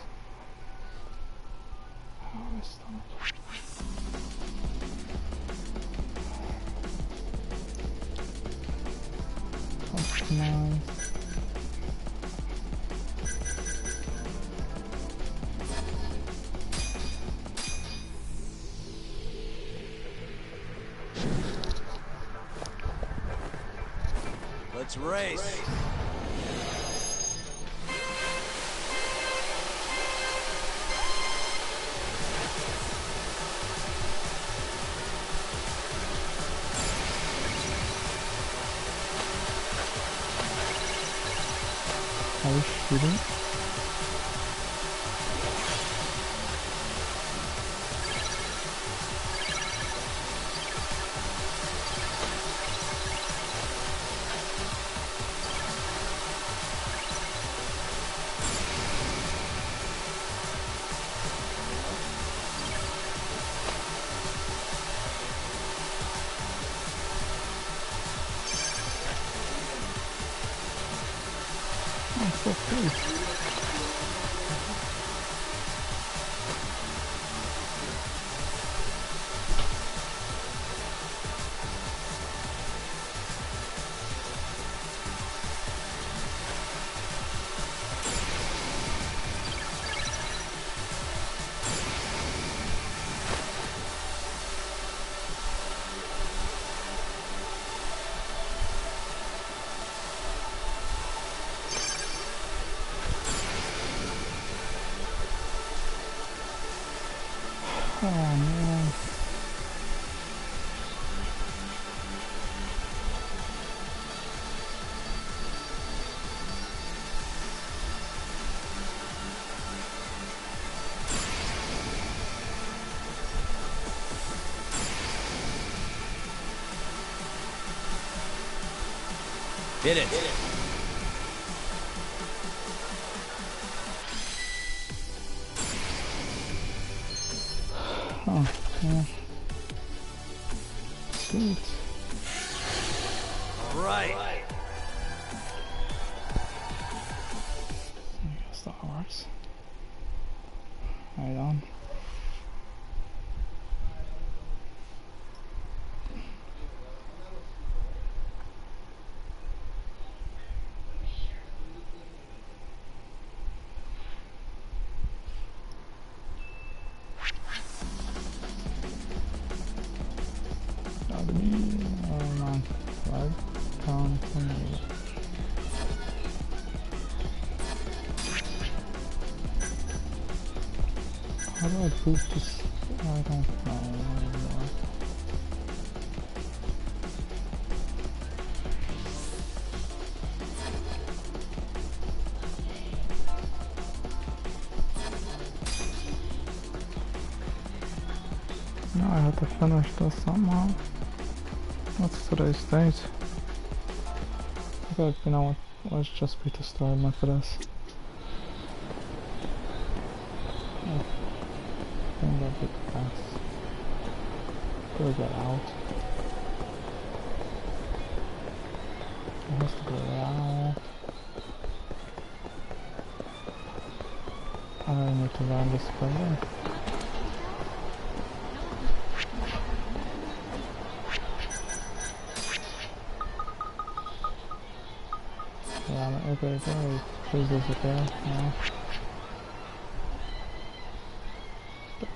Oh, my stomach. That's nice. Let's race. Are you shooting? Oh, so cool. Oh man. Hit it. Oh, yeah. Sweet. All right. I guess that works. Right on. Oh man, right? Count to me. How do I boost this? I don't know anymore. No, I have to finish this somehow. What's today's date? Okay, you know what? Let's just beat the start for this. I think that'd be the best. Gotta get out. It has to go out. I need to learn this further. Yeah, okay, great. Please disappear now.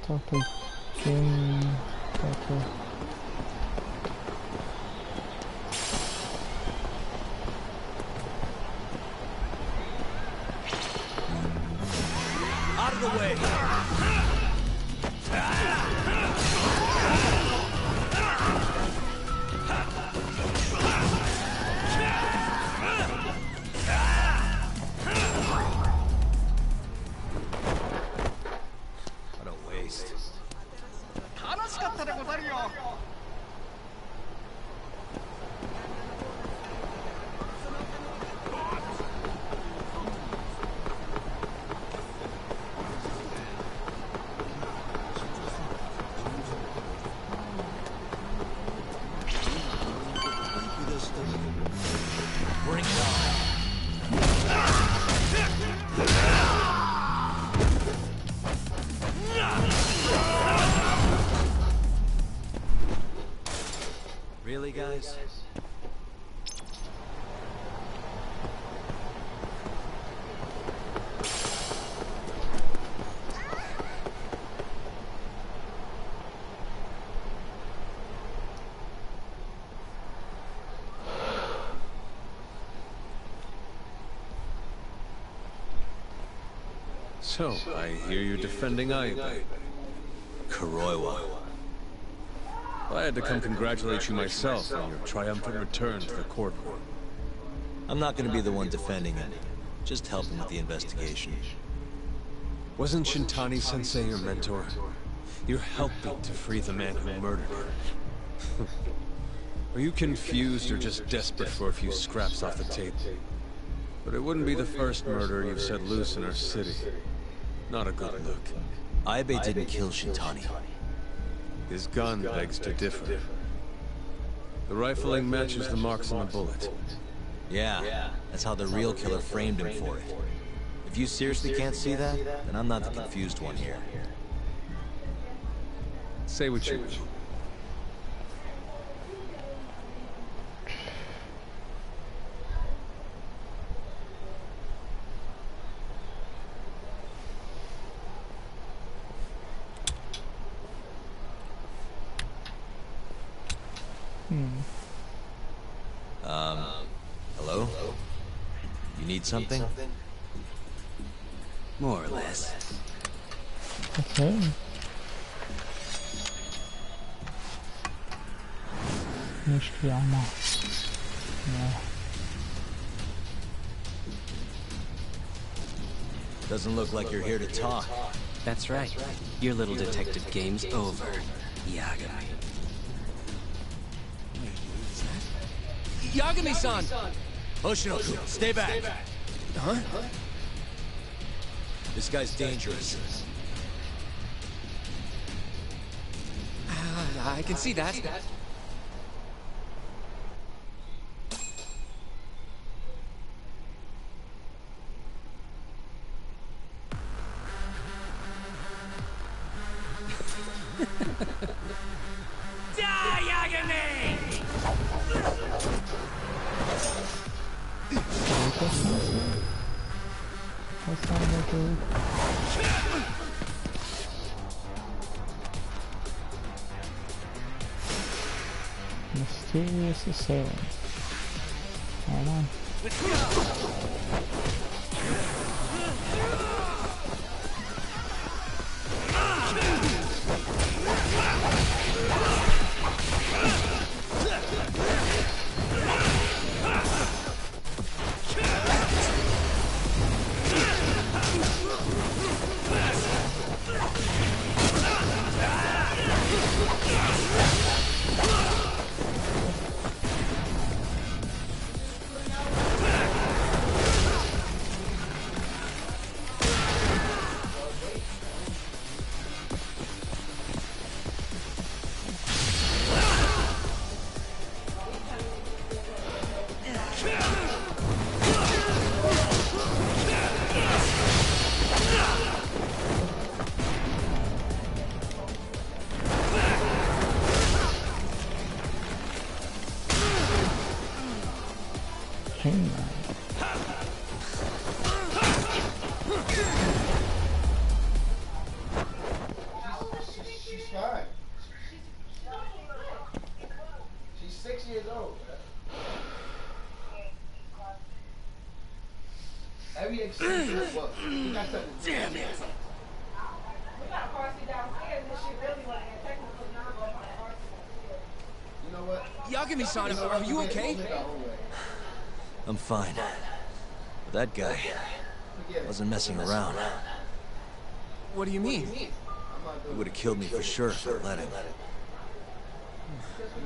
Talk to Jim. Talk to... Out of the way! What a waste. Bring it on. Really, guys? So, I hear you're defending Ayube. Kuroiwa. I had to come congratulate you myself on your triumphant return to the courtroom. I'm not gonna be the one defending him. Just helping with the investigation. Wasn't Shintani-sensei your mentor? You're helping to free the man who murdered her. Are you confused or just desperate for a few scraps off the table? But it wouldn't be the first murder you've set loose in our city. Not a good look. Ayube didn't kill Shintani. His gun begs to differ. The rifling matches the marks on the bullet. Yeah, that's how the real killer framed him for it. If you seriously can't see that, then I'm not the confused one here. Say what you will. Hello? You need something? More or less. Okay. Nicht Kiwami. No. Doesn't look like you're here to talk. That's right. Your little detective game's over, Yagami. Yagami-san! Hoshinoku, stay back! Huh? This guy's dangerous. I can see that. Die, Yagami! What's that like a... Mysterious assailant. Hold on. Hangman. She's fine. She's 6 years old. Every excuse is what? You got something. Damn it. We got a car seat downstairs, and she really want to get technical. Now I'm going to find a car seat. You know what? Yagami-san, are you okay? I'm fine. But that guy wasn't messing around. What do you mean? He would have killed me for sure if I'd let him.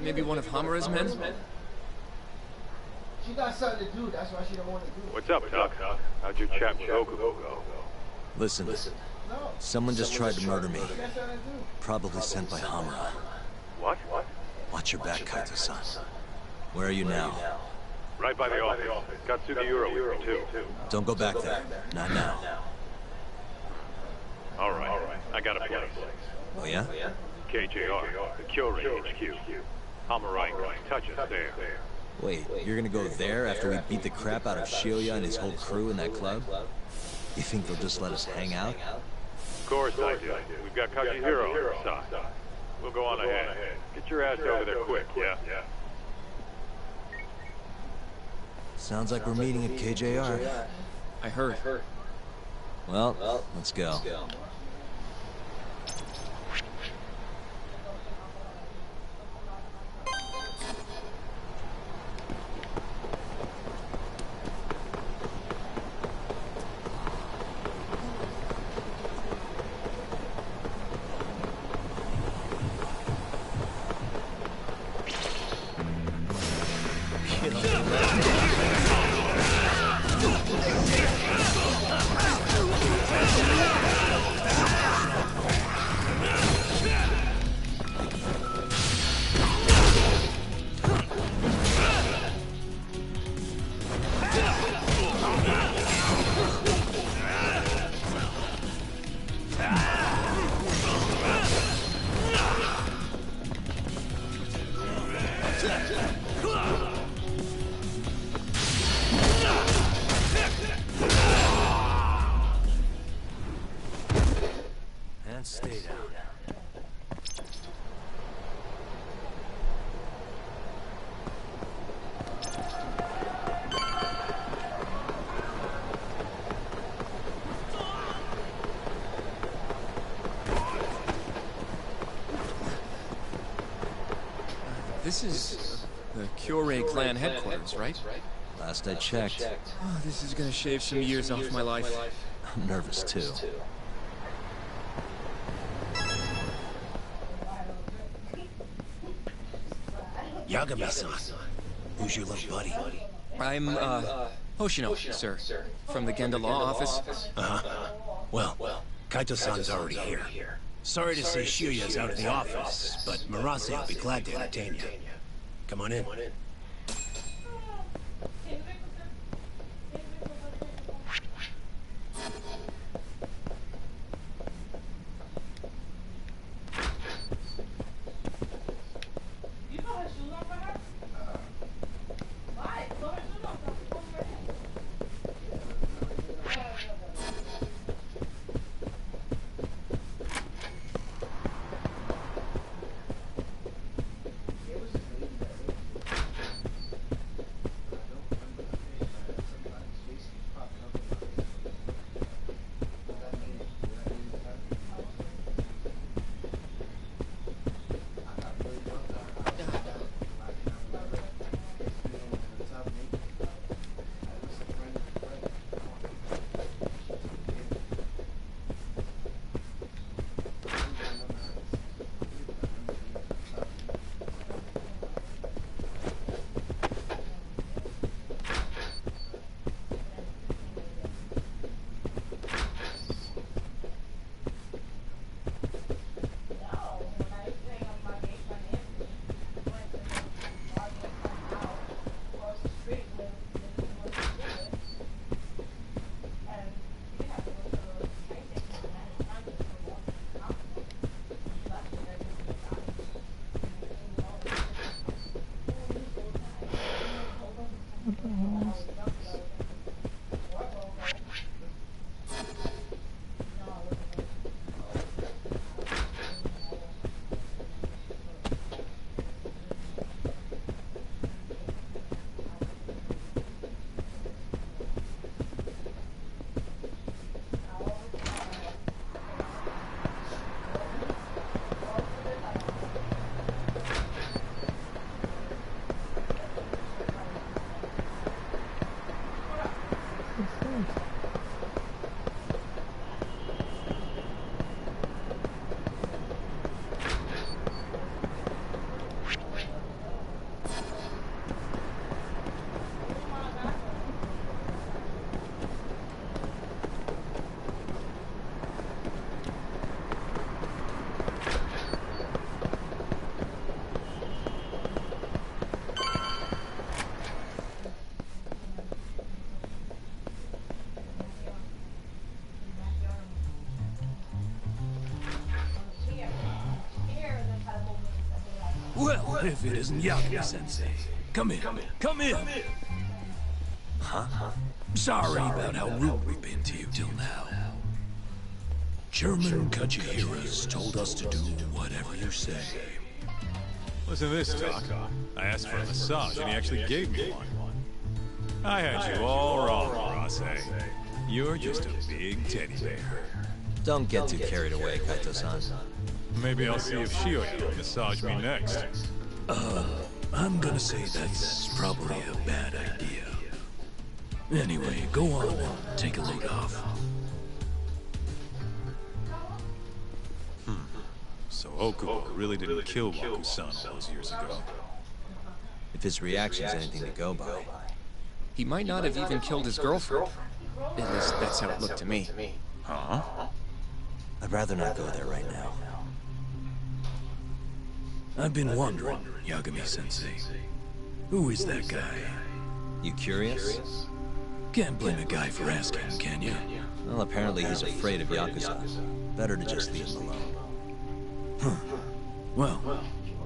Maybe one of Hamura's men? She got something to do, that's why she don't want to do it. What's up, Doc? How'd your chat with Okubo go? Listen, someone just tried to murder me. Probably sent by Hamura. What? Watch your back, Kaito-san. Where are you now? Right by the office. Got Sugiura with me, too. Don't go back there. Not now. All right. I got a place. Oh, yeah? KJR, the Kyorei HQ. Hamura ain't gonna touch us there. Wait, you're gonna go there after we beat the crap out of Shioya and his whole crew in that club? You think they'll just let us hang out? Of course I do. We've got Kagihiro on our side. We'll go on ahead. Get your ass over there quick, yeah? Sounds like we're meeting at KJR. I heard. Well, let's go. And stay down. This is the Kyorei clan headquarters, right? Last I checked. Oh, this is gonna shave some years off my life. I'm nervous too. Yagami-san. Who's your little buddy? I'm, Hoshino, sir. From the Genda Law Office. Uh-huh. Well, Kaito-san's already here. Sorry to say Shioya's out of the office, but Murase will be glad to entertain you. Come on in. What the hell is this? Well, if it isn't Yakuza-sensei. Come in. Come in. Huh? Sorry about how rude we've been to you till now. Chairman Kachihira's told us to do whatever you say. Listen to this, Doc. I asked for a massage, and he actually gave me one. I had you all wrong, Marase. You're just a big teddy bear. Don't get too carried away, Kaito-san. Maybe I'll see if Shioya will massage me next. I'm gonna say that's probably a bad idea. Anyway, go on and take a load off. So Okubo really didn't kill Waku-san all those years ago. If his reaction's anything to go by. He might not have even killed his girlfriend. At least that's how it looked to me. Huh? I'd rather not go there right now. I've been wondering, Yagami-sensei. Who is that guy? You curious? Can't blame a guy for asking, can you? Well, apparently he's afraid of Yakuza. Better to just leave him alone. Huh. Well,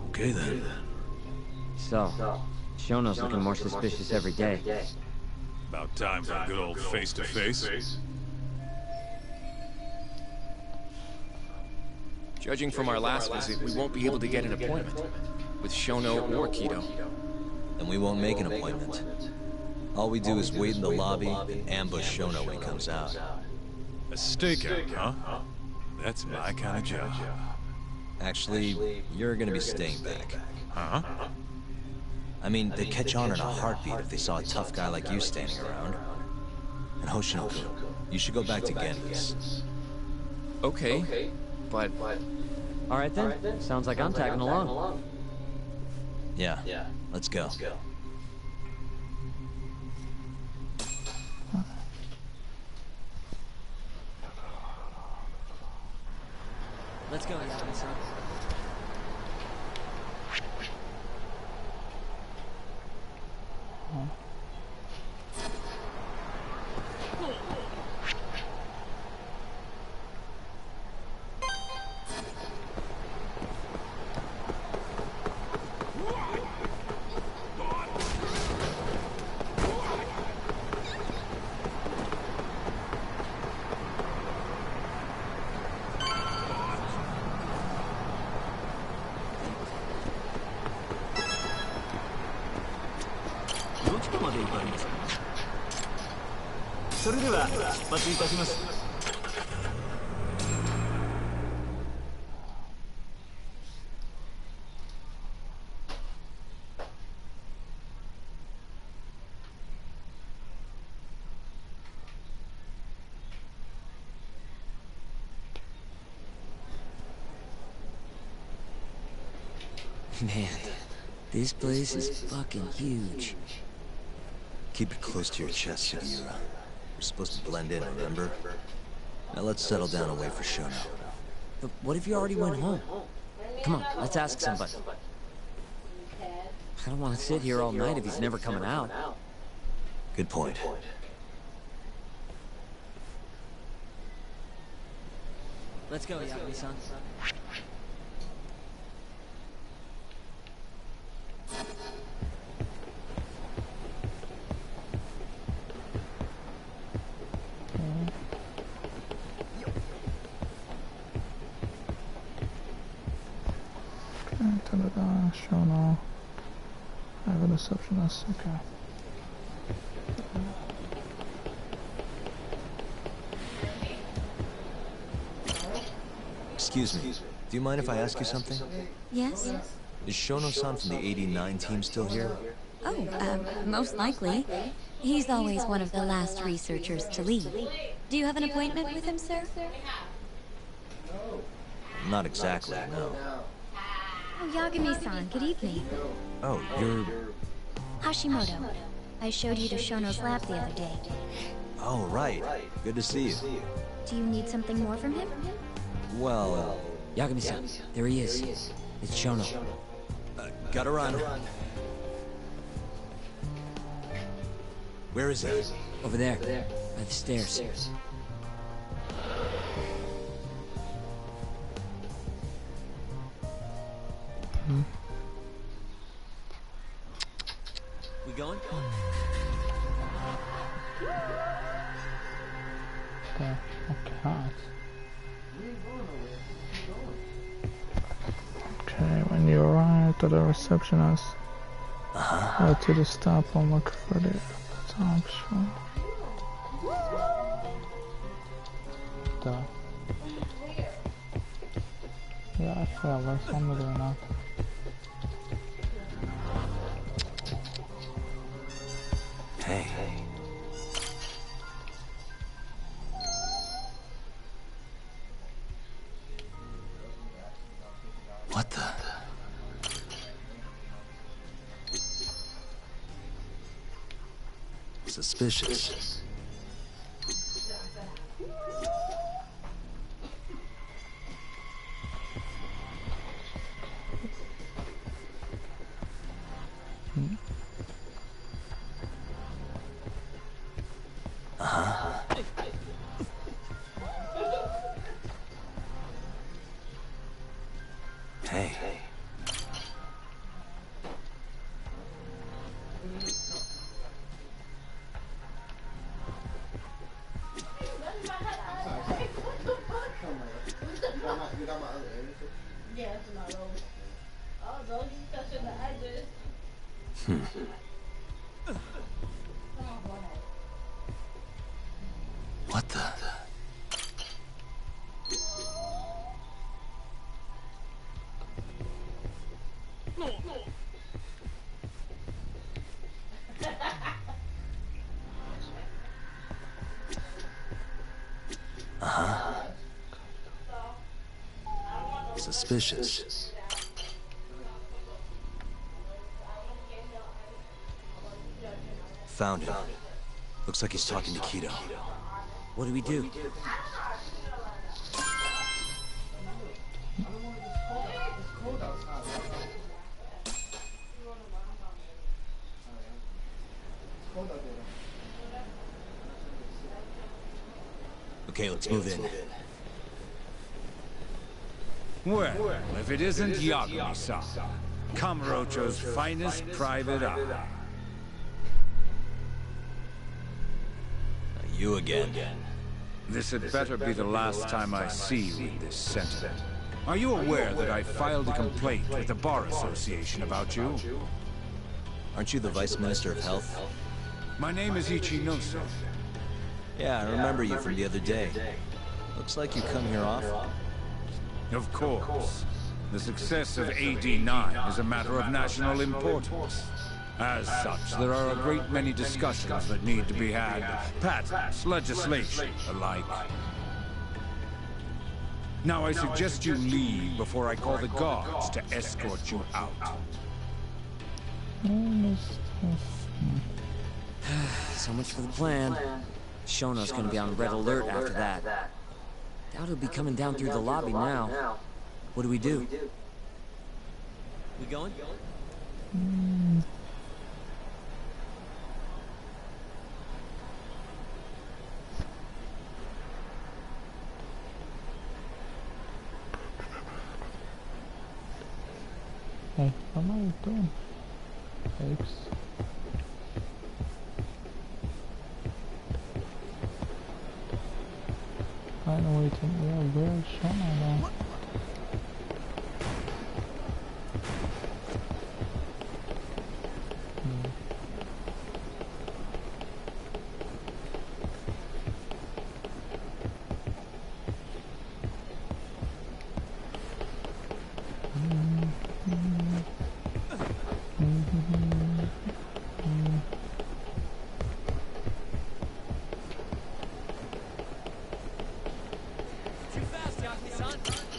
okay then. So, Shono's looking more suspicious every day. About time for a good old face-to-face. Judging from our last visit, we won't be able to get an appointment with Shono or Kido. Then we won't make an appointment. All we do is wait in the lobby and ambush Shono when he comes out. A stakeout, huh? That's my kind of job. Actually, you're gonna be staying back. Huh? I mean, they'd catch on in a heartbeat if they saw a tough guy like you standing around. And Hoshino-kun, you should go back to Genvis. Okay, but... Alright then, sounds like I'm tagging along. Yeah, let's go. Let's go, Yagami-san. Man, this place is fucking huge. Keep it close to your chest, Sugiura. We're supposed to blend in, remember? Now let's settle down and wait for Shono. But what if you already went home? Come on, let's ask somebody. I don't want to sit here all night if he's never coming out. Good point. Let's go, Yagami-san. Shono. I have a receptionist. Okay. Excuse me. Do you mind if I ask you something? Yes? Is Shono-san from the 89 team still here? Oh, most likely. He's always one of the last researchers to leave. Do you have an appointment with him, sir? Not exactly, no. Oh, Yagami-san, good evening. Oh, you're... Hashimoto. I showed you to Shono's lab the other day. Oh, right. Good to see you. Do you need something more from him? Well... Yagami-san, there he is. It's Shono. Gotta run. Where is he? Over there, by the stairs. We going? Okay, when you arrive to the receptionist, go to the stop and look for the top show. Yeah, I feel like somebody now. Hey. What the? Suspicious. Hey. What the? Suspicious. Found him. Looks like he's talking to Kido. What do we do? Okay, let's move in. Well, if it isn't Yagami-san, Kamurocho's finest private eye. You again. This had better be the last time I see you in this center. Are you aware that I filed a complaint with the Bar Association about you? Aren't you the Vice Minister of Health? My name is Ichinose. Yeah, I remember you from the other day. Looks like you come here often. Of course. The success of AD-9 is a matter of national importance. As such, there are a great many discussions that need to be had. Patents, legislation, alike. Now I suggest you leave before I call the guards to escort you out. So much for the plan. Shono's gonna be on red alert after that. Doubt he'll be coming down through the lobby now. What do we do? We going? Hey, what am I doing? Thanks. I know where to where's Shona now?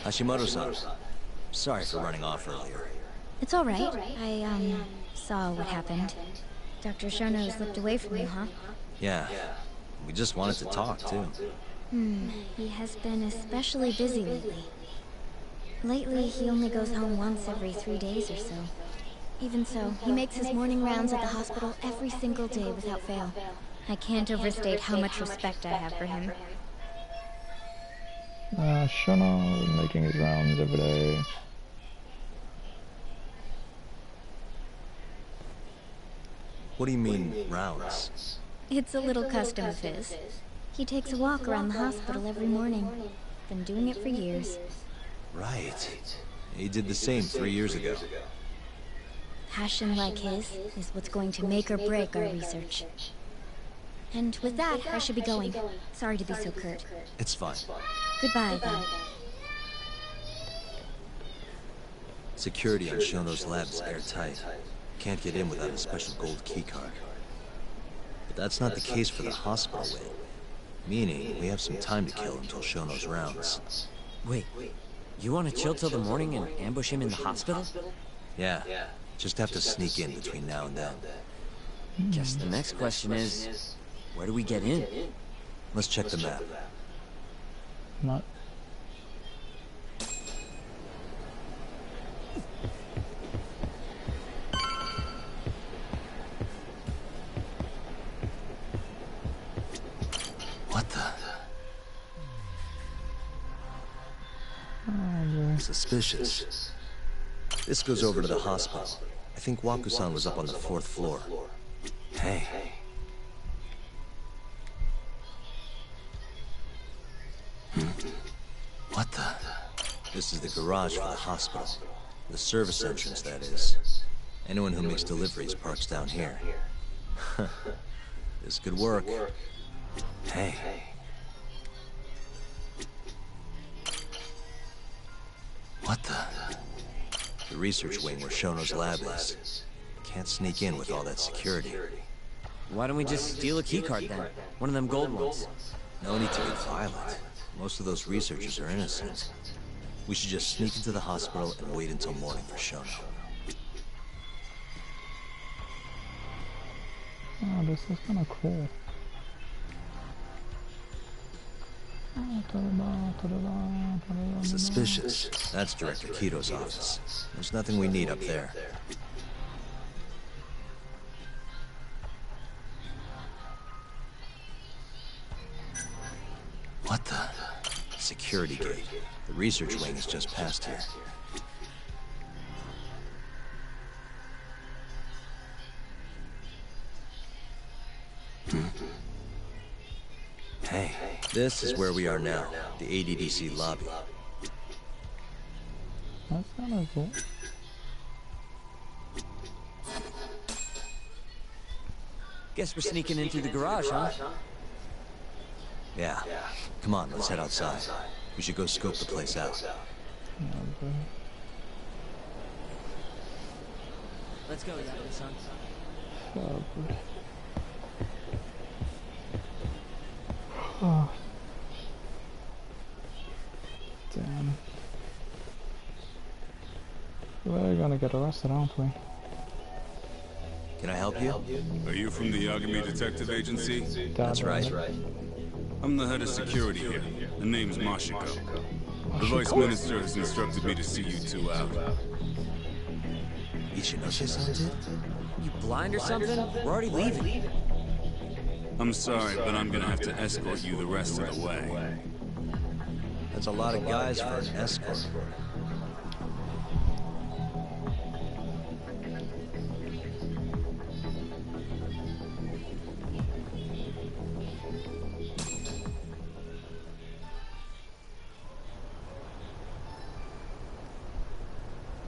Hashimoto-san, sorry for running off earlier. It's all right. I saw what happened. Dr. Shono slipped away from you, huh? Yeah, we just wanted to talk, too. He has been especially busy lately. Lately, he only goes home once every 3 days or so. Even so, he makes his morning rounds at the hospital every single day without fail. I can't overstate how much respect I have for him. Shono making his rounds every day. What do you mean, rounds? It's a little custom of his. He takes a walk around the hospital every morning. Been doing it for years. Right. He did the same 3 years ago. Passion like his is what's going to make or break our research. And with that, I should be going. Sorry to be so curt. It's fine. Goodbye, then. Security on Shono's lab is airtight. Can't get in without a special gold keycard. But that's not the case for the hospital wing. Meaning, we have some time to kill until Shono's rounds. Wait, you want to chill till the morning and ambush him in the hospital? Yeah, just have to sneak in between now and then. Guess the next question is, where do we get in? Let's check the map. Not. What the? Suspicious. This goes over to the hospital. I think Waku-san was up on the 4th floor. Hey. What the? This is the garage for the hospital. The service entrance, that is. Anyone who makes deliveries parks down here. This could work. Hey. What the? The research wing where Shono's lab is. Can't sneak in with all that security. Why don't we just steal a keycard then? One of them gold ones. No need to get violent. Most of those researchers are innocent. We should just sneak into the hospital and wait until morning for Shono. Oh, this is kind of cool. Suspicious. That's Director Kito's office. There's nothing we need up there. What the? Security gate. The research wing is just past here. Hey, this is where we are now, the ADDC lobby. That's kind of cool. Guess we're sneaking in through the garage, huh? Yeah. Come on, let's head outside. We should go scope the place out. Okay. Let's go, Yakuza-san. Oh, boy. Oh. Damn. We're gonna get arrested, aren't we? Can I help you? Are you from the Yagami Detective Agency? That's right. I'm the head of security here. The name's Mashiko. The Vice Minister has instructed me to see you two out. Ichinose-san did? You blind or something? We're already leaving. I'm sorry, but I'm gonna have to escort you the rest of the way. That's a lot of guys for an escort.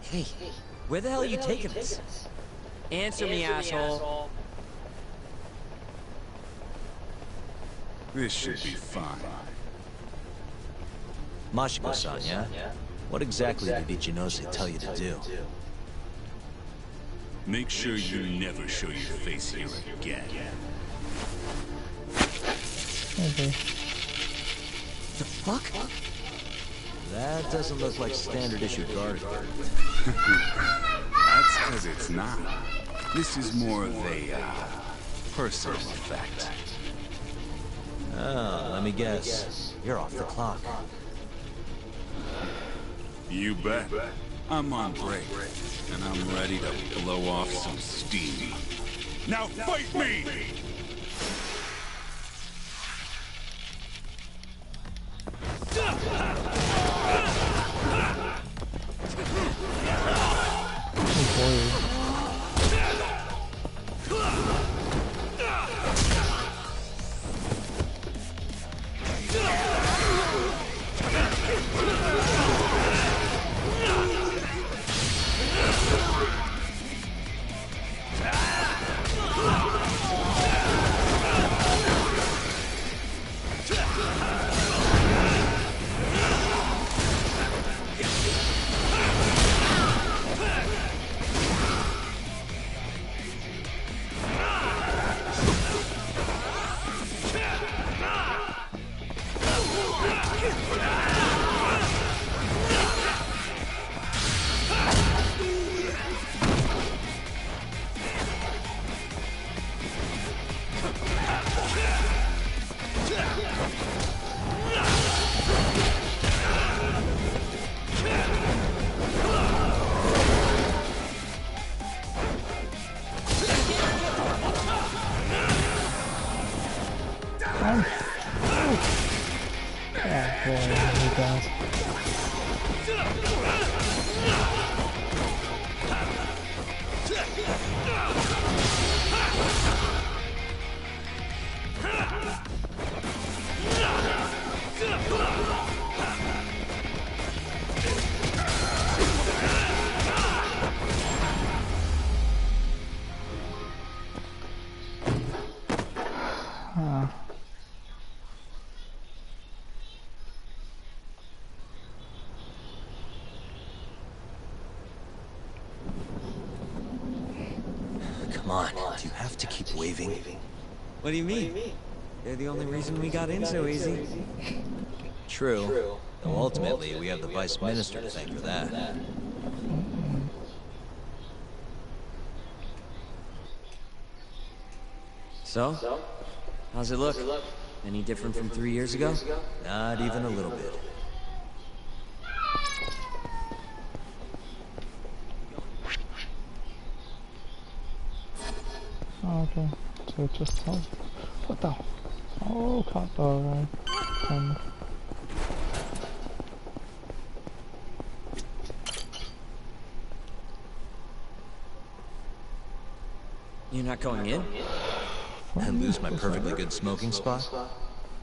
Hey, where the hell are you taking us? Answer me, asshole. This should be fine. Mashiko-san, yeah? What exactly did Ichinose tell you to do? Make sure you never show your face here again. Okay. The fuck? That doesn't look like standard issue guard equipment. That's because it's not. This is more of a, personal effect. Oh, let me guess. You're off the clock. You bet. I'm on break, and I'm ready to blow off some steam. Now fight me! Come on, do you have to keep waving? What do you mean? They're the only reason we got in so easy. True. Though ultimately, we have the Vice Minister to thank for that. So? How's it look? Any different from 3 years ago? Not even a little bit. Oh, okay, so it just tells. What the? Oh, cut. Alright. You're not going in? And lose my perfectly good smoking spot?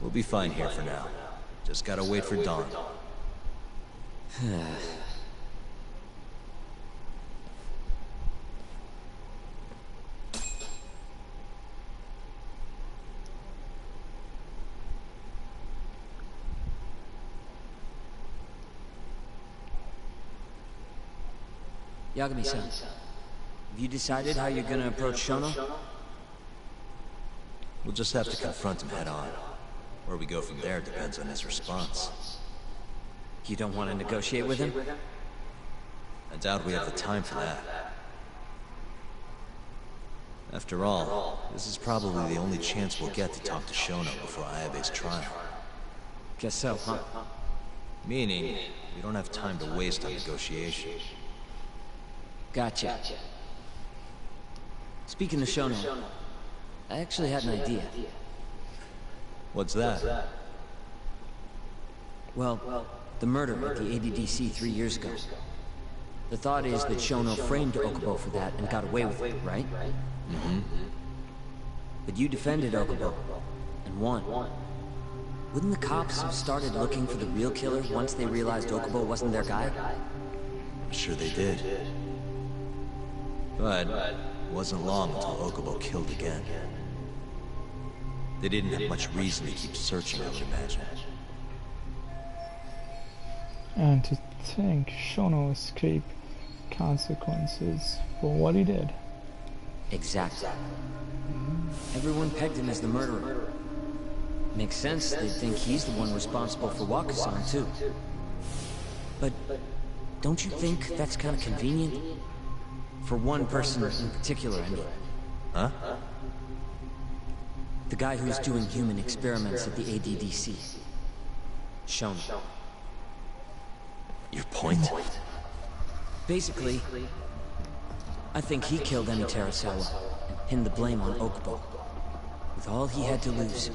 We'll be fine here for now. Just gotta wait for dawn. Yagami-san, have you decided how you're gonna approach Shono? We'll just have to confront him head on. Where we go from there depends on his response. You don't want to negotiate with him? I doubt we have the time for that. After all, this is probably the only chance we'll get to talk to Shono before Ayabe's trial. Guess so, huh? Meaning, we don't have time to waste on negotiation. Gotcha. Speaking of Shono, I actually had an idea. What's that? Well, the murder at the ADDC 3 years ago. The thought is that Shono framed Okubo for that and got away with it, right? Mm-hmm. But you defended Okubo, and won. Wouldn't the cops have started looking for the real killer once they realized Okubo wasn't their guy? I'm sure they did. But it wasn't long until Okubo killed again. They didn't have much reason to keep searching, I would imagine. And to think Shono escaped consequences for what he did. Exactly. Everyone pegged him as the murderer. Makes sense they'd think he's the one responsible for Wakasan, too. But don't you think that's kind of convenient? For one person in particular, I mean. Huh? The guy who's doing human experiments at the ADDC. Shono. Your point? Basically, I think he killed Emi Terasawa and pinned the blame on Okubo. With all he had to lose,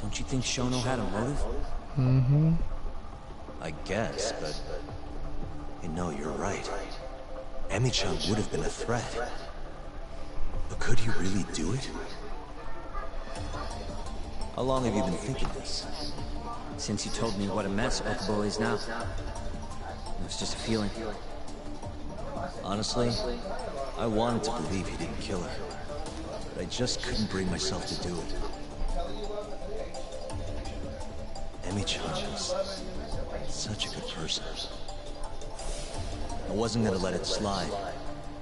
don't you think Shono had a motive? Mm-hmm. I guess, but... No, you're right. Emi-chan would have been a threat. But could he really do it? How long have you been thinking this? Since you told me what a mess Okubo is now. It was just a feeling. Honestly, I wanted to believe he didn't kill her. But I just couldn't bring myself to do it. Emi-chan was such a good person. I wasn't gonna let it slide.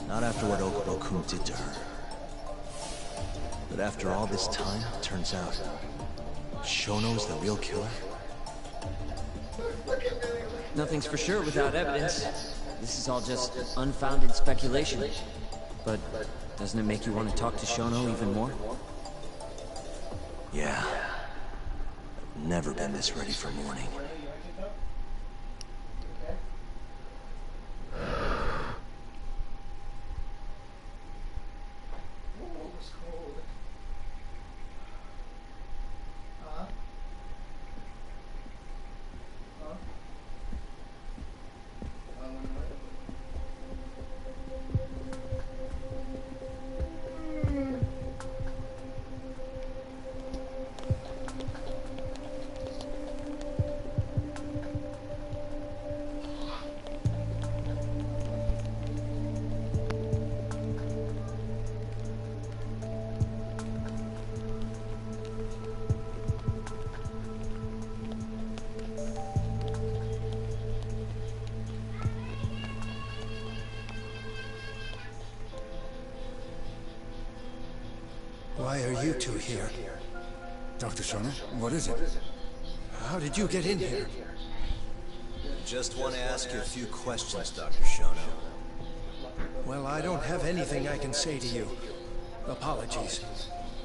Not after what Okubo-kun did to her. But after all this time, it turns out Shono's the real killer? Nothing's for sure without evidence. This is all just unfounded speculation. But doesn't it make you want to talk to Shono even more? Yeah. I've never been this ready for morning. Why are you two here? Dr. Shono, what is it? How did you get in here? Just want to ask you a few questions, Dr. Shono. Well, I don't have anything I can say to you. Apologies.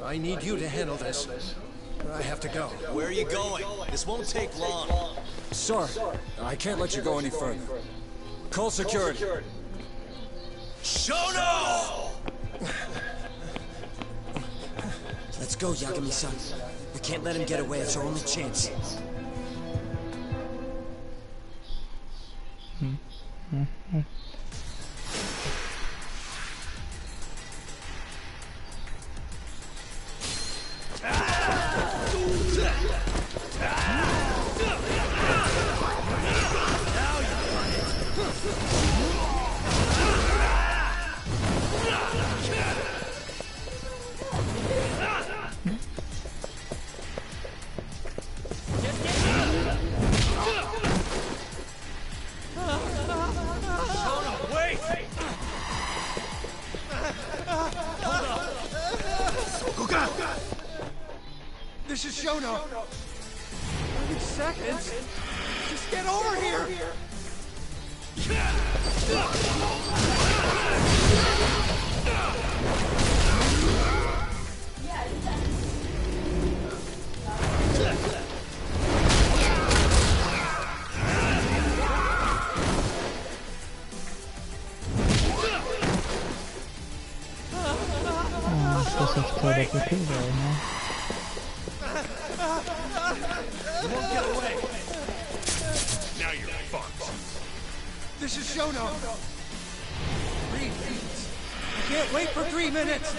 I need you to handle this. I have to go. Where are you going? This won't take long. Sir, I can't let you go any further. Call security. Shono! Let's go, Yagami-san. We can't let him get away. It's our only chance. This is Shono. 30 seconds. Just get over here. Wait. You won't get away. Now you're fucked. This is Shono. 3 minutes. I can't wait for 3 minutes.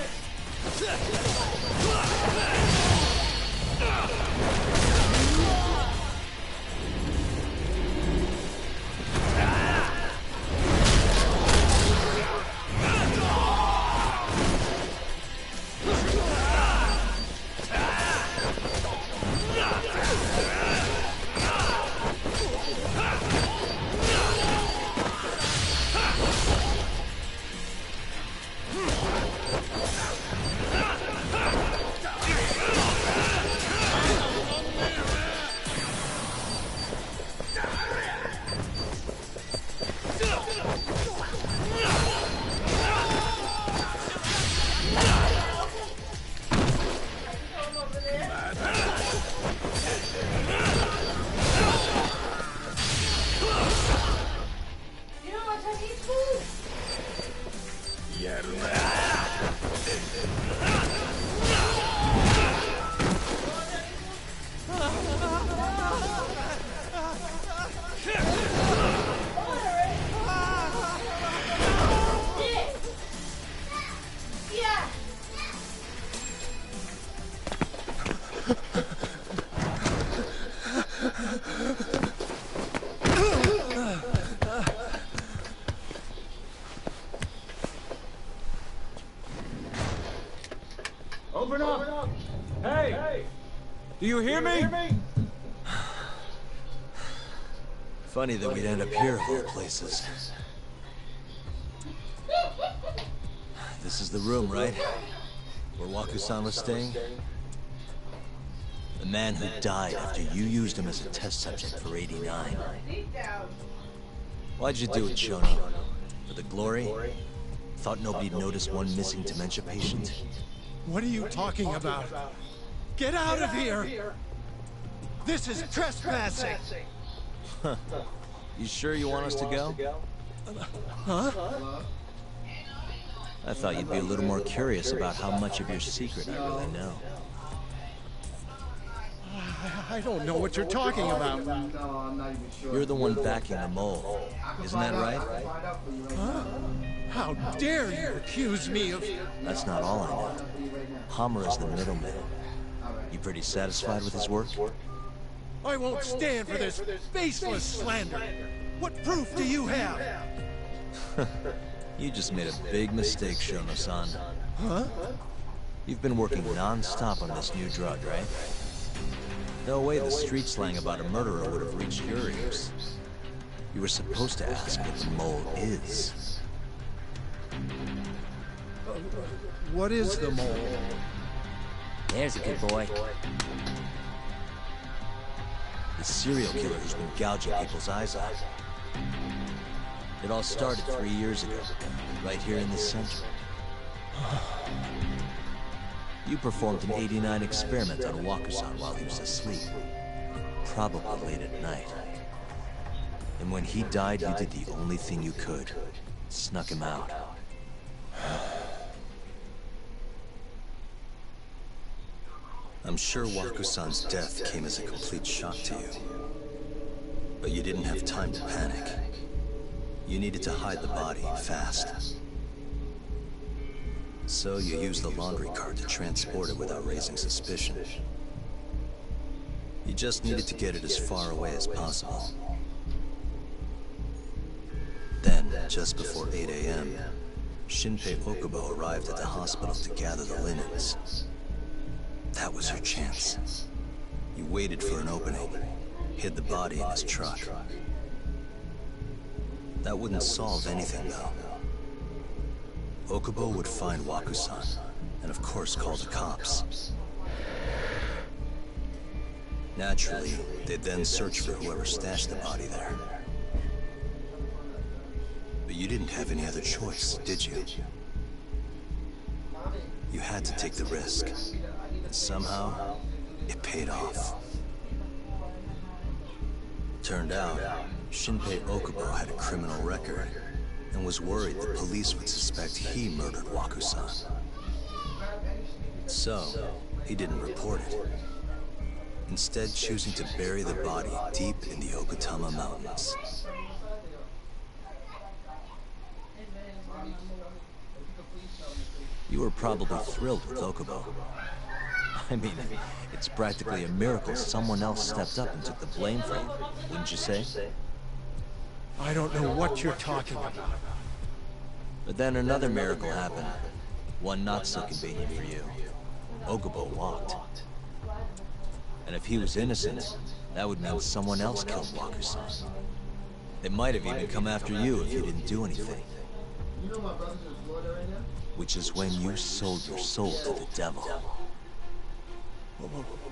Open up! Hey! Do you hear me? Funny that we'd end up here of all places. This is the room, right? Where Waku-san was staying? The man who died after you used him as a test subject for 89. Why'd you do it, Shono? For the glory? Thought nobody'd notice one missing dementia patient? What are you talking about? Get out of here! This is trespassing! Huh. You sure you want us to go? Huh? I thought you'd be a little more curious about how much of your secret I really know. I don't know what you're talking about. You're the one backing the mole. Isn't that right? Huh? How dare you accuse me of... That's not all I know. Hamura's the middleman. You pretty satisfied with his work? I won't stand for this baseless slander. What proof do you have? You just made a big mistake, Shono-san. Huh? You've been working non-stop on this new drug, right? No way the street slang about a murderer would have reached your ears. You were supposed to ask what the mole is. What is the mole? There's a good boy. The serial killer who's been gouging people's eyes out. It all started 3 years ago, right here in this center. You performed an 89 experiment on Waku-san while he was asleep. Probably late at night. And when he died, you did the only thing you could. Snuck him out. I'm sure Waku-san's death came as a complete shock to you. But you didn't have time to panic. You needed to hide the body fast. So you used the laundry cart to transport it without raising suspicion. You just needed to get it as far away as possible. Then, just before 8 a.m., Shinpei Okubo arrived at the hospital to gather the linens. That was your chance. You waited for an opening, hid the body in his truck. That wouldn't solve anything, though. Okubo would find Waku-san, and of course call the cops. Naturally, they'd then search for whoever stashed the body there. But you didn't have any other choice, did you? You had to take the risk. And somehow, it paid off. Turned out, Shinpei Okubo had a criminal record, and was worried the police would suspect he murdered Waku-san. So, he didn't report it. Instead choosing to bury the body deep in the Okutama Mountains. You were probably thrilled with Okubo. I mean, it's practically a miracle someone else stepped up and took the blame for you, wouldn't you say? I don't know what you're talking about. But then another miracle happened. One not so convenient for you. Okubo walked. And if he was innocent, that would mean someone else killed Waku-san. They might have even come after you if you didn't do anything. Which is when you sold your soul to the devil.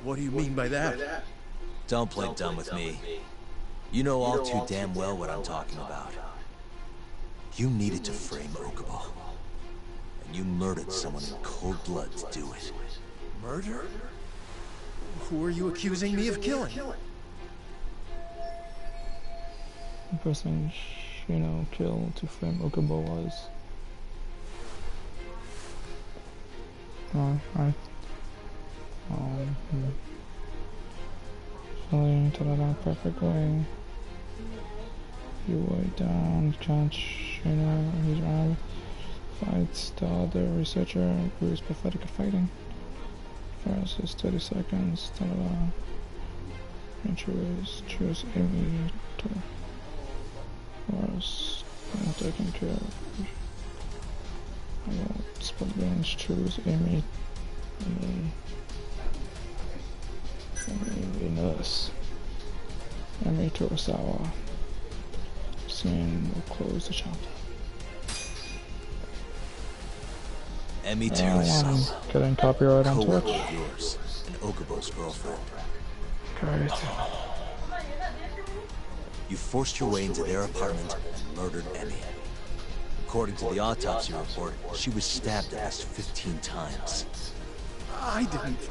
What do you mean by that? Don't play dumb with me. You know all too damn well what I'm talking about. You needed to frame Okubo. And you murdered someone in cold blood to do it. Murder? Who are you accusing me of killing? The person killed to frame Okubo was... Following to the perfect way. You weigh down, challenge his arm, fights the other researcher who is pathetic at fighting. First is 30 seconds. Choose Amy was taken care of. Spot bench, choose Amy. Nurse. Amy Torosawa. Scene will close the chapter. Emi Terasawa, Getting copyright on co-worker Twitch. of yours, and Okubo's girlfriend. Great. You forced your way into their apartment and murdered Emi. According to the autopsy report, she was stabbed at least 15 times. I didn't.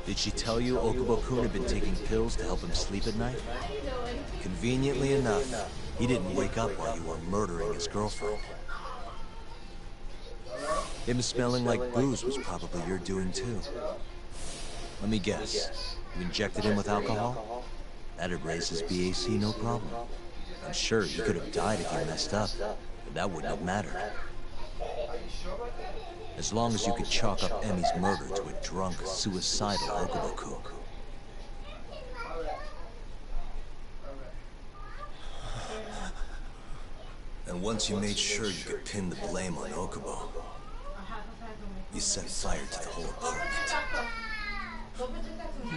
Did she tell you Okubo-kun had been taking pills to help him sleep at night? Conveniently enough, he didn't wake up while you were murdering his girlfriend. Him smelling like booze was probably your doing too. Let me guess. You injected him with alcohol? That'd raise his BAC no problem. I'm sure he could have died if he messed up, but that wouldn't have mattered. As long as you could chalk up Emi's murder to a drunk, suicidal Okubo-kun. And once you made sure you could pin the blame on Okubo, you set fire to the whole apartment.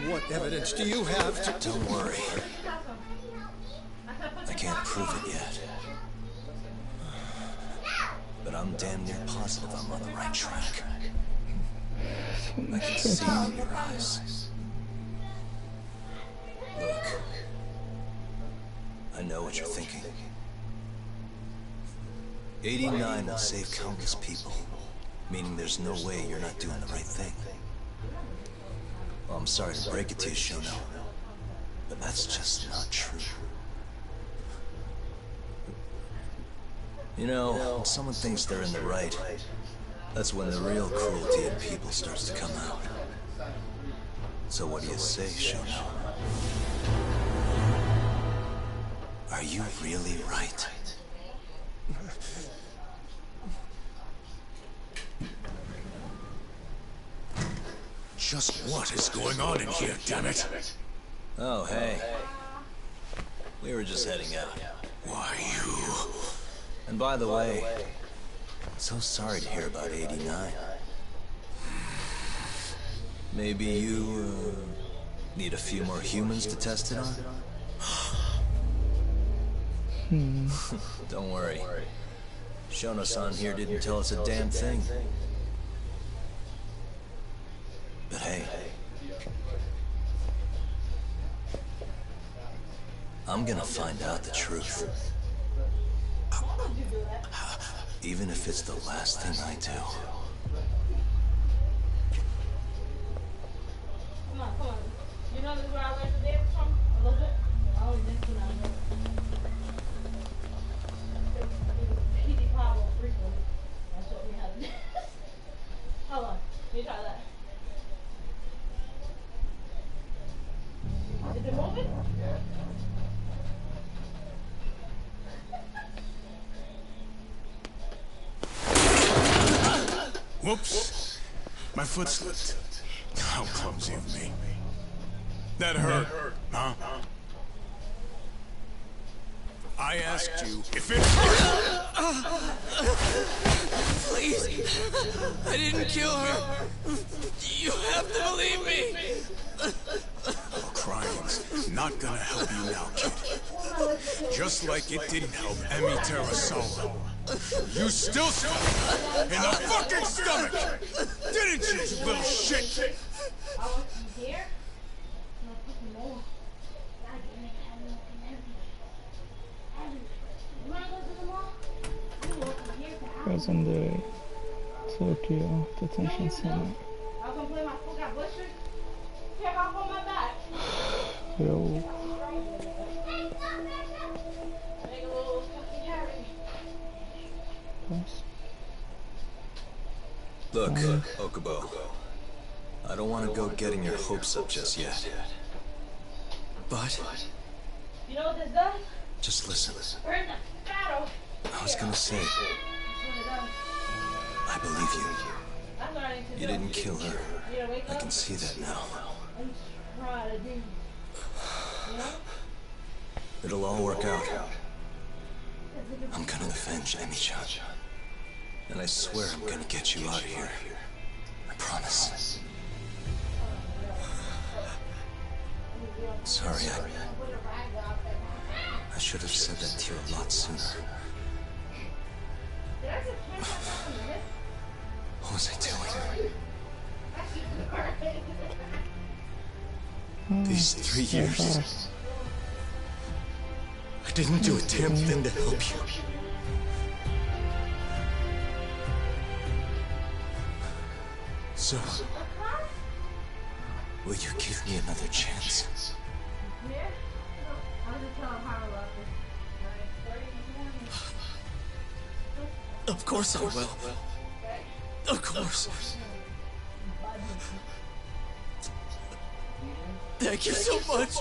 What evidence do you have to... Don't worry. I can't prove it yet. But I'm damn near positive I'm on the right track. I can see it in your eyes. Look. I know what you're thinking. 89 will save countless people. Meaning there's no way you're not doing the right thing. Well, I'm sorry to break it to you, Shono, but that's just not true. You know, when someone thinks they're in the right, that's when the real cruelty in people starts to come out. So what do you say, Shono? Are you really right? Just what is going on in here, damn it? Oh, hey. We were just heading out. Why, you... And by the way, so sorry to hear about 89. Maybe you, need a few more humans to test it on? Don't worry. Shono-san here didn't tell us a damn thing. But hey, I'm gonna find out the truth. Even if it's the last thing I do. Come on, come on. You know this is where I learned the dance from? A little bit? Oh, this one I know. P.D. Pablo frequently. That's what we had to do. Hold on. Let me try that. Is it moving? Yeah. Whoops. My foot slipped. How clumsy of me. That hurt, huh? I asked you if it hurt! Please! I didn't kill her! You have to believe me! Oh, crying's not gonna help you now, kid. Just like it didn't help Emi Terasawa. You still stuck in the fucking stomach! Didn't you, you little shit? Present day, Tokyo Detention Center. I was gonna play my foot got blisters. Here, hop on my back. Yo. Make a little fucking carry. Look, Okubo. I don't want to go getting your hopes up just yet. But... You know what this does? just listen. We're in the battle. I was gonna say... I believe you. You didn't kill her. I can see that now. It'll all work out. I'm gonna avenge Emi-chan. And I swear I'm gonna get you out of here. I promise. Sorry, I should have said that to you a lot sooner. What was I doing? These 3 years, I didn't do a damn thing to help you. So, will you give me another chance? Of course I will. Of course. Thank you so much.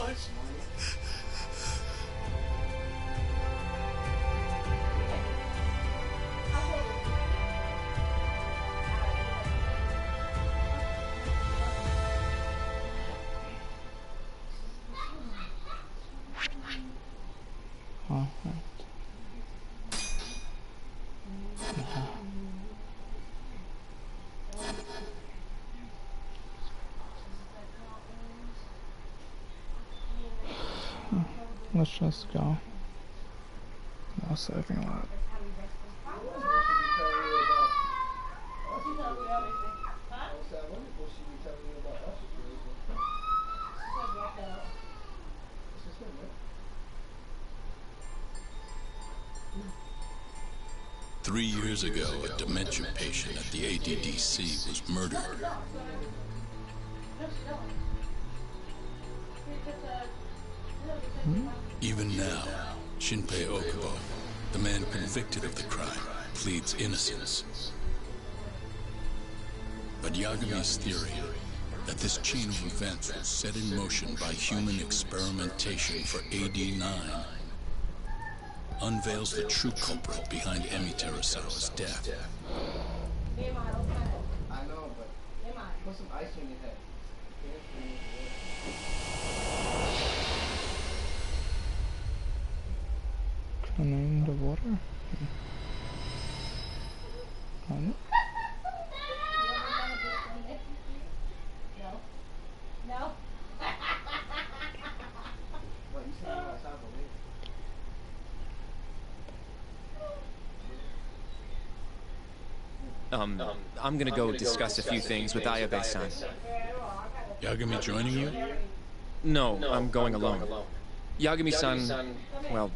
Let's just go. No second lot. Three years ago, a dementia patient at the ADDC was murdered. Even now, Shinpei Okubo, the man convicted of the crime, pleads innocence. But Yagami's theory that this chain of events was set in motion by human experimentation for AD-9 unveils the true culprit behind Emi Terasawa's death. I know, but put some ice on your head. Cleaning the water. On. No. I'm gonna go discuss a few things with Ayabe-san. Yagami joining you? No, I'm going alone. Yagami-san, well,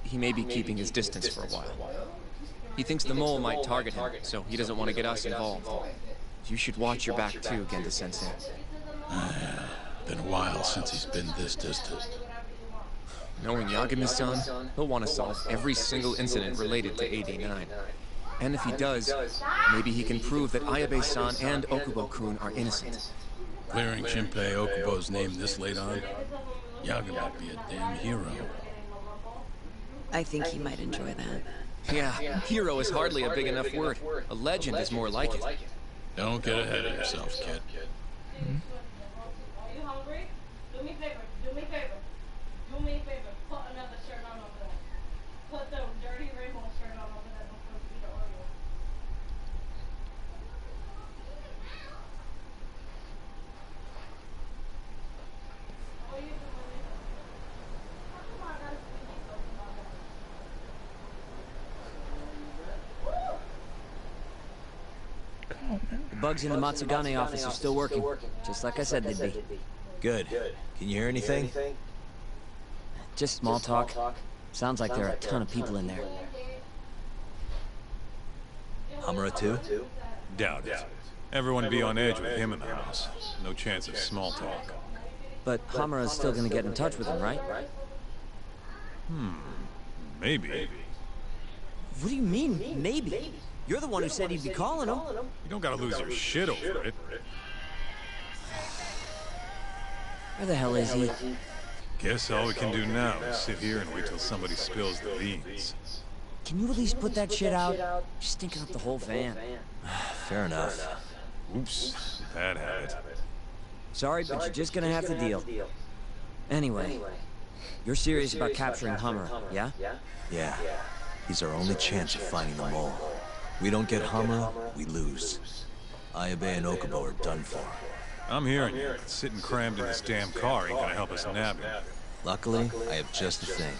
he may be keeping his distance for a while. He thinks the mole might target him, so he doesn't want to get us involved. You should watch your back too, Genda-sensei. Been a while since he's been this distant. Knowing Yagami-san, he'll want to solve every single incident related to AD-9. And if he does, maybe he can prove that Ayabe-san and Okubo-kun are innocent. Clearing Shinpei Okubo's name this late on? Yaga might be a damn hero. I think he might enjoy that. Yeah, hero is hardly a big enough word. A legend is more like it. Don't get ahead of yourself, kid. Are you hungry? Do me a favor. Do me a favor. Do me a favor. Put another shirt on over there. Put the dirty rainbow shirt on over there before we eat the Oreo. What are you doing? How come I gotta see you so small? The bugs in the Matsugane office are still working, just like I said they'd be. Good. Can you hear anything? Just small talk. Sounds like there are a ton of people in there. Hamura too? Doubt it. Everyone be on edge with him in the house. No chance of small talk. But Hamura's still gonna get in touch with him, right? Maybe. What do you mean, maybe? You're the one who said he'd be calling him. You don't gotta lose your shit over it. Where the hell is he? Guess all we can do now is sit here and wait till somebody spills the beans. Can you at least put that shit out? You're stinking up the whole van. Fair enough. Oops, bad habit. Sorry, but you're just gonna have to deal. Anyway, you're serious about capturing Hummer, yeah? Yeah. He's our only chance of finding the mole. We don't get Hummer, we lose. Ayabe and Okubo are done for. I'm hearing you. Sitting crammed in this damn car ain't gonna help us nab him. Luckily, I have just the thing.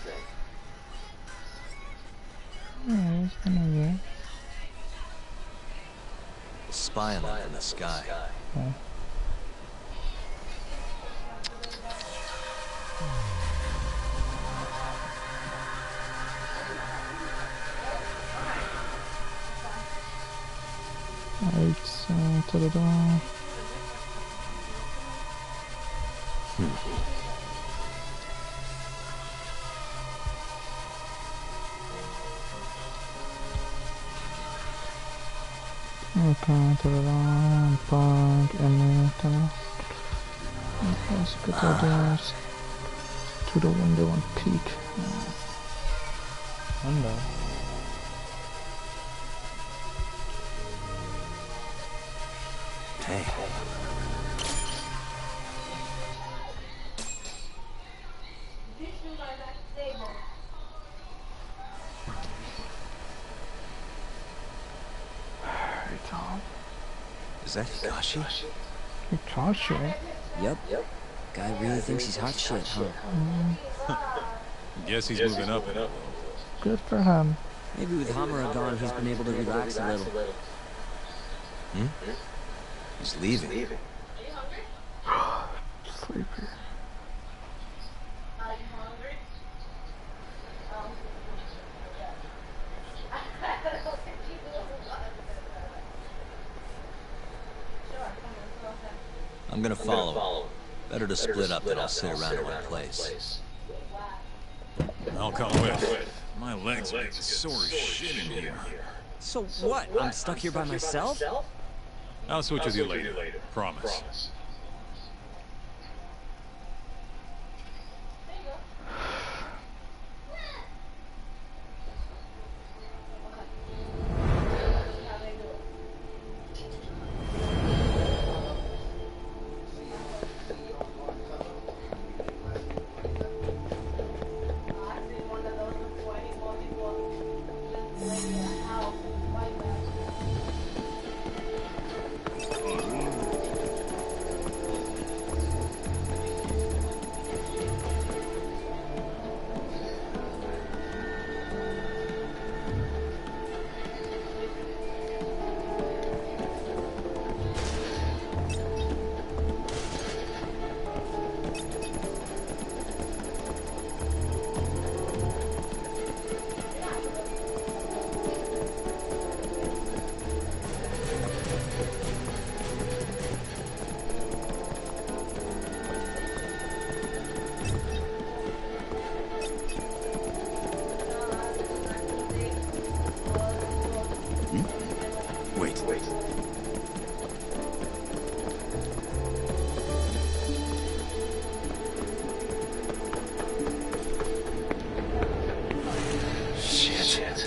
A spy on them from the sky. Lights, ta-da-da. Okay, ta-da-da. Bug, and ta-da. Let's get doors to the window and peek. Window. Hey. Hey, Tom. Is that Higashi? Higashi? Yep. Guy really thinks he's hot shit, huh? Guess he's moving up. Good for him. Maybe with Hamura gone, he's been able to relax a little. He's leaving. Sleepy. I'm gonna follow him. Better to split up than I'll sit around in one place. I'll come with. My legs are sore as shit in here. So what? I'm stuck here by myself? I'll switch with you later. Promise.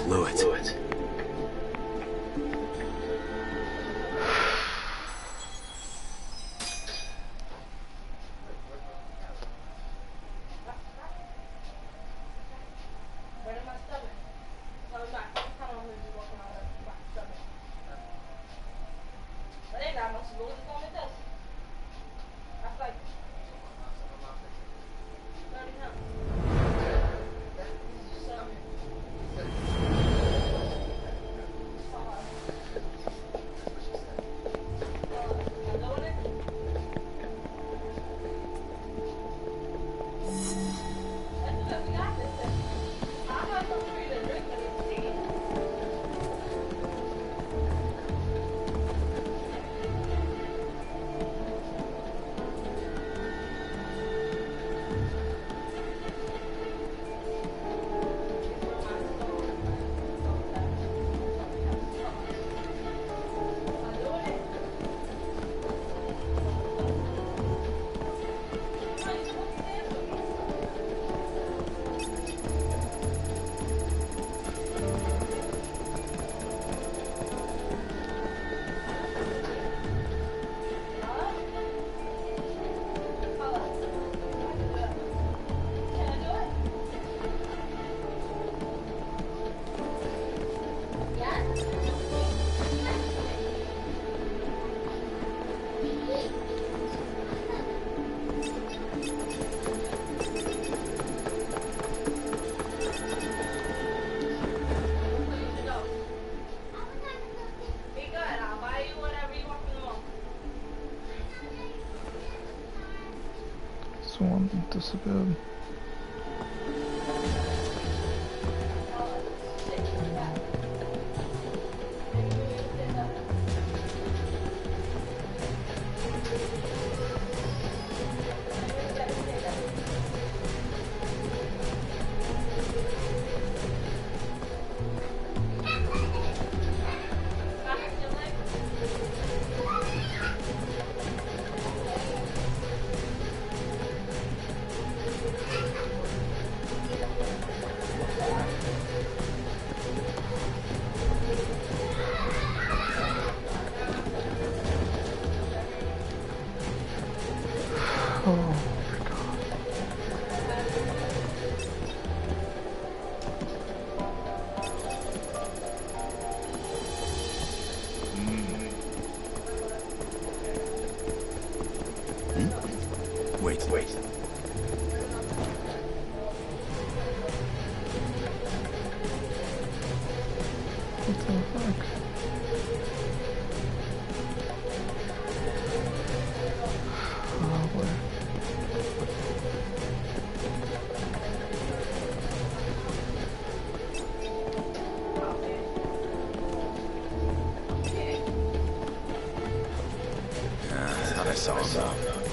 Blew it. This one disappeared. Wait. What the fuck? Oh boy. Thought I saw him.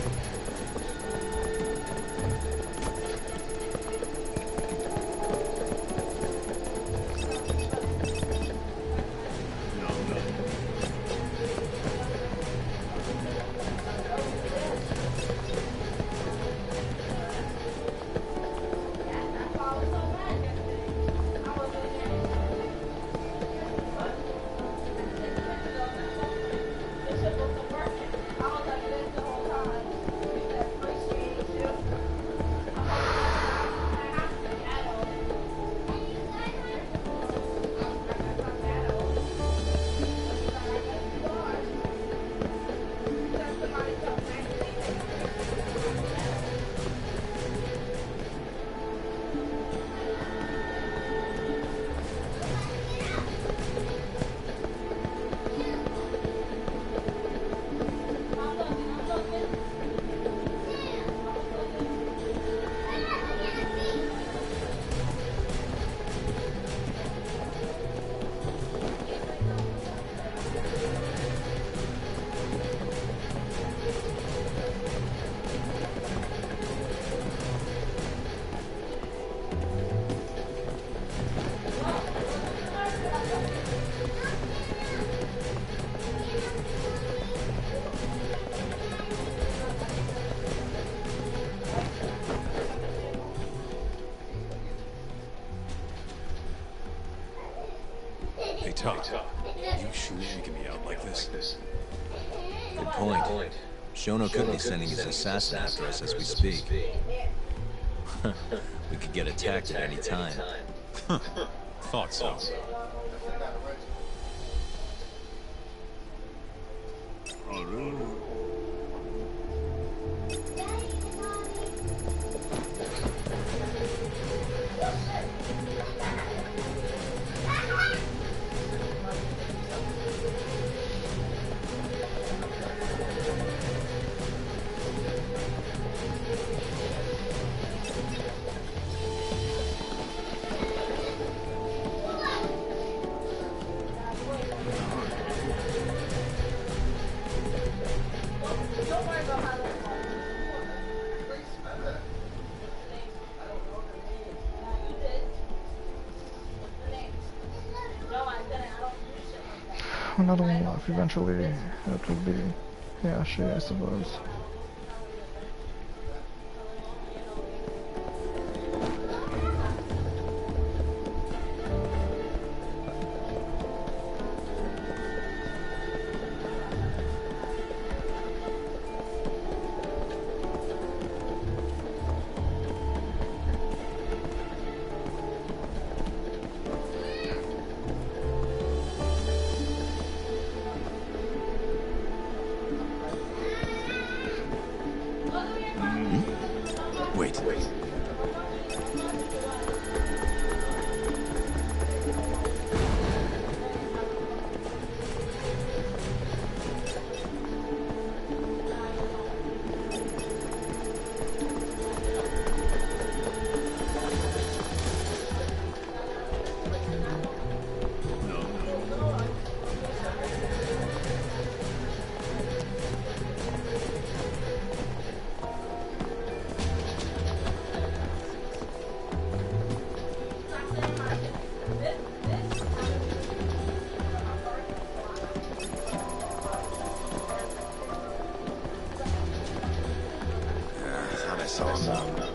Hey, Tom. You sure you can be out like this? Good point. Shono could be sending his assassin after us as we speak. We could get attacked at any time. Thought so. Another one left eventually. That would be Hayashi, I suppose. Wait. that's all I'm about.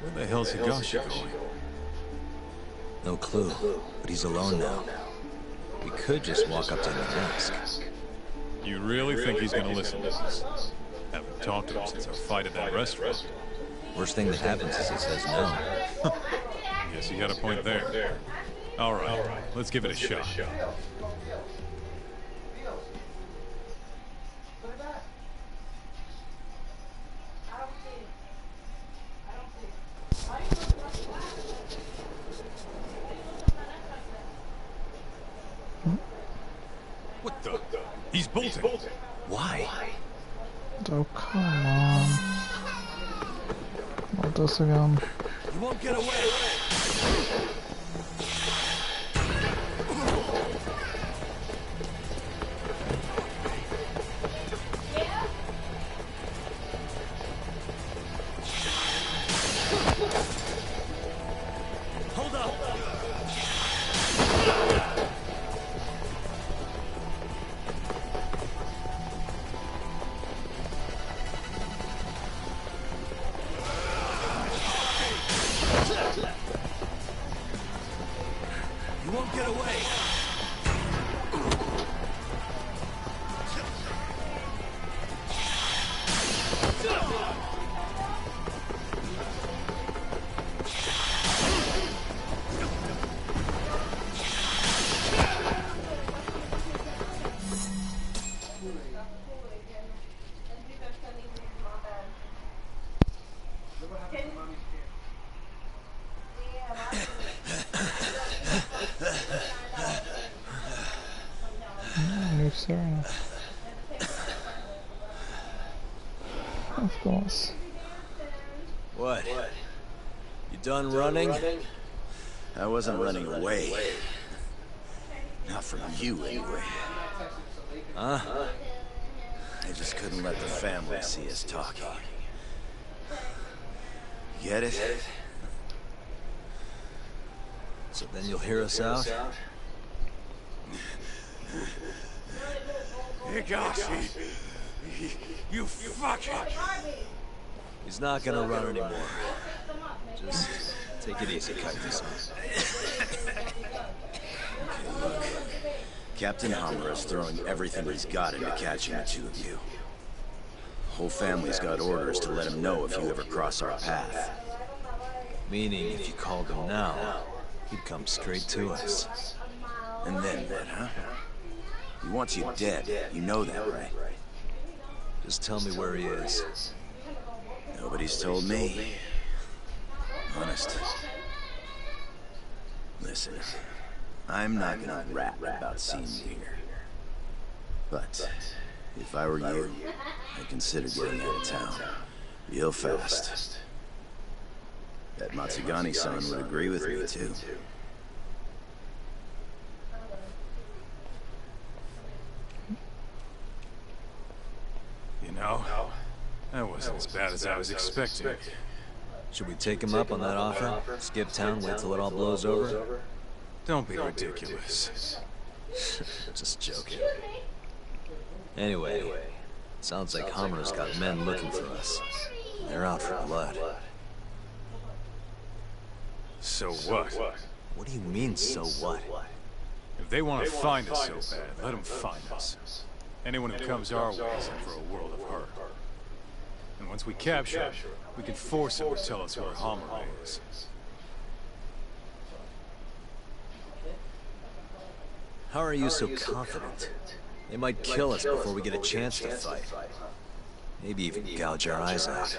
Where the hell's Higashi going? No clue, but he's alone now. We could just walk up to him and ask. You really think he's gonna listen to us? Haven't talked to him since our fight at that restaurant. Worst thing that happens is he says no. Guess you got a point there. All right, let's give it a shot. What the? He's bolting. Why? Oh, come on. Not this again. You won't get away. Hold up. You won't get away. Serious. Of course. What? You done running? I wasn't running away. Not from you, anyway. Huh? I just couldn't let the family see us talking. Get it? So then you'll hear us out? Higashi, you fucker! He's not gonna run anymore. Just take it easy, Cactus. Okay, look. Captain Hamura is throwing everything he's got into catching the two of you. Whole family's got orders to let him know if you ever cross our path. Meaning, if you called him now, he'd come straight to us. And then what, huh? He wants you dead. You know that, right? Just tell me where he is. Nobody's told me. Honest. Listen, I'm not gonna rap about seeing you here. But if I were you, I'd consider getting out of town. Real fast. That Matsugani-san would agree with me, too. You know, that wasn't as bad as I was expecting. Should we take him up on that offer? Skip town, wait till it all blows over? Don't be ridiculous. Just joking. Anyway, sounds like Hamuro's got men looking for us. They're out for blood. So what? What do you mean, so what? If they want to find us so bad, let them find us. Anyone who comes our way is in for a world of hurt. And once we capture him, we can force him to tell us where Hamuro is. How are you so confident? They might kill us before we get a chance to fight. Maybe even gouge our eyes out.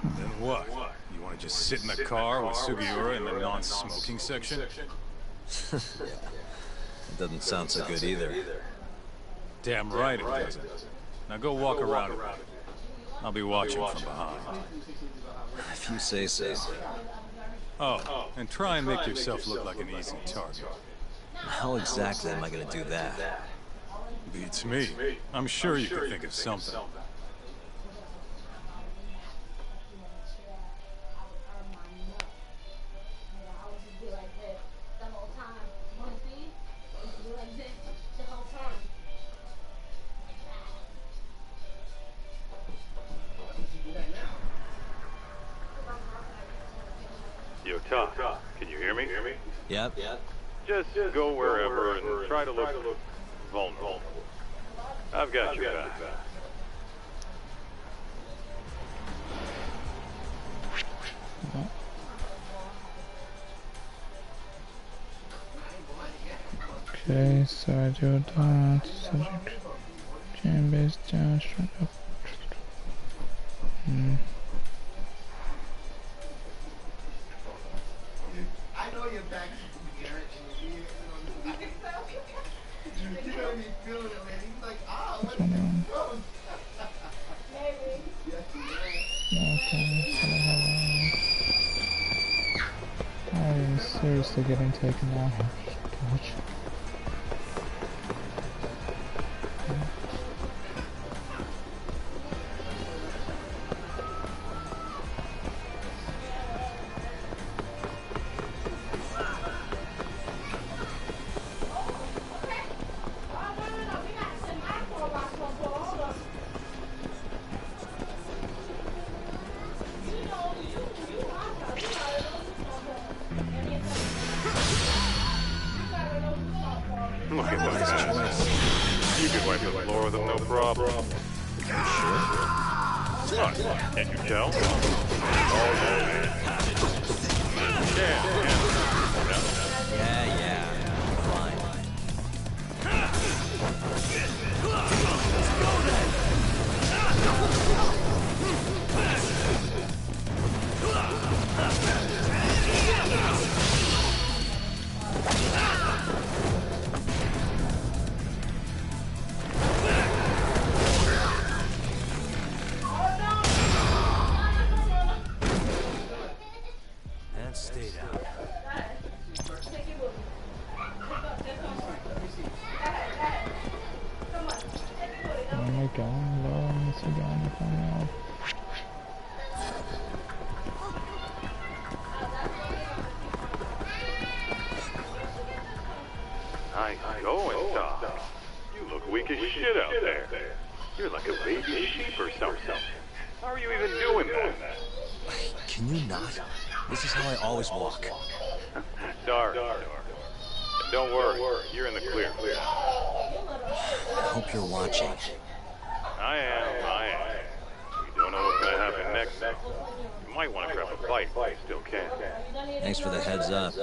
Then what? You want to just sit in the car with Sugiura in the non-smoking section? It doesn't sound so good either. Damn right it doesn't. Now go walk around it. I'll be watching from behind. If you say so. Oh, and try and make yourself look like an easy target. How exactly am I gonna do that? Beats me. I'm sure you could think of something. Yo, Todd, can you hear me? Yep. Just go wherever and try to look vulnerable. I've got your back. Okay, so do that. Subject. Chain-based dash. I know you're back here and you know me feeling it, man. He's like, ah, what the fuck? I'm seriously getting taken out. Gosh. Look at that. You could wipe the floor with them, no problem. What? Can't you tell? Oh, man. Yeah. Fine. And stay down. Oh my god, Lord, it's again coming out. Nice going, Tom. You look weak as shit out there. You're like a baby sheep or something. How are you even doing that? Can you not? This is how I always walk. Dark. Don't worry, you're in the clear. I hope you're watching. I am. We don't know what's gonna happen next. You might want to grab a bite, but you still can. Thanks for the heads up.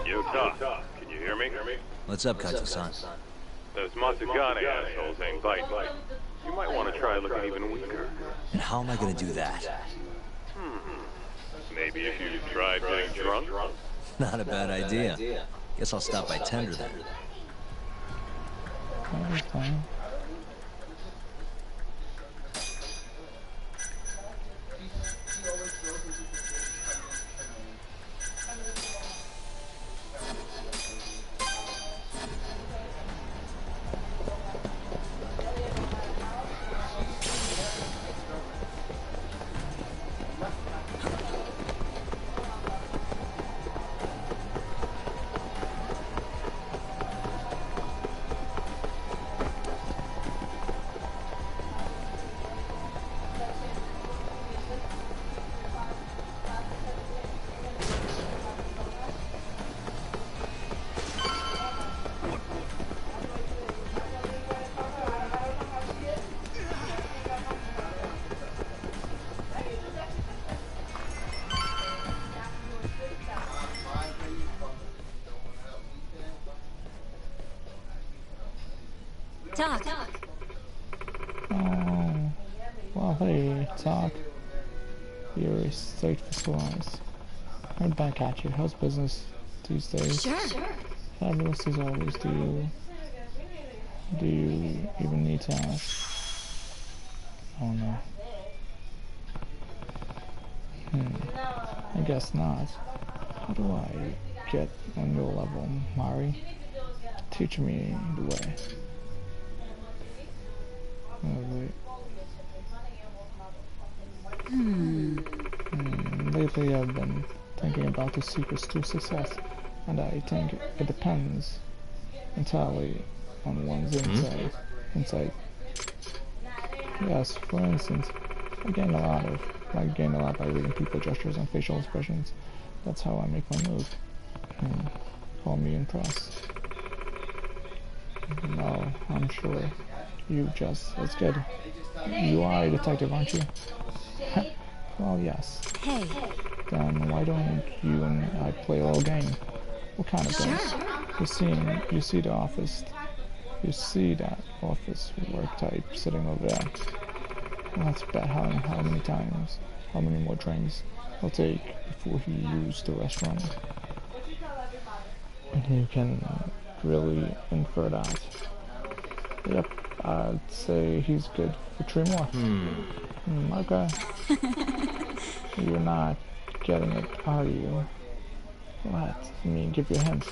Yo, Ta, can you hear me? What's up, Kaito-san? Those Masagane assholes ain't biting. You might want to try looking even weaker. And how am I gonna do that? Maybe if you tried getting drunk? Not a bad idea. Guess I'll stop by Tender then. Doc. Oh, well, hey, Doc. You're safe for so long. Right back at you. How's business these days? Sure. Fabulous as always. Do you even need to ask? Oh no. I guess not. How do I get on your level, Mari? Teach me the way. Lately I've been thinking about the secrets to success, and I think it depends entirely on one's insight. Yes, for instance, I gain a lot by reading people gestures and facial expressions. That's how I make my move. Call me impressed. No, I'm sure you just as good. You are a detective, aren't you? Well, yes. Hey. Then why don't you and I play a little game? What kind of game? You see the office. You see that office work type sitting over there. Let's bet how many more drinks he'll take before he leaves the restaurant. You can really infer that. Yep, I'd say he's good for 3 more. Okay. You're not getting it, are you? Let me give you a hint.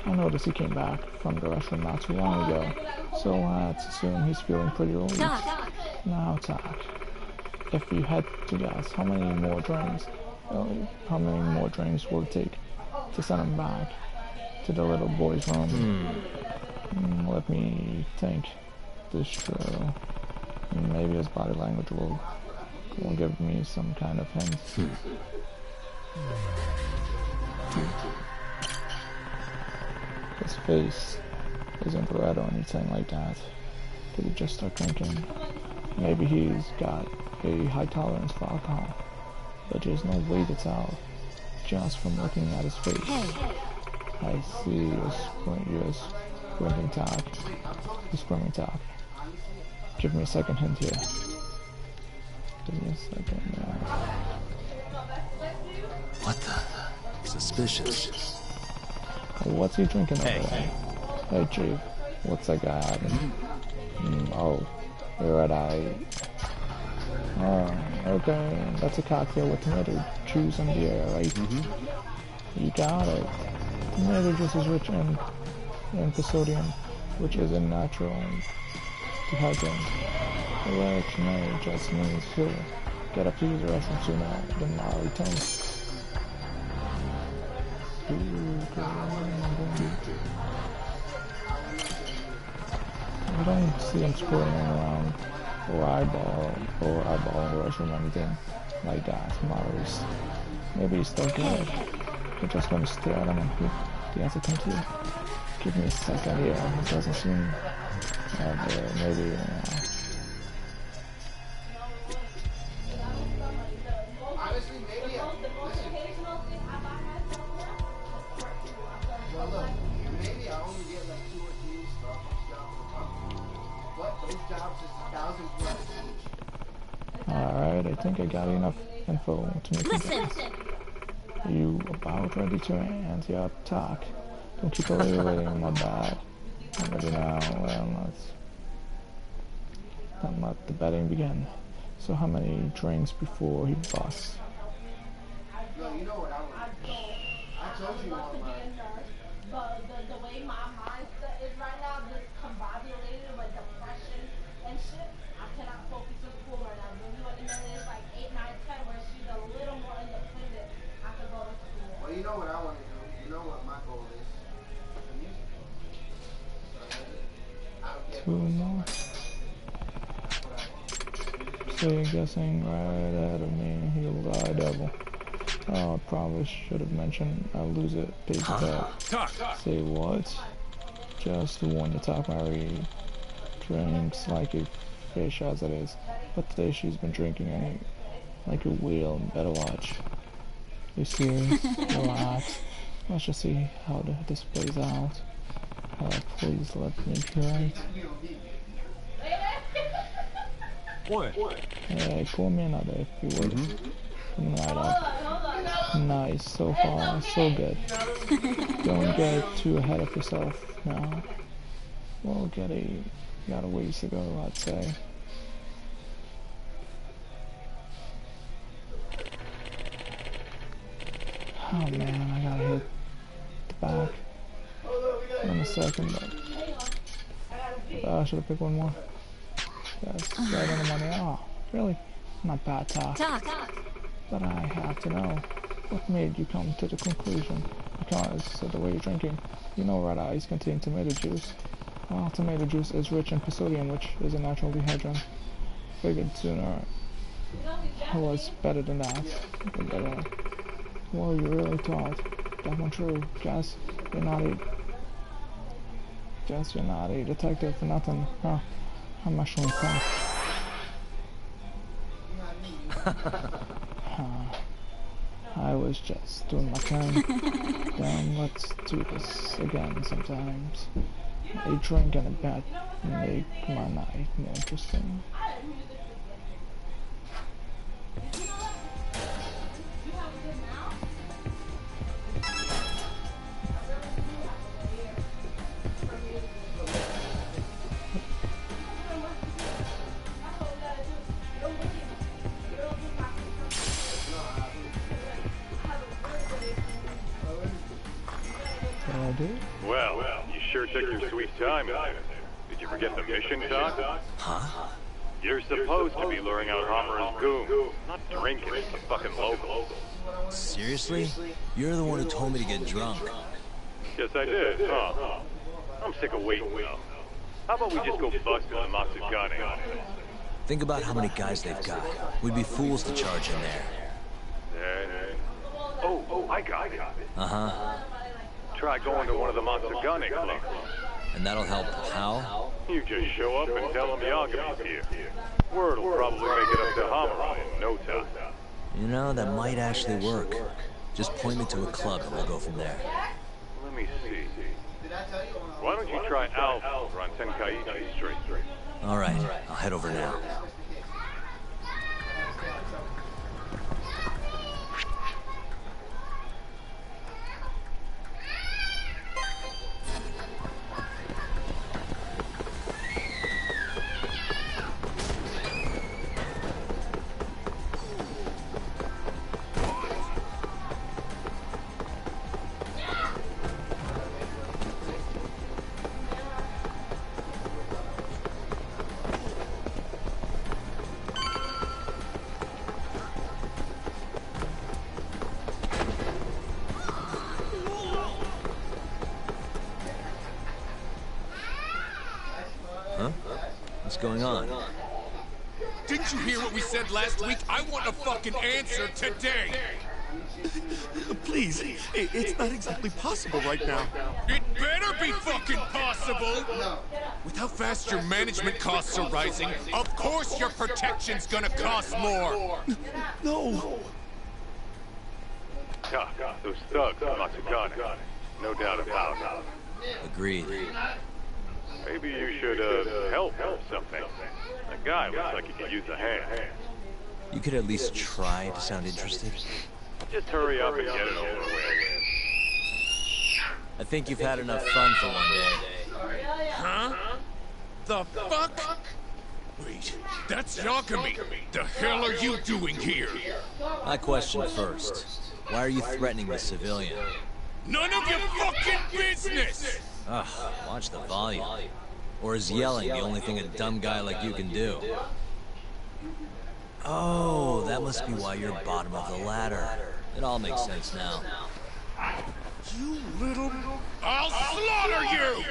I noticed he came back from the restaurant not too long ago, so let's assume he's feeling pretty relieved. Now, Doc, if you had to guess, how many more drinks will it take to send him back to the little boy's room? Let me think this through. Maybe his body language will give me some kind of hint. His face isn't red or anything like that. Did he just start drinking? Maybe he's got a high tolerance for alcohol, but there's no way to tell just from looking at his face. I see you're squirming talk. Give me a second hint here. Give me a second. What the? Suspicious. What's he drinking over there? Hey, Chief. What's that guy having? Oh, you're red eye. Oh, okay. That's a cocktail with tomato juice and beer, right? You got it. Tomato juice is rich in sodium, which is a natural dehydrant. Which may just means he'll get up to use the restroom sooner than Mari thinks. I don't see him squirming around or eyeballing the restroom or anything like that. Mari's. Maybe he's still good. You're just gonna stare at him and hope he has to come to you. Give me a second here. It doesn't seem maybe. think I got enough info to make you guess. Are you about ready to answer your talk? Don't keep away waiting, my bad. I'm ready now. Well, then let the betting begin. So how many drinks before he busts? No, you know what I told you all my... But the way my mindset is right now, just combobulated with depression and shit, I cannot focus on school right now. Really when the is like 8, 9, 10, where she's a little more independent, I could go to school. Well, you know what I want to do. You know what my goal is. The music. Two more. So you're guessing right ahead of me, you lie devil. Oh, I probably should have mentioned I'll lose it. Paper tap. Say what? Just the one to talk Mary drinks like a fish as it is. But today she's been drinking like a whale. Better watch. You serious? Relax. Let's just see how this plays out. Please let me be right. Hey, pour me another if you would. Come right up. Nice, so far, so good. Don't get too ahead of yourself now. We'll got a ways to go, I'd say. Oh man, I gotta hit the back in a second, but I should have picked one more. Yes, right on the money. Oh, really? Not bad talk. But I have to know, what made you come to the conclusion? Because of the way you're drinking. You know red eyes contain tomato juice. Well, tomato juice is rich in sodium, which is a natural dehydrant. Figured sooner I was better than that. Well, you really thought that one true. Guess you're not a detective for nothing, huh? I'm actually impressed. I was just doing my thing. Then let's do this again sometimes. A drink and a bet make my night more interesting. Well, you sure took your sweet time with it. Did you forget the mission talk? Huh? You're supposed to be luring out Homer's goons, not drinking with the fucking locals. Seriously? You're the one who told me to get drunk. Yes, I did, huh? I'm sick of waiting, though. How about we just go bust in the Matsugane? Think about how many guys they've got. We'd be fools to charge in there. Oh, I got it. Uh-huh. Try going to one of the Matsugane clubs. And that'll help how? You just show up and tell them Yagami's here. Word will probably make it up to Hamura in no time. You know, that might actually work. Just point me to a club and we'll go from there. Let me see. Why don't you try Alpha on Tenkaichi Street? All right, I'll head over now. What's going on? Didn't you hear what we said last week? I want a fucking answer today! Please, it's not exactly possible right now. It better be fucking possible! With how fast your management costs are rising, of course your protection's gonna cost more! No! Those thugs from Matsugane. No doubt about it. Agreed. Maybe you should, help or something. That guy looks like he could use a hand. You could at least try to sound interested. Just hurry up and get it over with. I think you've had enough fun for one day. Huh? The fuck? Wait, that's Yakumi. The hell are you doing here? My question first. Why are you threatening the civilian? None of your fucking business! Ugh, watch the volume. Or is yelling the only thing a dumb guy like you can do? Oh, that must be why you're bottom of the ladder. It all makes sense now. You little... I'll slaughter you!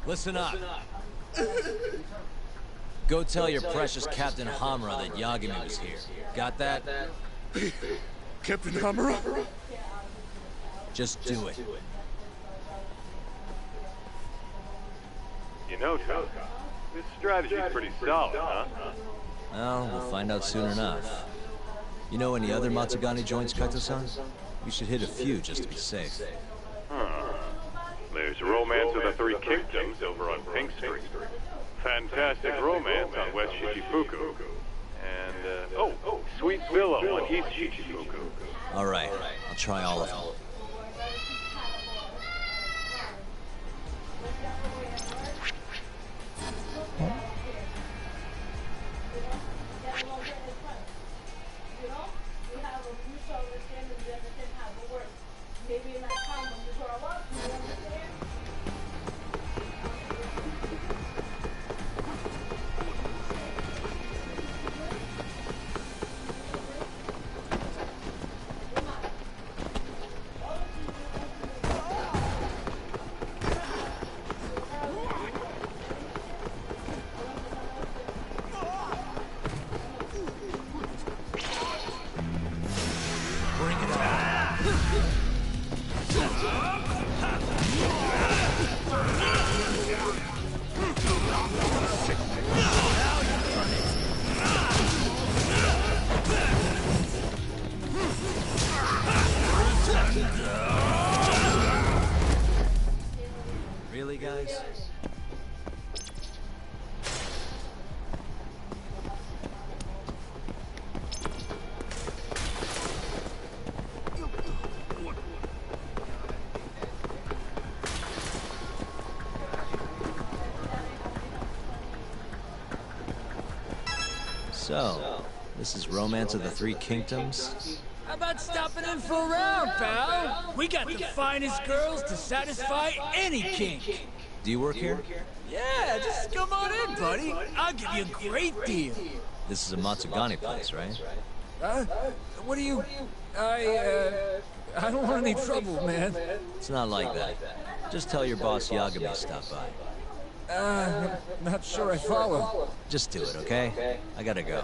Listen up. Go tell your precious Captain Hamura that Yagami was here. Got that? Captain Hamura? Just do it. You know, Toad, this strategy's pretty solid, huh? Well, we'll find out soon enough. You know any other Matsugani joints, Kaito-san? We should hit a few just to be safe. There's Romance of the Three Kingdoms over on Pink Street. Fantastic Romance on West Shichifuku. And, Sweet Billow on East Shichifuku. All right, I'll try all of them. Really, guys? So, this is Romance of the Three Kingdoms? How about stopping in for a round, pal? We got the finest girls to satisfy any kink. Do you work here? Yeah, just come on in, buddy. I'll give you a great deal. This is a Matsugani place, right? What do you... I don't want any trouble, man. It's not like that. Just tell your boss Yagami stopped by. Not sure I follow. Just do it, okay? I gotta go.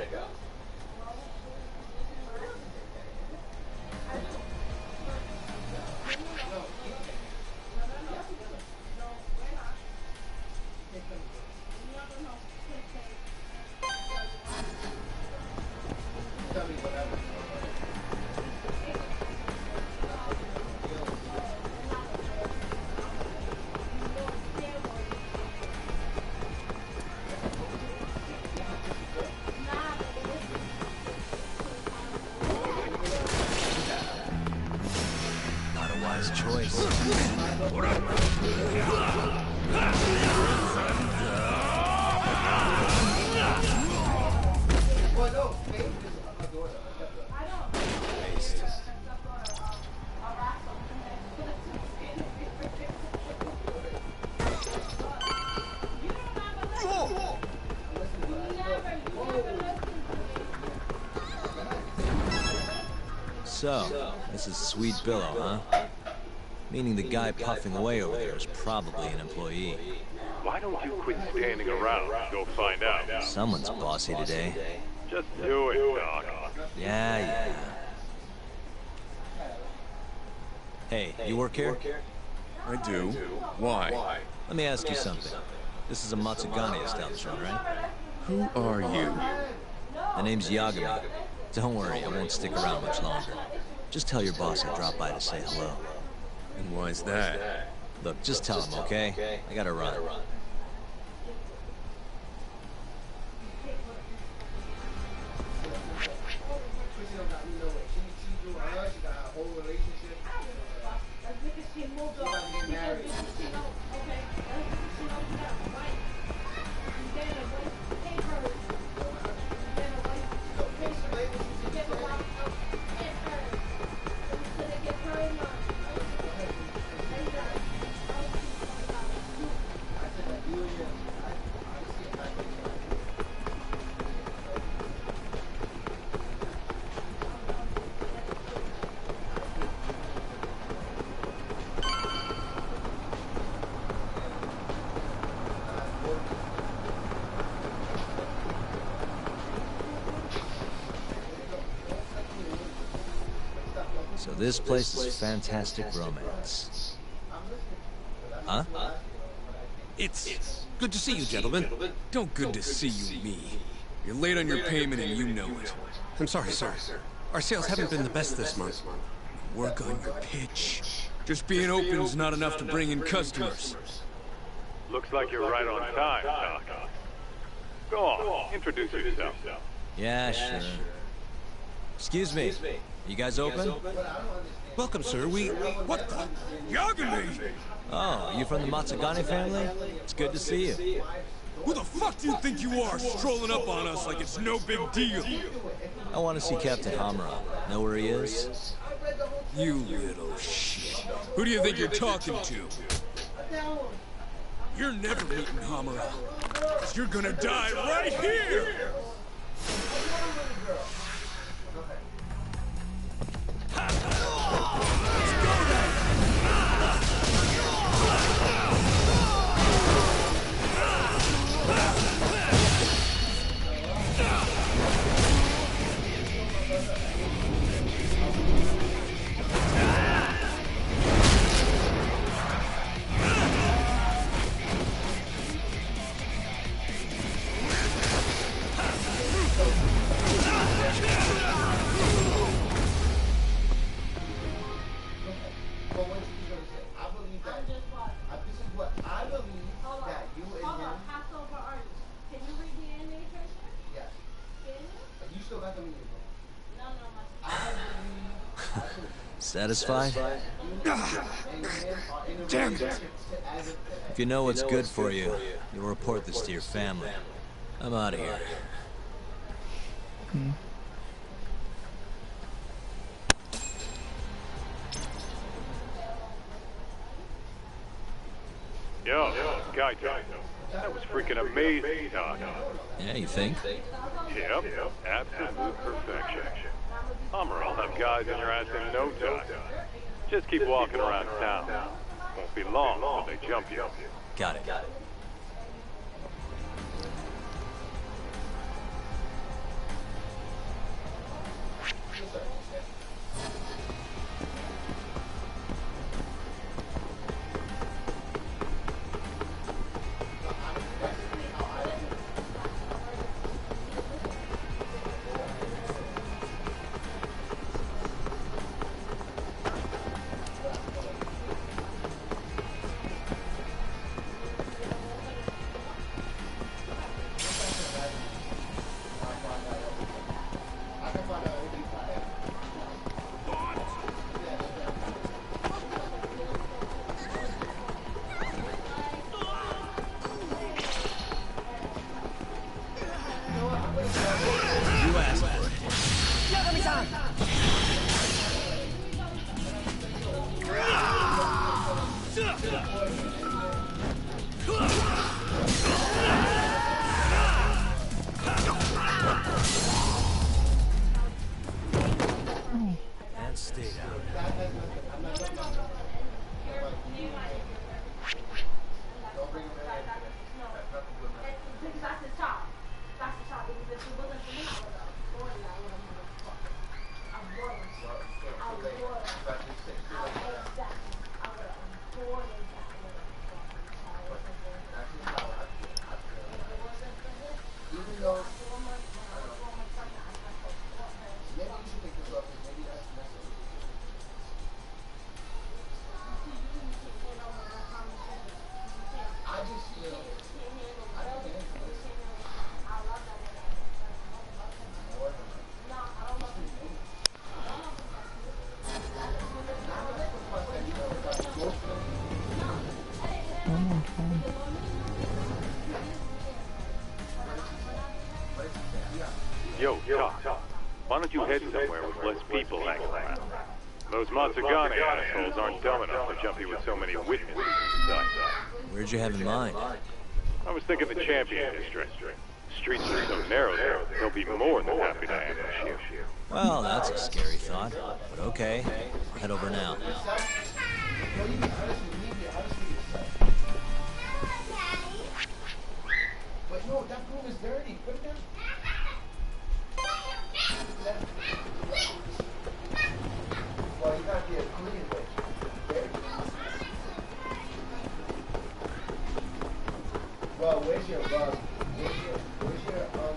So, this is Sweet Billow, huh? Meaning the guy puffing away over there is probably an employee. Why don't you quit standing around? Go find out. Someone's bossy today. Just do it, Doc. Yeah. Hey, you work here? I do. Why? Let me ask you something. This is a Matsugane establishment, right? Who are you? The name's Yagami. Don't worry, I won't stick around much longer. Just tell your boss I dropped by to say hello. And why's that? Look, just tell him, okay? I gotta run. So this place is fantastic romance. Huh? It's good to see you, gentlemen. Don't good to see you, me. You're late on your payment and you know it. I'm sorry, sir. Our sales haven't been the best this month. Work on your pitch. Just being open's not enough to bring in customers. Looks like you're right on time, Doc. Go on, introduce yourself. Yeah, sure. Excuse me. You guys open? Welcome, sir. What the? Yagami! Oh, you from the Matsugane family? It's good to see you. Who the fuck do you think you are, strolling up on us like it's no big deal? I want to see Captain Hamura. Know where he is? You little shit. Who do you think you're talking to? You're never meeting Hamura. 'Cause you're gonna die right here! Satisfied? Damn it! If you know what's good for you, you'll report this to your family. I'm out of here. Yo, Kaito. That was freaking amazing, Doc. Yeah, you think? Yep, absolute perfection. I'll have guys in your ass in no time. Just keep walking around town. Won't be long before they jump you. Got it. Yo, Doc. Why don't you head somewhere with less people hanging around? Those Matsugane assholes aren't dumb enough to jump you with so many witnesses inside. Where'd you have in mind? I was thinking the Champion District. Streets are so narrow there, they'll be more than happy to ambush you. Well, that's a scary thought, but okay. I'll head over now. But no, that room is dirty. Put it down. Well, you gotta be a clean bitch. Well, where's your bug? Where's your bug?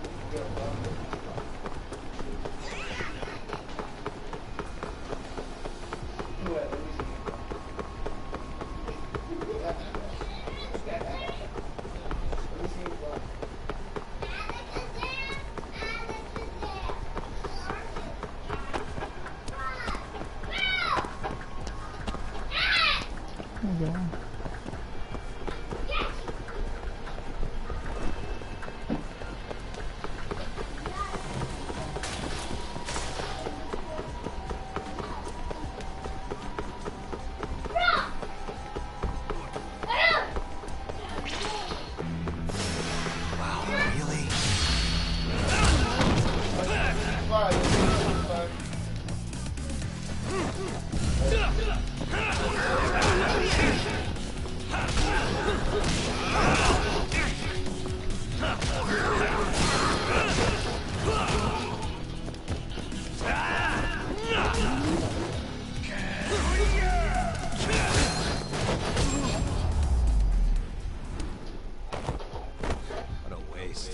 Let me see.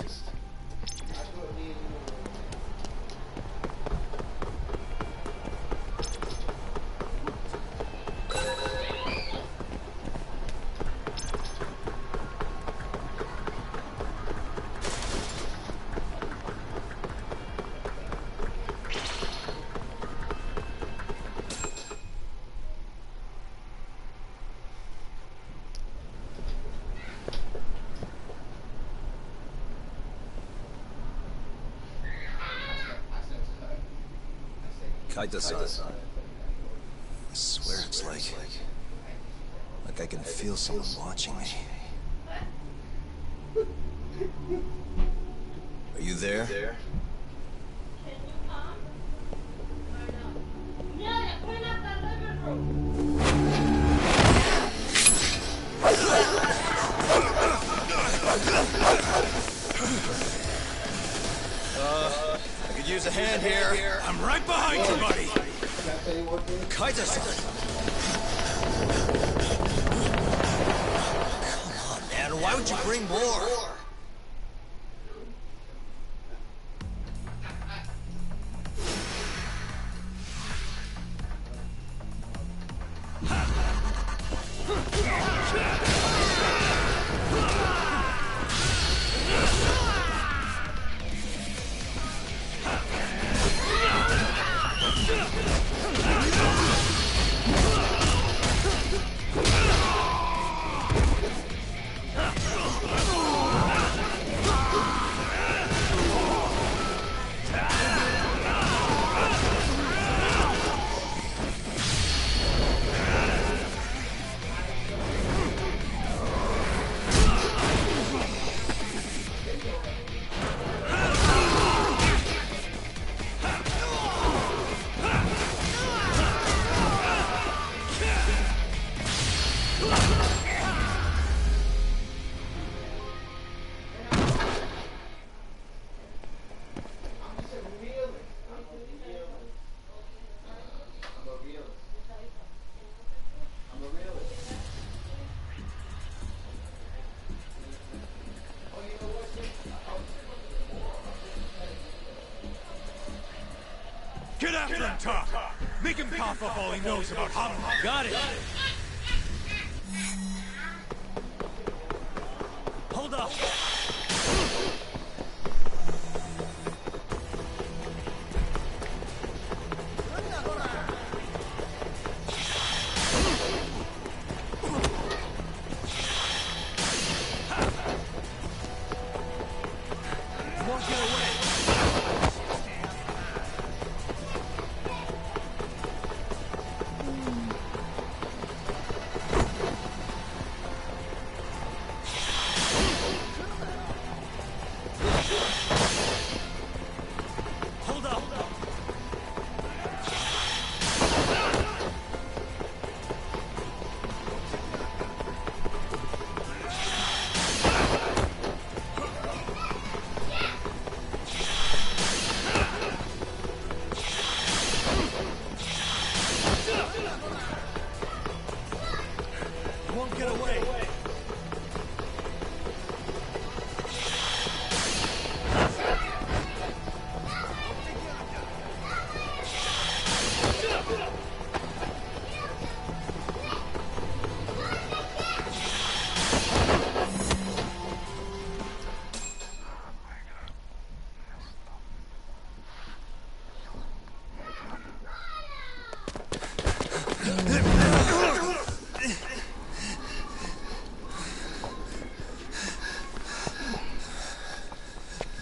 Kaita-san. I swear it's like I can feel someone watching me. Are you there? I could use a hand here. I'm right behind you, buddy. Kaita-san. Come on, man. Why would you bring more? Get after him, Talk! Make him cough up all he knows about Hamura! Got it! Hold up!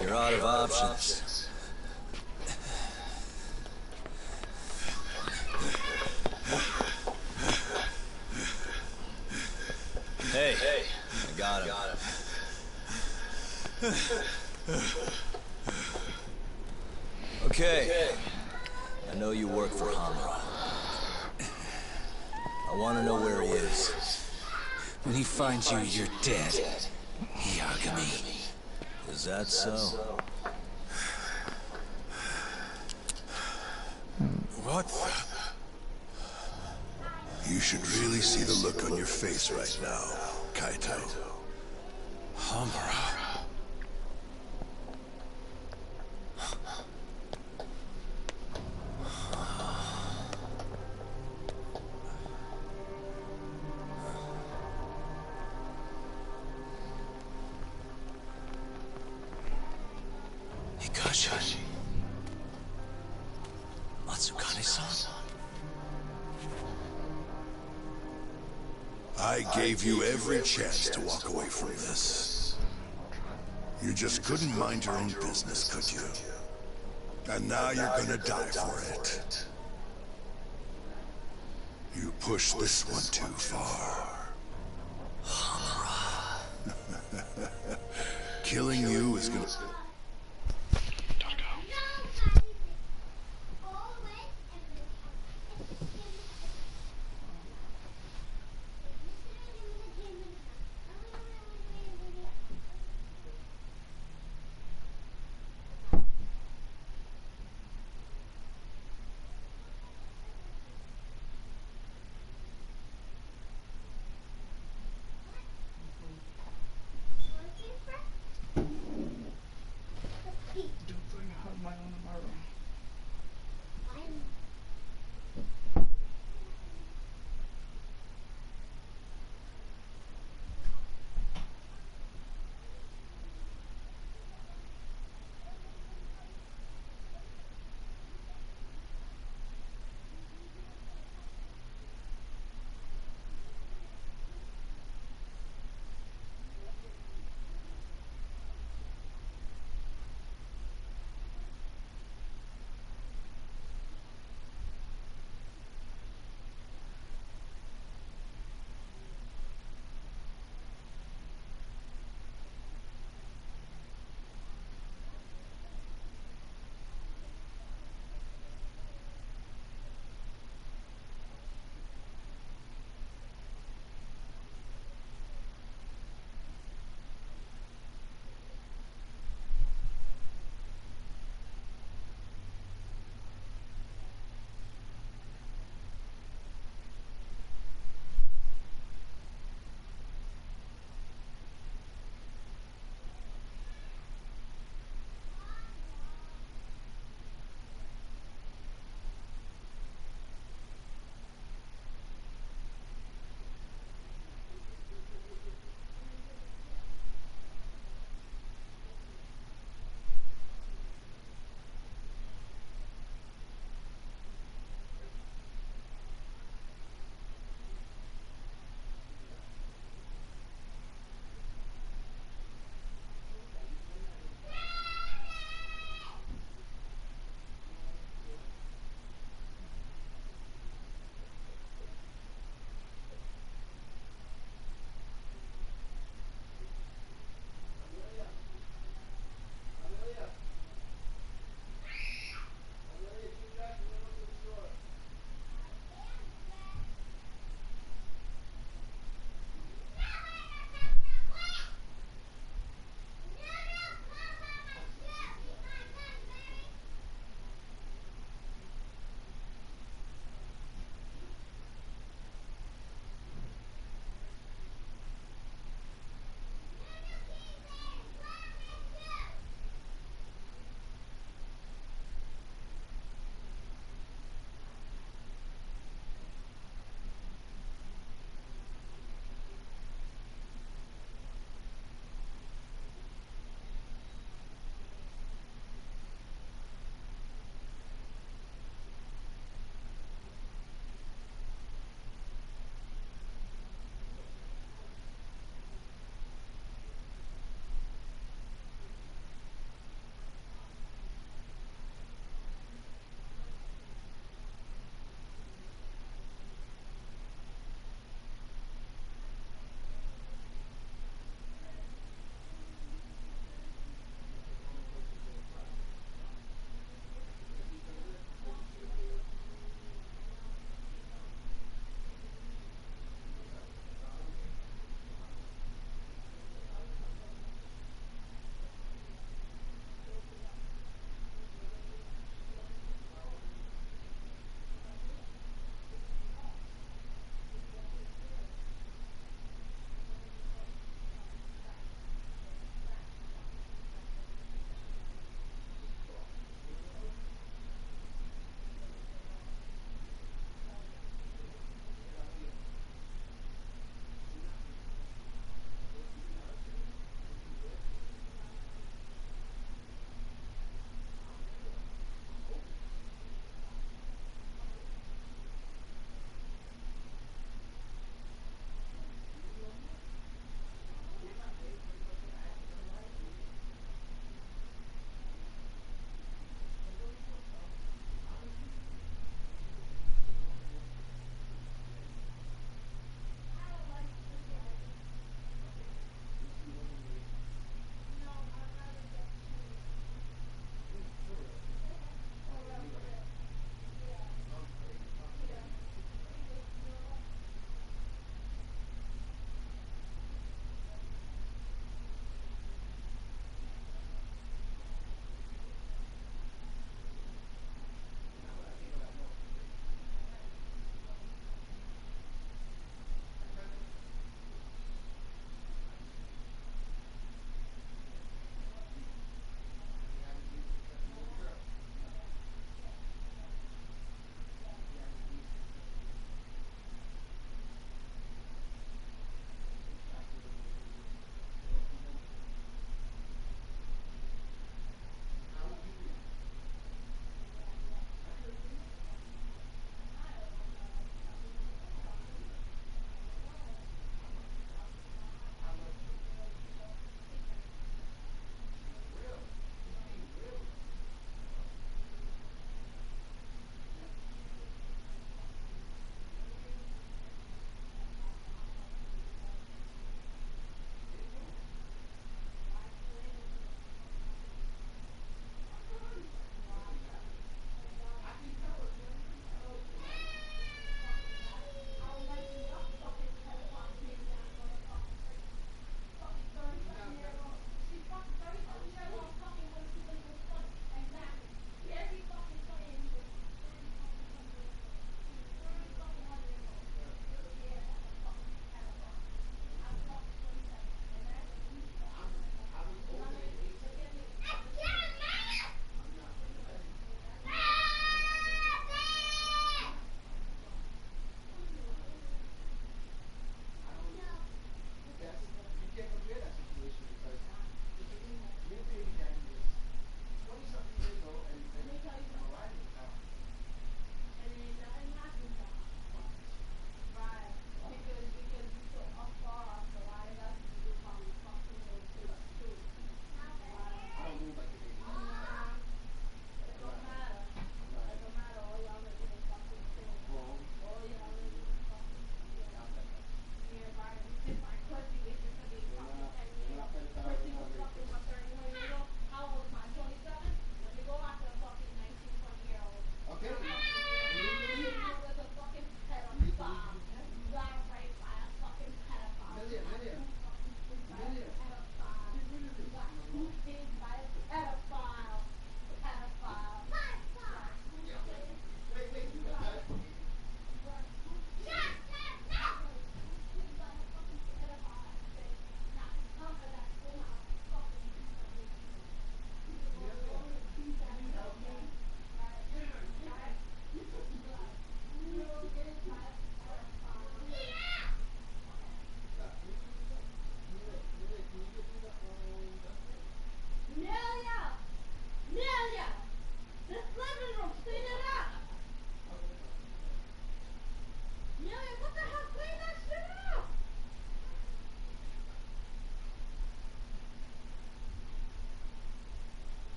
You're out of options. Hey, I got him. Okay. I know you work for Hamura. I want to know where he is. When he finds you, you're dead. Yagami. Is that so? What the... You should really see the look on your face right now, Kaito. Hamura. Matsukane-san? I gave you every chance to walk away from this. You just couldn't mind your own business, could you? And now you're gonna die for it. You pushed this one too far. Killing you is gonna...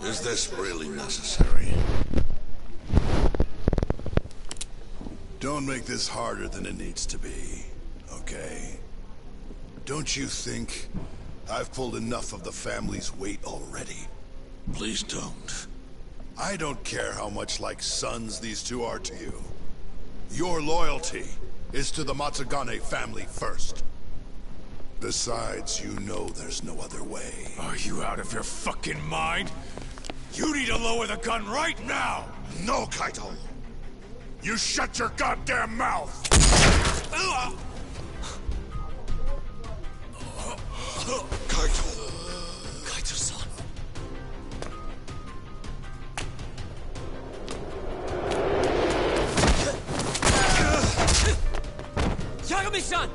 Is this really necessary? Don't make this harder than it needs to be, okay? Don't you think I've pulled enough of the family's weight already? Please don't. I don't care how much like sons these two are to you. Your loyalty is to the Matsugane family first. Besides, you know there's no other way. Are you out of your fucking mind? You need to lower the gun right now! No, Kaito! You shut your goddamn mouth! Kaito! Kaito-san. Yagami-san!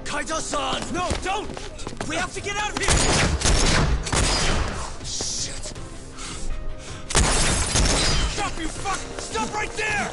Kaito-san! No, don't! We have to get out of here! Shit. Stop, you fuck! Stop right there!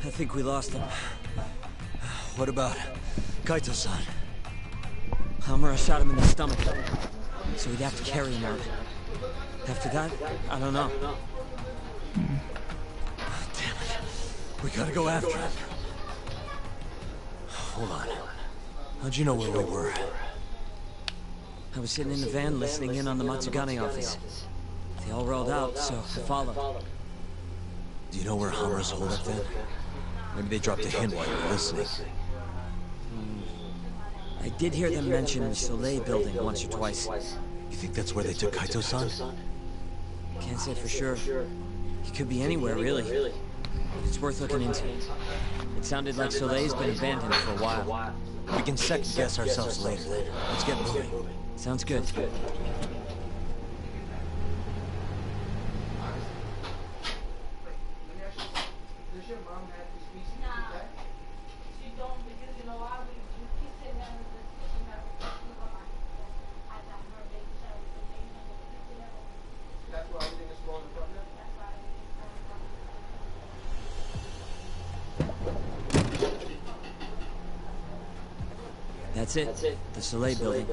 I think we lost him. What about Kaito-san? Hamura shot him in the stomach, so we'd have to carry him out. After that, I don't know. Damn it. We gotta go after him. Hold on. How'd you know where we were? I was sitting in the van listening in on the Matsugane office. They all rolled out, so I followed. Do you know where Hamura's holdup then? Maybe they dropped a hint while you were listening. I did hear them mention the Soleil building once or twice. You think that's where they took Kaito-san? Can't say for sure. He could be anywhere, really. But it's worth looking into. It sounded like Soleil's been abandoned for a while. We can second-guess ourselves later, then. Let's get moving. Sounds good. That's it. The Soleil building.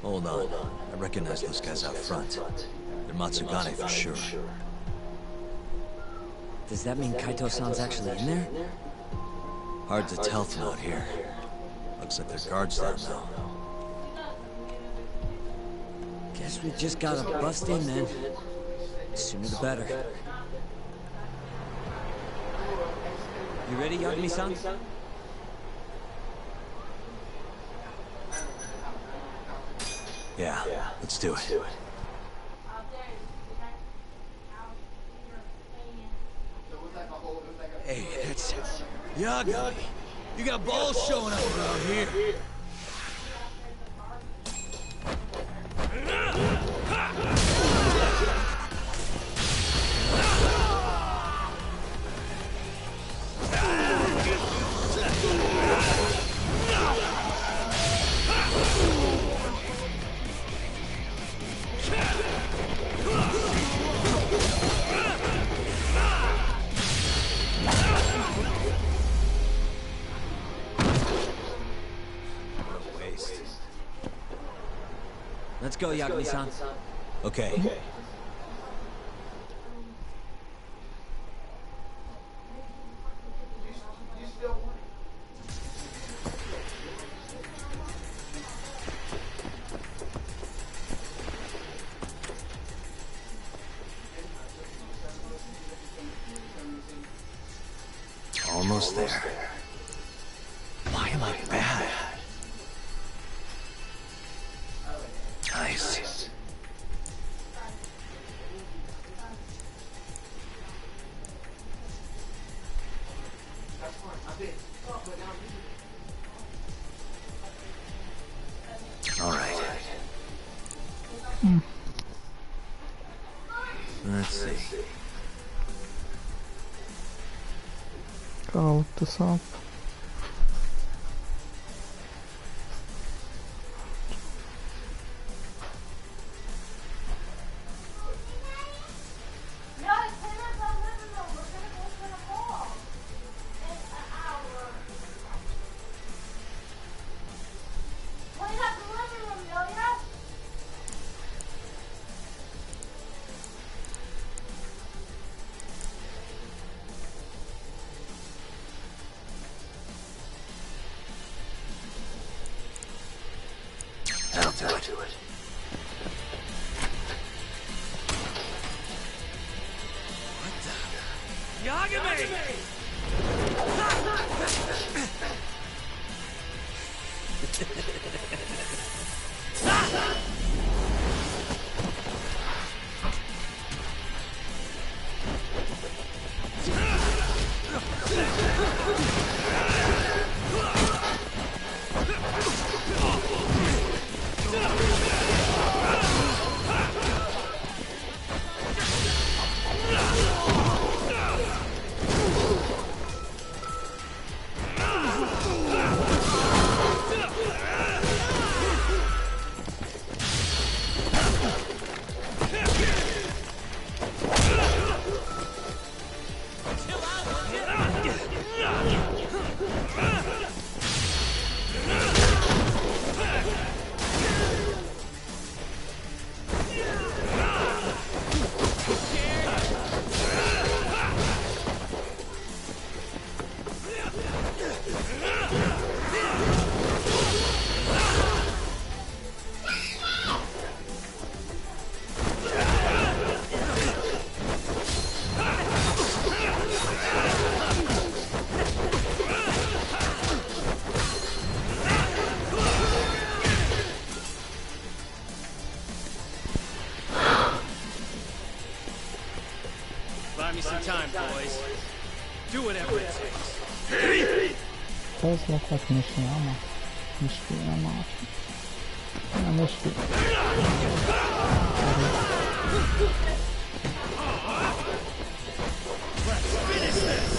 Hold on. I recognize those guys out front. They're Matsugane for sure. Does that mean Kaito-san's actually in there? Hard to tell from out here. Looks like their guard's down now. Guess we just gotta bust in then. Sooner the better. You ready, Yagami-san? Yeah, let's do it. Hey, that's Yagami. You got balls showing up around here. Let's go, Yagami-san. Okay. Almost there. Why am I bad? Nice. All right. Let's see. Gotta look this up. That'll do it. Buy me some time, boys. Do whatever it takes. Does look like Nishiyama. Nishiyama. Yeah, Let's finish this.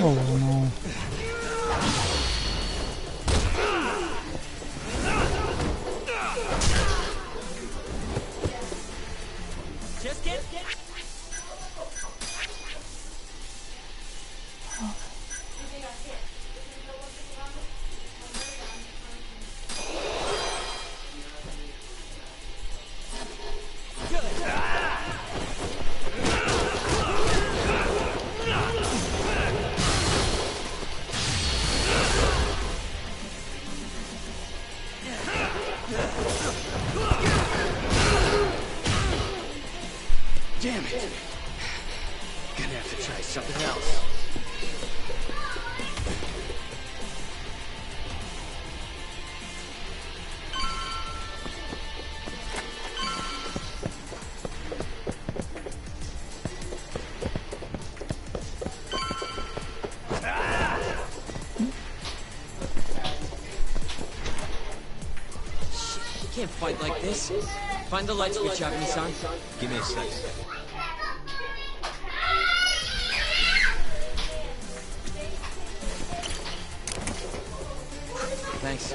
Oh no. Just get. Damn it! Gonna have to try something else. Shit, you can't fight like this. Find the light switch, Yagami-san. Give me a second. Thanks.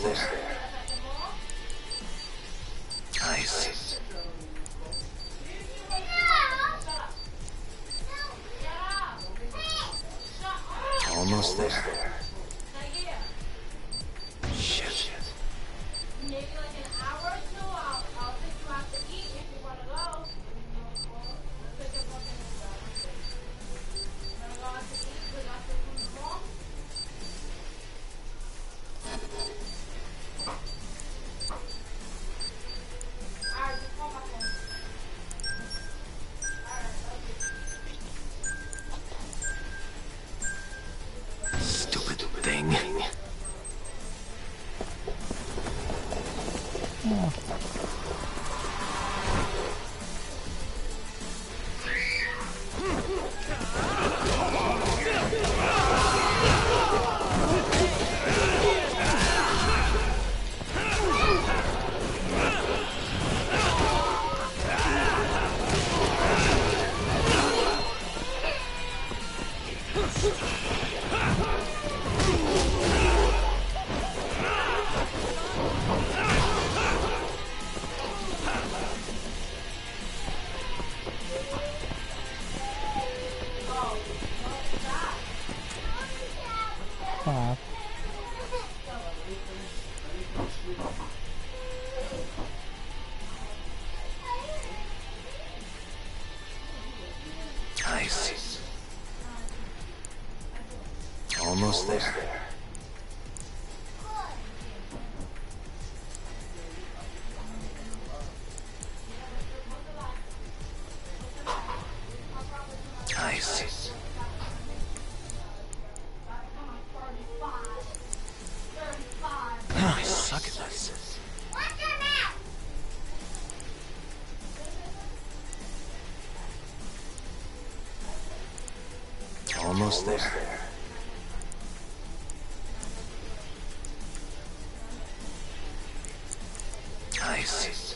Almost there. Nice. Almost there. Shit. Maybe like an hour or two, I'll take you out to eat if you want to go. Pick up something and go. Want to go out to eat? We got food from the mall. Alright, just call my phone. Alright, Stupid thing. Crap. Nice. Almost there. Nice. I suck at this. Almost there. Nice.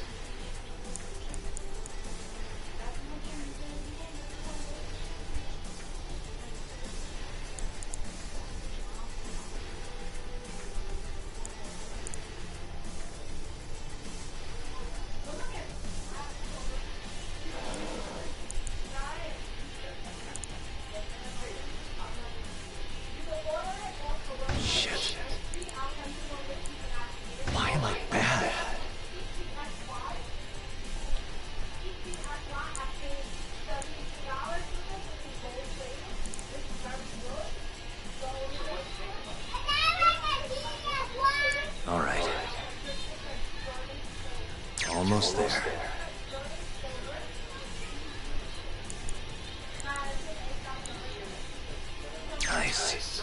Shit. Why am I bad? All right. Almost there. Nice.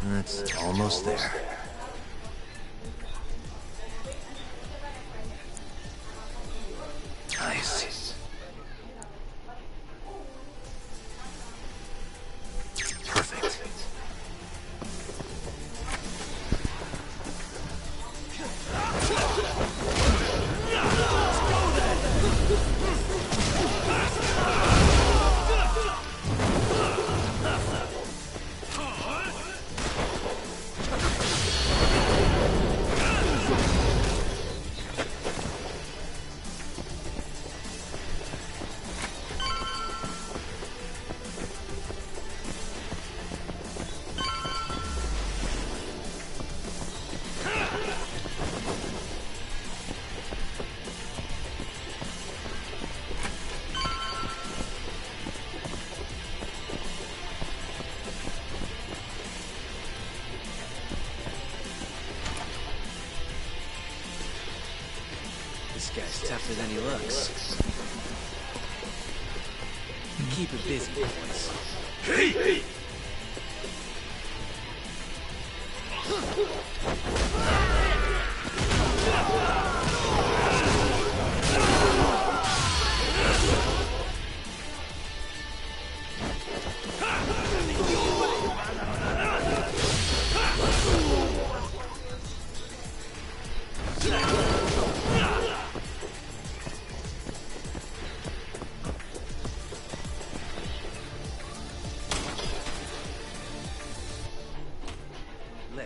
That's almost there. Nice. Perfect. This guy's tougher than he looks. Keep it busy, boys. Hey!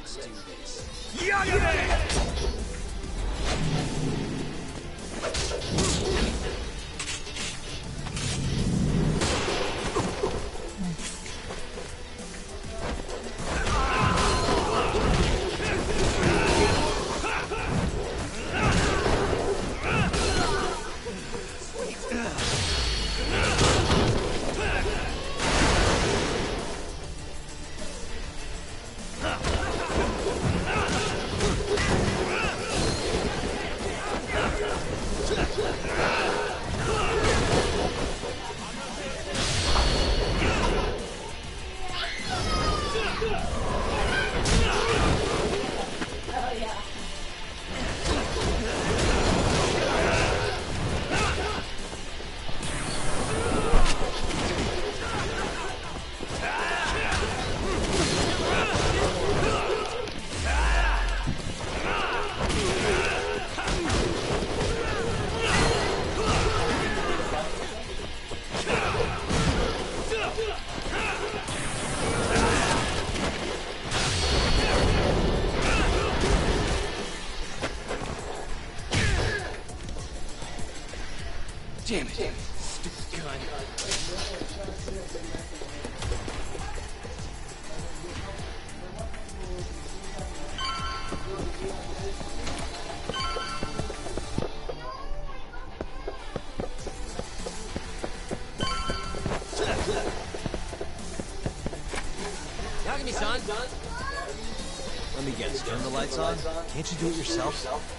Let's do this. Damn it. Stupid gun. Yagami-san! Let me guess, turn the lights on? Can't you do it yourself?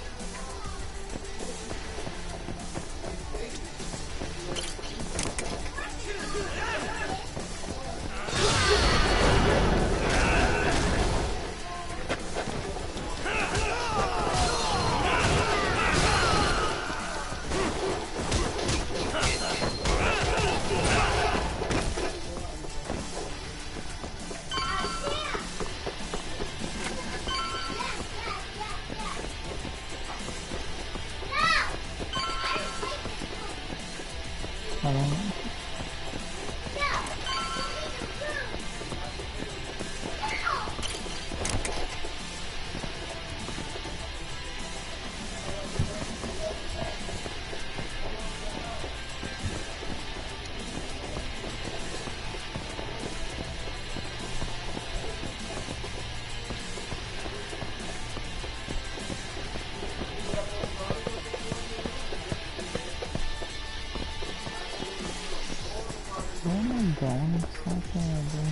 Where am I going? It's not terrible.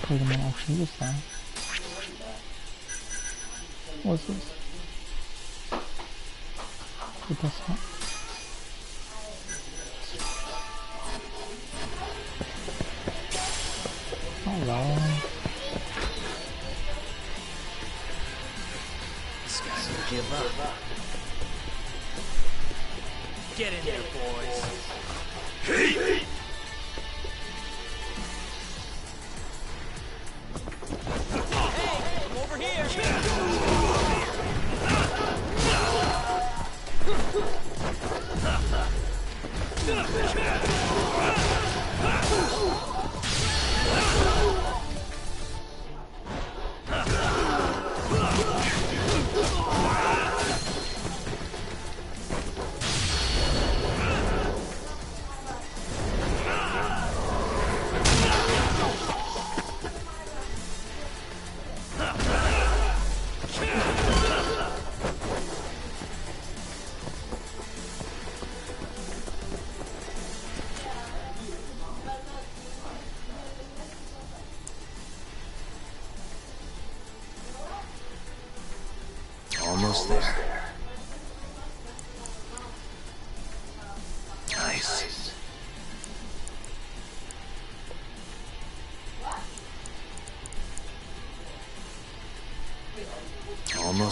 Wait a minute, I can use that. What's this? What does that? Alright. This guy won't give up. Get in there, boys. Hey! Over here!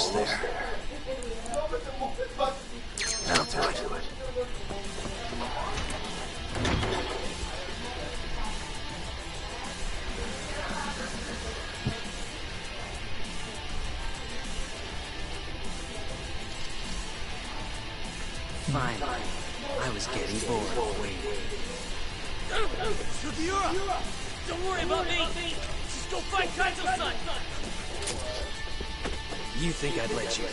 almost there. That'll do it. Finally, I was getting bored of waiting. Sugiura! Don't worry about me! Just go fight Kaito-san! You think I'd let you?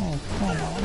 Oh, come on.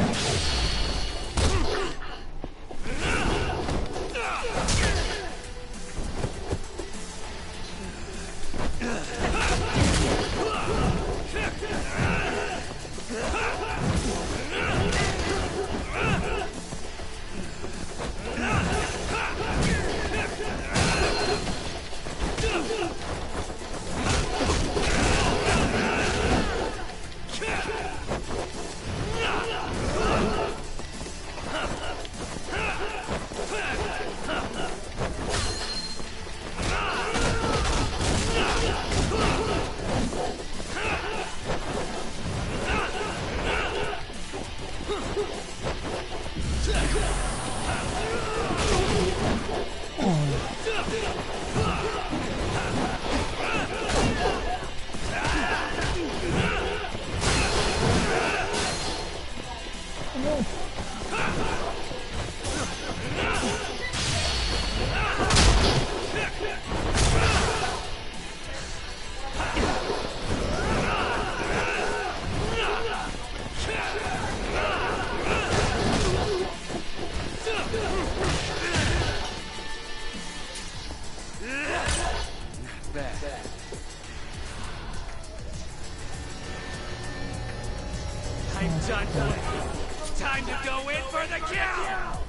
I'm done playing. Time to go in for the kill!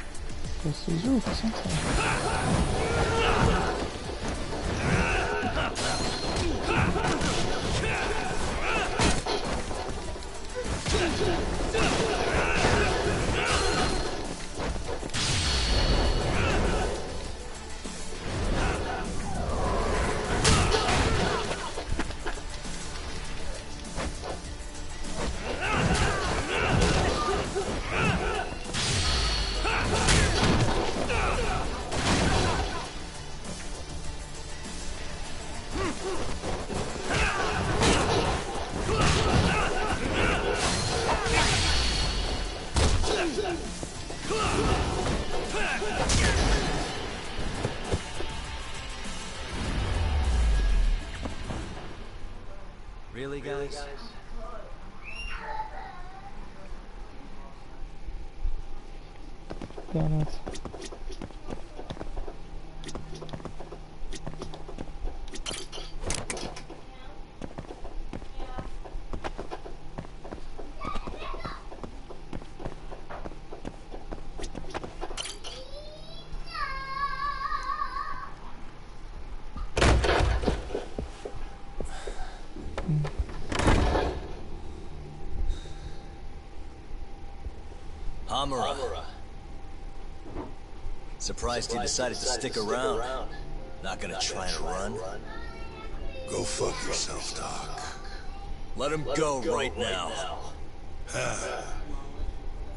This is you, something. Really, guys? Damn it. Hamura. Surprised you decided to stick around. Not gonna try and run? Go fuck yourself, Doc. Let him go right now.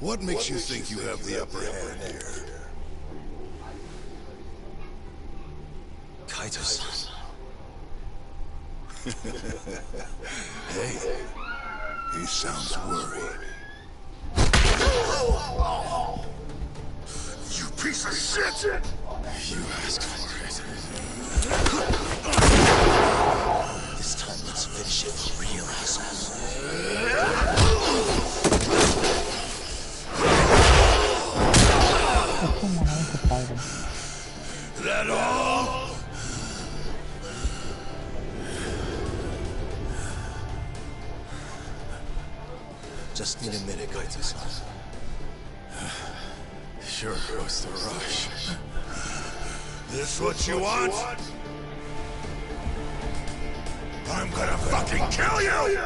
What makes you think you have the upper hand here? Kaito-san. Hey, he sounds worried. You piece of shit! You asked for it. This time, let's finish it for real, asshole. Oh, come on, I have to fight him. That all? Just need a minute, Kaito-san. Sure was the rush. This what you want? I'm gonna fucking kill you!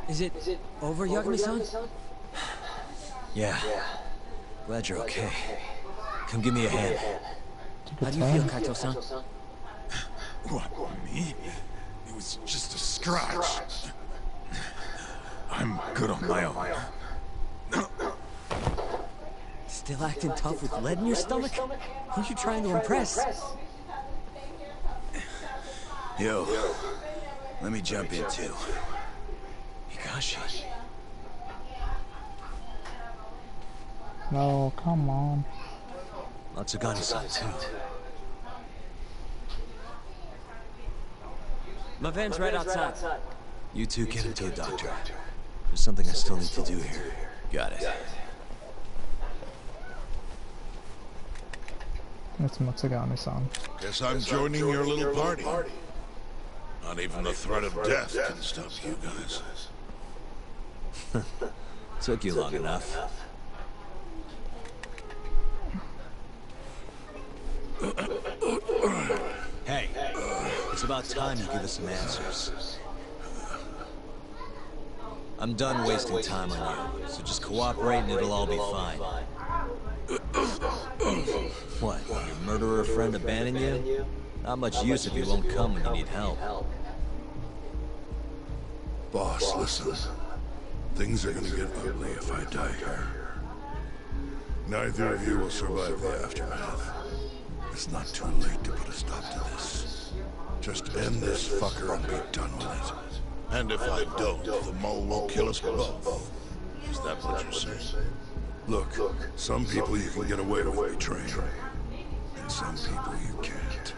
Is it over, Yagami-san? Yeah. Glad you're okay. Come give me a hand. How do you feel, Kaito-san? What, me? It was just a scratch. I'm good on my own. Still acting tough with lead in your stomach? Who are you trying to impress? Yo, let me jump in too. Hikashi. No, come on. Matsugani-san too. My van's right outside. You two get into a doctor. There's something I still need to do here. Got it. It's Matsugami-san. Guess I'm joining your little party. Not even the threat of death can stop you guys. Took you long enough. Hey, it's about time you give us some answers. I'm done wasting time on you, so just cooperate and it'll all be fine. What, your murderer friend abandoned you? Not much use if he won't come when you need help. Boss, listen. Things are gonna get ugly if I die here. Neither of you will survive the aftermath. It's not too late to put a stop to this. Just end this fucker and be done with it. And if I don't, the mole will kill us both. Is that what you're saying? Look, some people you can get away with betraying, and some people you can't.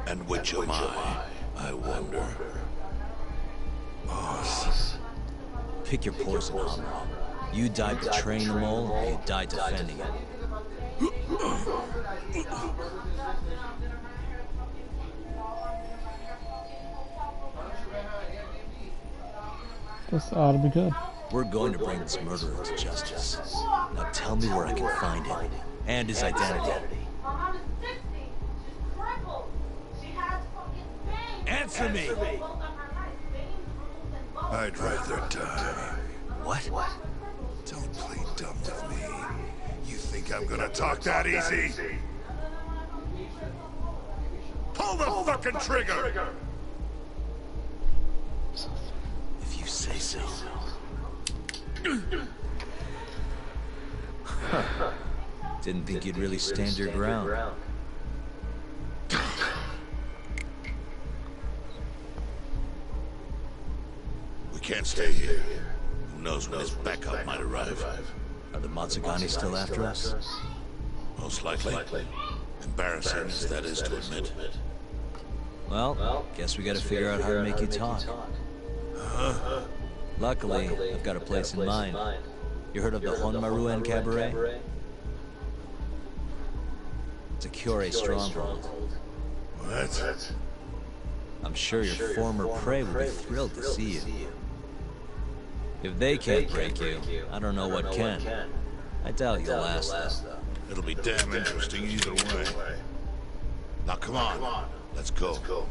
And which am I wonder? Boss. Pick your poison, Hammer. You died betraying the mole, or you died defending it. This ought to be good. We're going to bring this murderer to justice. Now tell me where I can find him, and his identity. Answer me! I'd rather die. What? Don't play dumb with me. You think I'm gonna talk that easy? Pull the fucking trigger! If you say so. Didn't think you'd really stand your ground. We can't stay here. Who knows when his backup might arrive? Are the Matsugani still after us? Most likely. Embarrassing as that is to admit. Well, guess we gotta figure out how to make you talk. Luckily, I've got a place in mind. You heard of the Honmaruen Cabaret? It's a Kyorei stronghold. What? I'm sure your former prey would be thrilled to see you. If they can't break you, I don't know what can. I doubt you'll last, though. It'll be damn interesting either way. Now come on, let's go.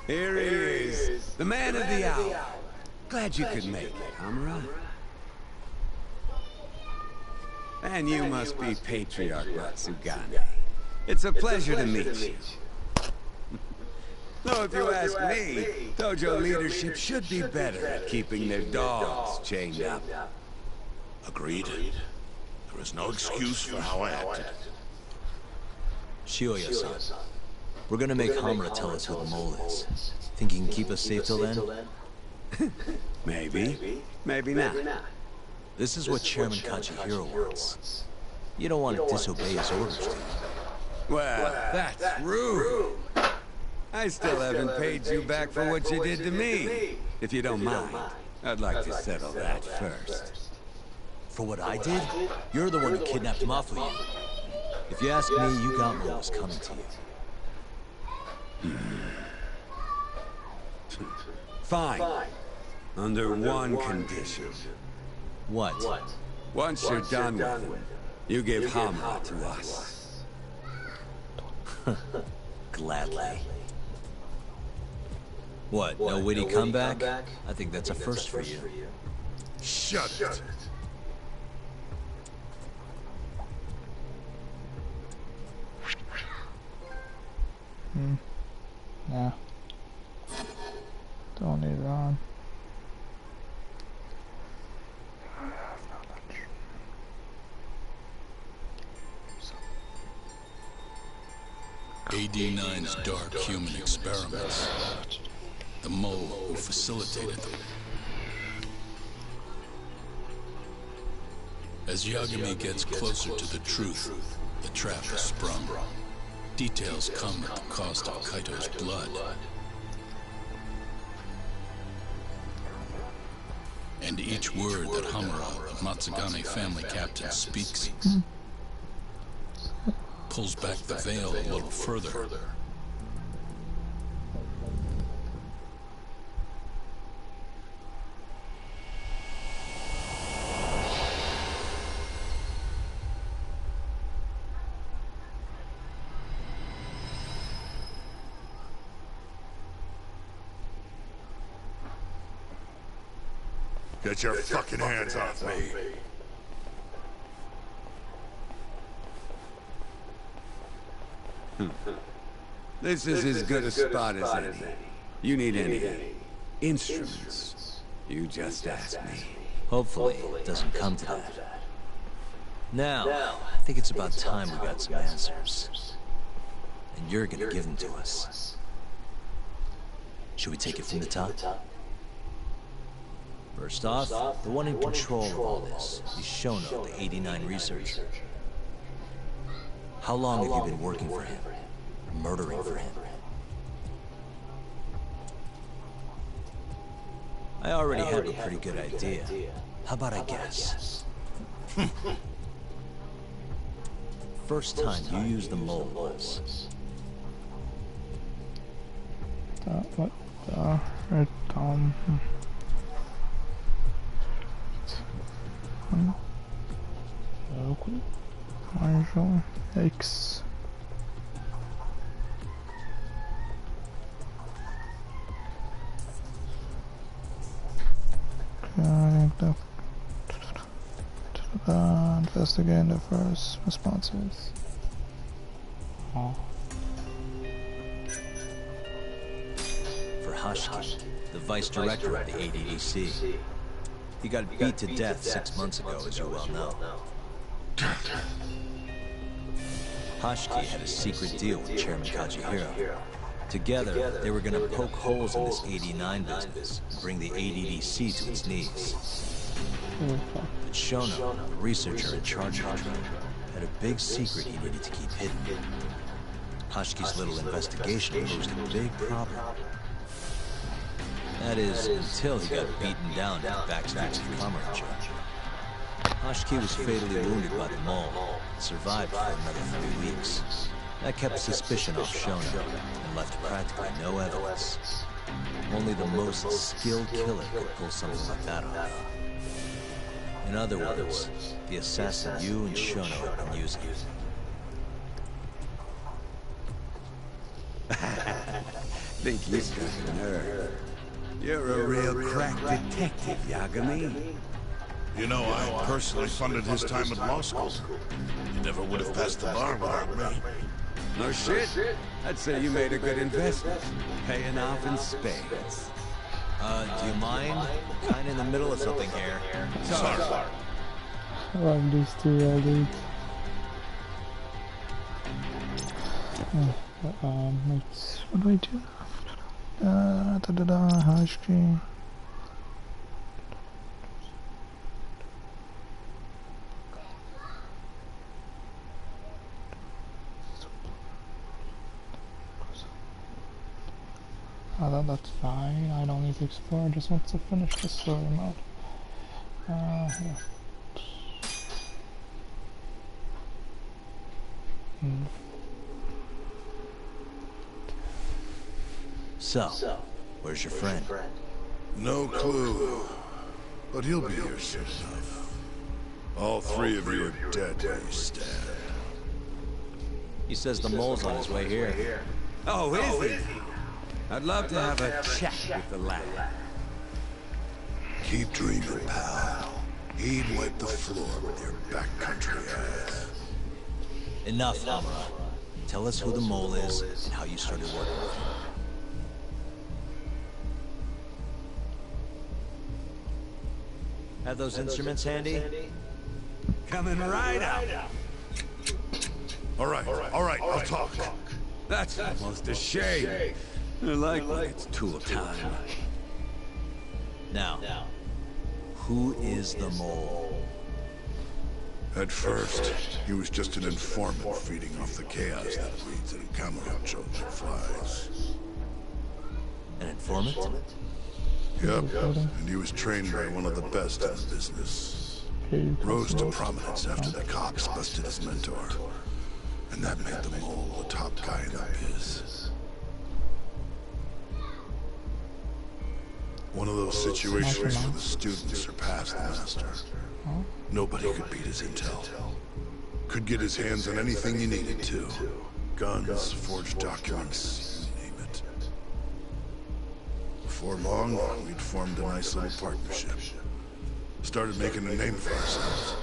Here he is, the man of the hour. Glad you could make it, Hamura. And you must be Patriarch Matsugane. It's a pleasure to meet you. Though if you ask me, dojo leadership should be better at keeping their dogs chained up. Agreed. There is no excuse for how I acted. Shioya-san, we're gonna make Hamura tell us who the mole is. Think you can keep us safe till then? Maybe. Maybe not. This is what Chairman Kachihiro wants. You don't want to disobey his orders, do you? Well, that's rude. I still haven't paid you back for what you did to me. If you don't mind, I'd like to settle that first. For what I did? You're the one who kidnapped Mafuyu. If you ask me, you got what was coming to you. Fine. Under one condition. What? Once you're done with him, you give Hamura to us. Gladly. What, no witty comeback? I think that's a first for you. Shut it. Nah. Don't need it on. AD9's dark human experiments. The mole who facilitated them. As Yagami gets closer to the truth, the trap is sprung. Details come at the cost of Kaito's blood. And each word that Hamura, the Matsugane family captain, speaks pulls back the veil a little further. Get your fucking hands off me. This is as good a spot as any. You need any instruments, you just ask me. Hopefully, it doesn't come to that. Now, I think it's about time we got some answers. And you're gonna give them to us. Should we take it from the top? First off, the one in control of all this is Shono, the 89 researcher. How long have you been working for him? Murdering for him? I already have a pretty good idea. How about I guess? First time you used the mole was... What the red Marshall X. Investigate the first responses. Oh. For Hashiki, the vice director of the ADDC. He got beat to death 6 months ago, as you well know. Hashiki had a secret deal with Chairman Kajihiro. Together, they were gonna poke holes in this 89 business and bring the ADDC to its knees. But Shono, the researcher in charge of it, had a big secret he needed to keep hidden. Hashiki's little investigation posed a big problem. That is, until he got beaten down in the backstreets of Kamurocho. Hashiki was fatally wounded by the mole and survived for another 3 weeks. That kept suspicion off Shono and left practically no evidence. Only the most skilled killer could pull something like that off. In other words, the assassin you and Shono have been using. Think you got nerve. You're a real crack detective, Yagami. You know, I personally funded his time at law school. He never would have passed the bar without me. No shit. I'd say you made a good investment. Paying off in spades. Do you mind? Kinda in the middle of something here. Sorry. I love these two dudes. What do I do? Hashiki. That's fine. I don't need to explore. I just want to finish the story mode. Yeah. So, where's your friend? No clue. But he'll be here soon enough. All three of you are dead where you stand. He says the mole's on his way here. Oh, is he? I'd love to have a chat with the lad. Keep dreaming, pal. He'd wipe the floor with your backcountry ass. Enough, Amuro. Tell us who the mole is and how you started working with him. Have those instruments handy? Coming right up. All right, I'll talk. That's almost a shame. I like when it's tool time. Now, who is the mole? At first, he was just an informant feeding off the chaos that breeds in Kamurocho like flies. An informant? Yep, and he was trained by one of the best in the business. Rose to prominence after the cops busted his mentor. And that made the mole the top guy in the biz. One of those situations where the student surpassed the master. Nobody could beat his intel. Could get his hands on anything you needed to. Guns, forged documents, you name it. Before long, we'd formed a nice little partnership. Started making a name for ourselves.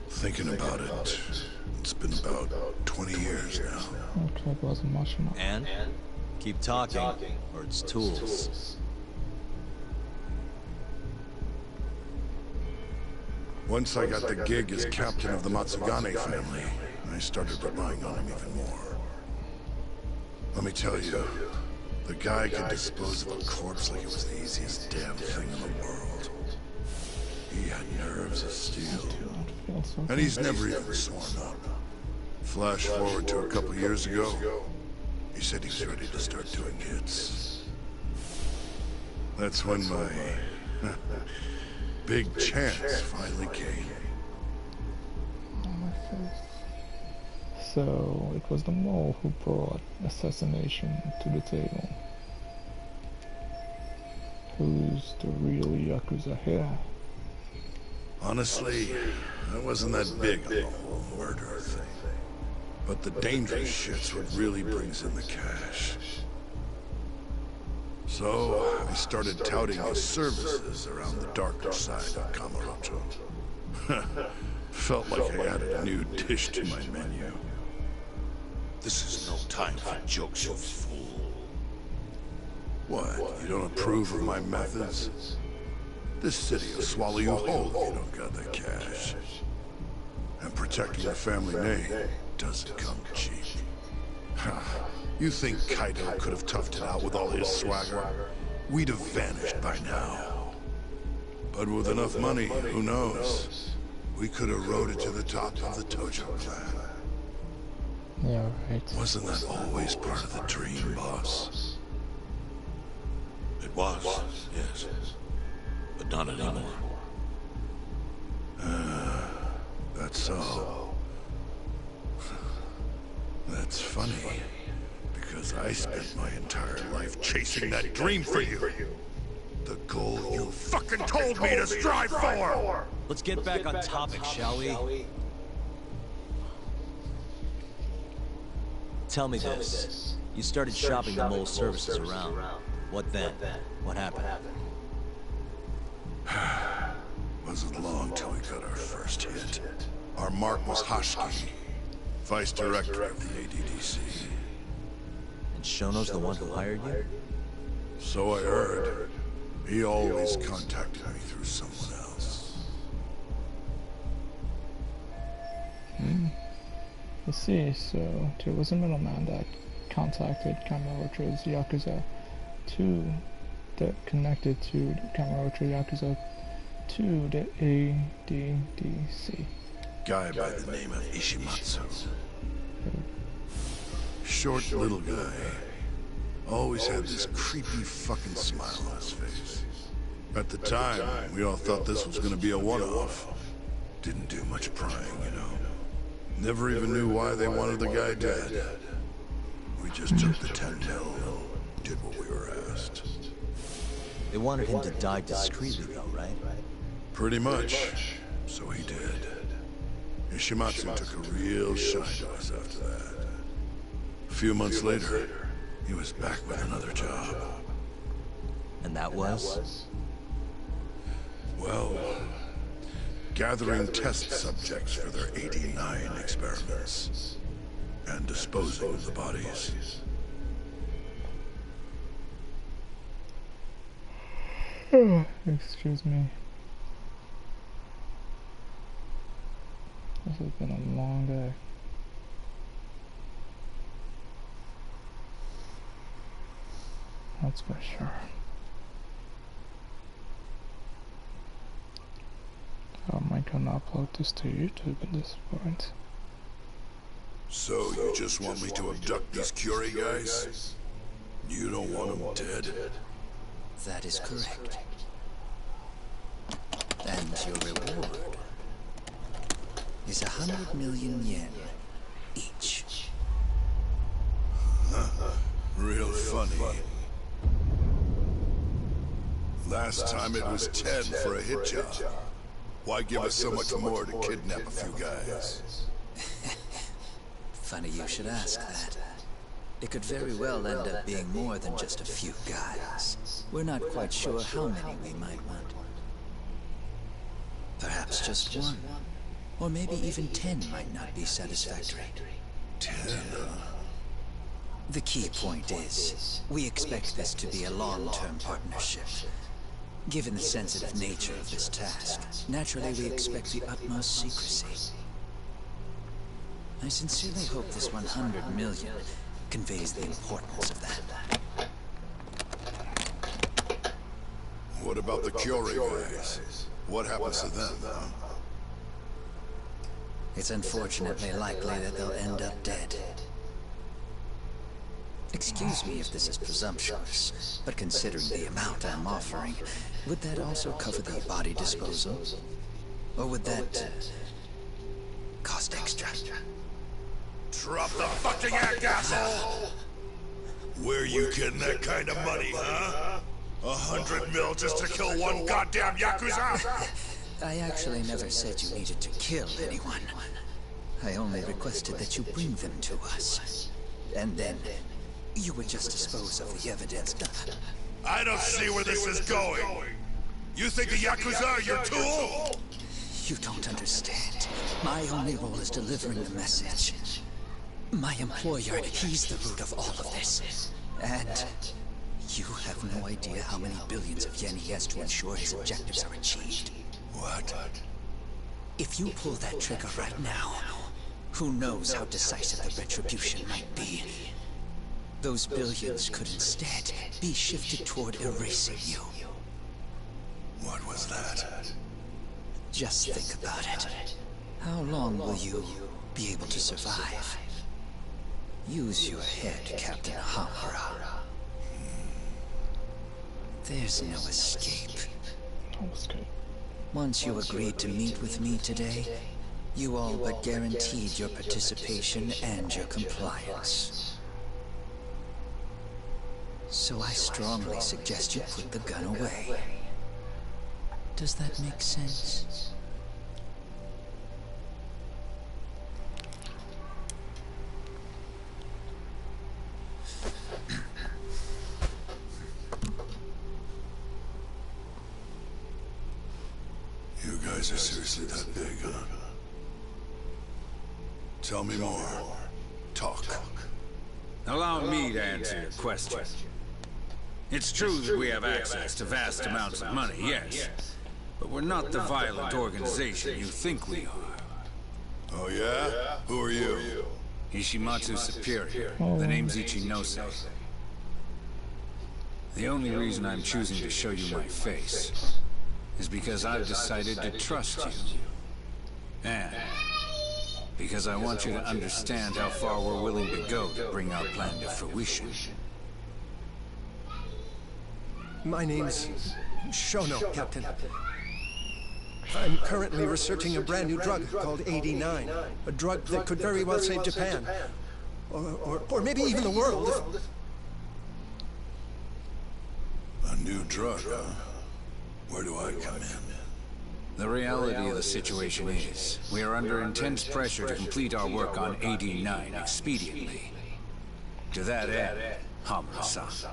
Thinking about it, it's been about 20 years now. Okay, it wasn't much enough. And? Keep talking, or it's tools. Once I got the gig as captain of the Matsugane family, I started relying on him even more. Let me tell you, the guy could dispose of a corpse like it was the easiest damn thing in the world. He had nerves of steel. And he's never even sworn up. Flash forward to a couple years ago, he said he was ready to start doing hits. That's when my big chance finally came. So, it was the mole who brought assassination to the table. Who's the real yakuza here? Honestly, I wasn't that big on the whole murder thing. But the dangerous shit's what really brings in the cash. So, I started touting his services around the darker side of Kamurocho. Felt like I added a new dish to my menu. This is no time for jokes, you fool. What, you don't approve of my methods? This city will swallow you whole if you don't got the cash. And protecting the family name doesn't come cheap. You think Kaido could have toughed it out with all his swagger? We'd have vanished by now. But with enough money, who knows? We could have rode it to the top of the Tojo clan. Yeah, right. Wasn't that always part of the dream, boss? It was, yes. But not anymore. That's so. That's funny. Because I spent my entire life chasing that dream for you. The goal you fucking told me to strive for! Let's get back on topic, shall we? Tell me this. You started shopping the mole's services around. What then? What happened? Wasn't long till we got our first hit. Our mark was Hashiki, vice director of the ADDC. And Shono's the one who hired you? So I heard. He always contacted me through someone else. You see, so there was a middleman that contacted Kamurocho's yakuza that connected to Kamurocho yakuza to the ADDC. Guy by the name of Ishimatsu. Short little guy. Always had this creepy fucking smile on his face. At the time, we all thought this was gonna be a one-off. Didn't do much prying, you know. Never even knew why they wanted the guy dead. We just took the 10 mil, did what we were asked. They wanted him to die discreetly though, right? Pretty much. So he did. Ishimatsu took a real shine to us after that. A few months later, he was back with another job. And that was? Well, gathering test subjects for their 89 experiments. And disposing of the bodies. Excuse me. This has been a long day. That's for sure. How am I gonna upload this to YouTube at this point? So you just want me to abduct these Curie guys? You don't want them dead? That is correct. And your reward is 100 million yen each. Real funny. Last time it was 10 for a hit job. Why give us so much more to kidnap a few guys? Funny you should ask that. It could very well end up being more than just a few guys. We're not quite sure how many we might want. Perhaps just one. Or maybe even 10 might not be satisfactory. 10? The key point is, we expect this to be a long-term partnership. Given the sensitive nature of this task, naturally we expect the utmost secrecy. I sincerely hope this 100 million conveys the importance of that. What about the Curie guys? What happens to them, huh? It's unfortunately likely that they'll end up dead. Excuse me if this is presumptuous, but considering the amount I'm offering, would that also cover the body disposal? Or would that cost extra? Drop the fucking act, asshole! Where you getting that kind of money, huh? 100 mil just to kill one goddamn yakuza? I actually never said you needed to kill anyone. I only requested that you bring them to us. And then you would just dispose of the evidence. I don't see where this is going. You think the yakuza are your tool? You don't understand. My only role is delivering the message. My employer, he's the root of all of this. And You have no idea how many billions of yen he has to ensure his objectives are achieved. What? If you pull that trigger right now, who knows how decisive the retribution might be. Those billions could instead be shifted toward erasing you. What was that? Just think about it. How long will you be able to survive? Use your head, Captain Hamura. There's no escape. No escape. Once you agreed to meet with me today, you all but guaranteed your participation and your compliance. So I strongly suggest you put the gun away. Does that make sense? You guys are seriously that big, huh? Tell me more. Talk. Allow me to answer your question. It's true that we have access to vast amounts of money, yes. But we're not the violent organization you think we are. Oh yeah? Who are you? Ishimatsu's superior. The name's Ichinose. The only reason I'm choosing to show you my face is because I've decided to trust you. And because I want you to understand how far we're willing to go to bring our plan to fruition. My name's Shono, Captain. I'm currently researching a brand new drug called 89. A drug that could very well save Japan. Or maybe even the world. A new drug, huh? Where do I come in? The reality of the situation is, we are under intense pressure to complete our work on 89 expediently. To that end, Hamura-san,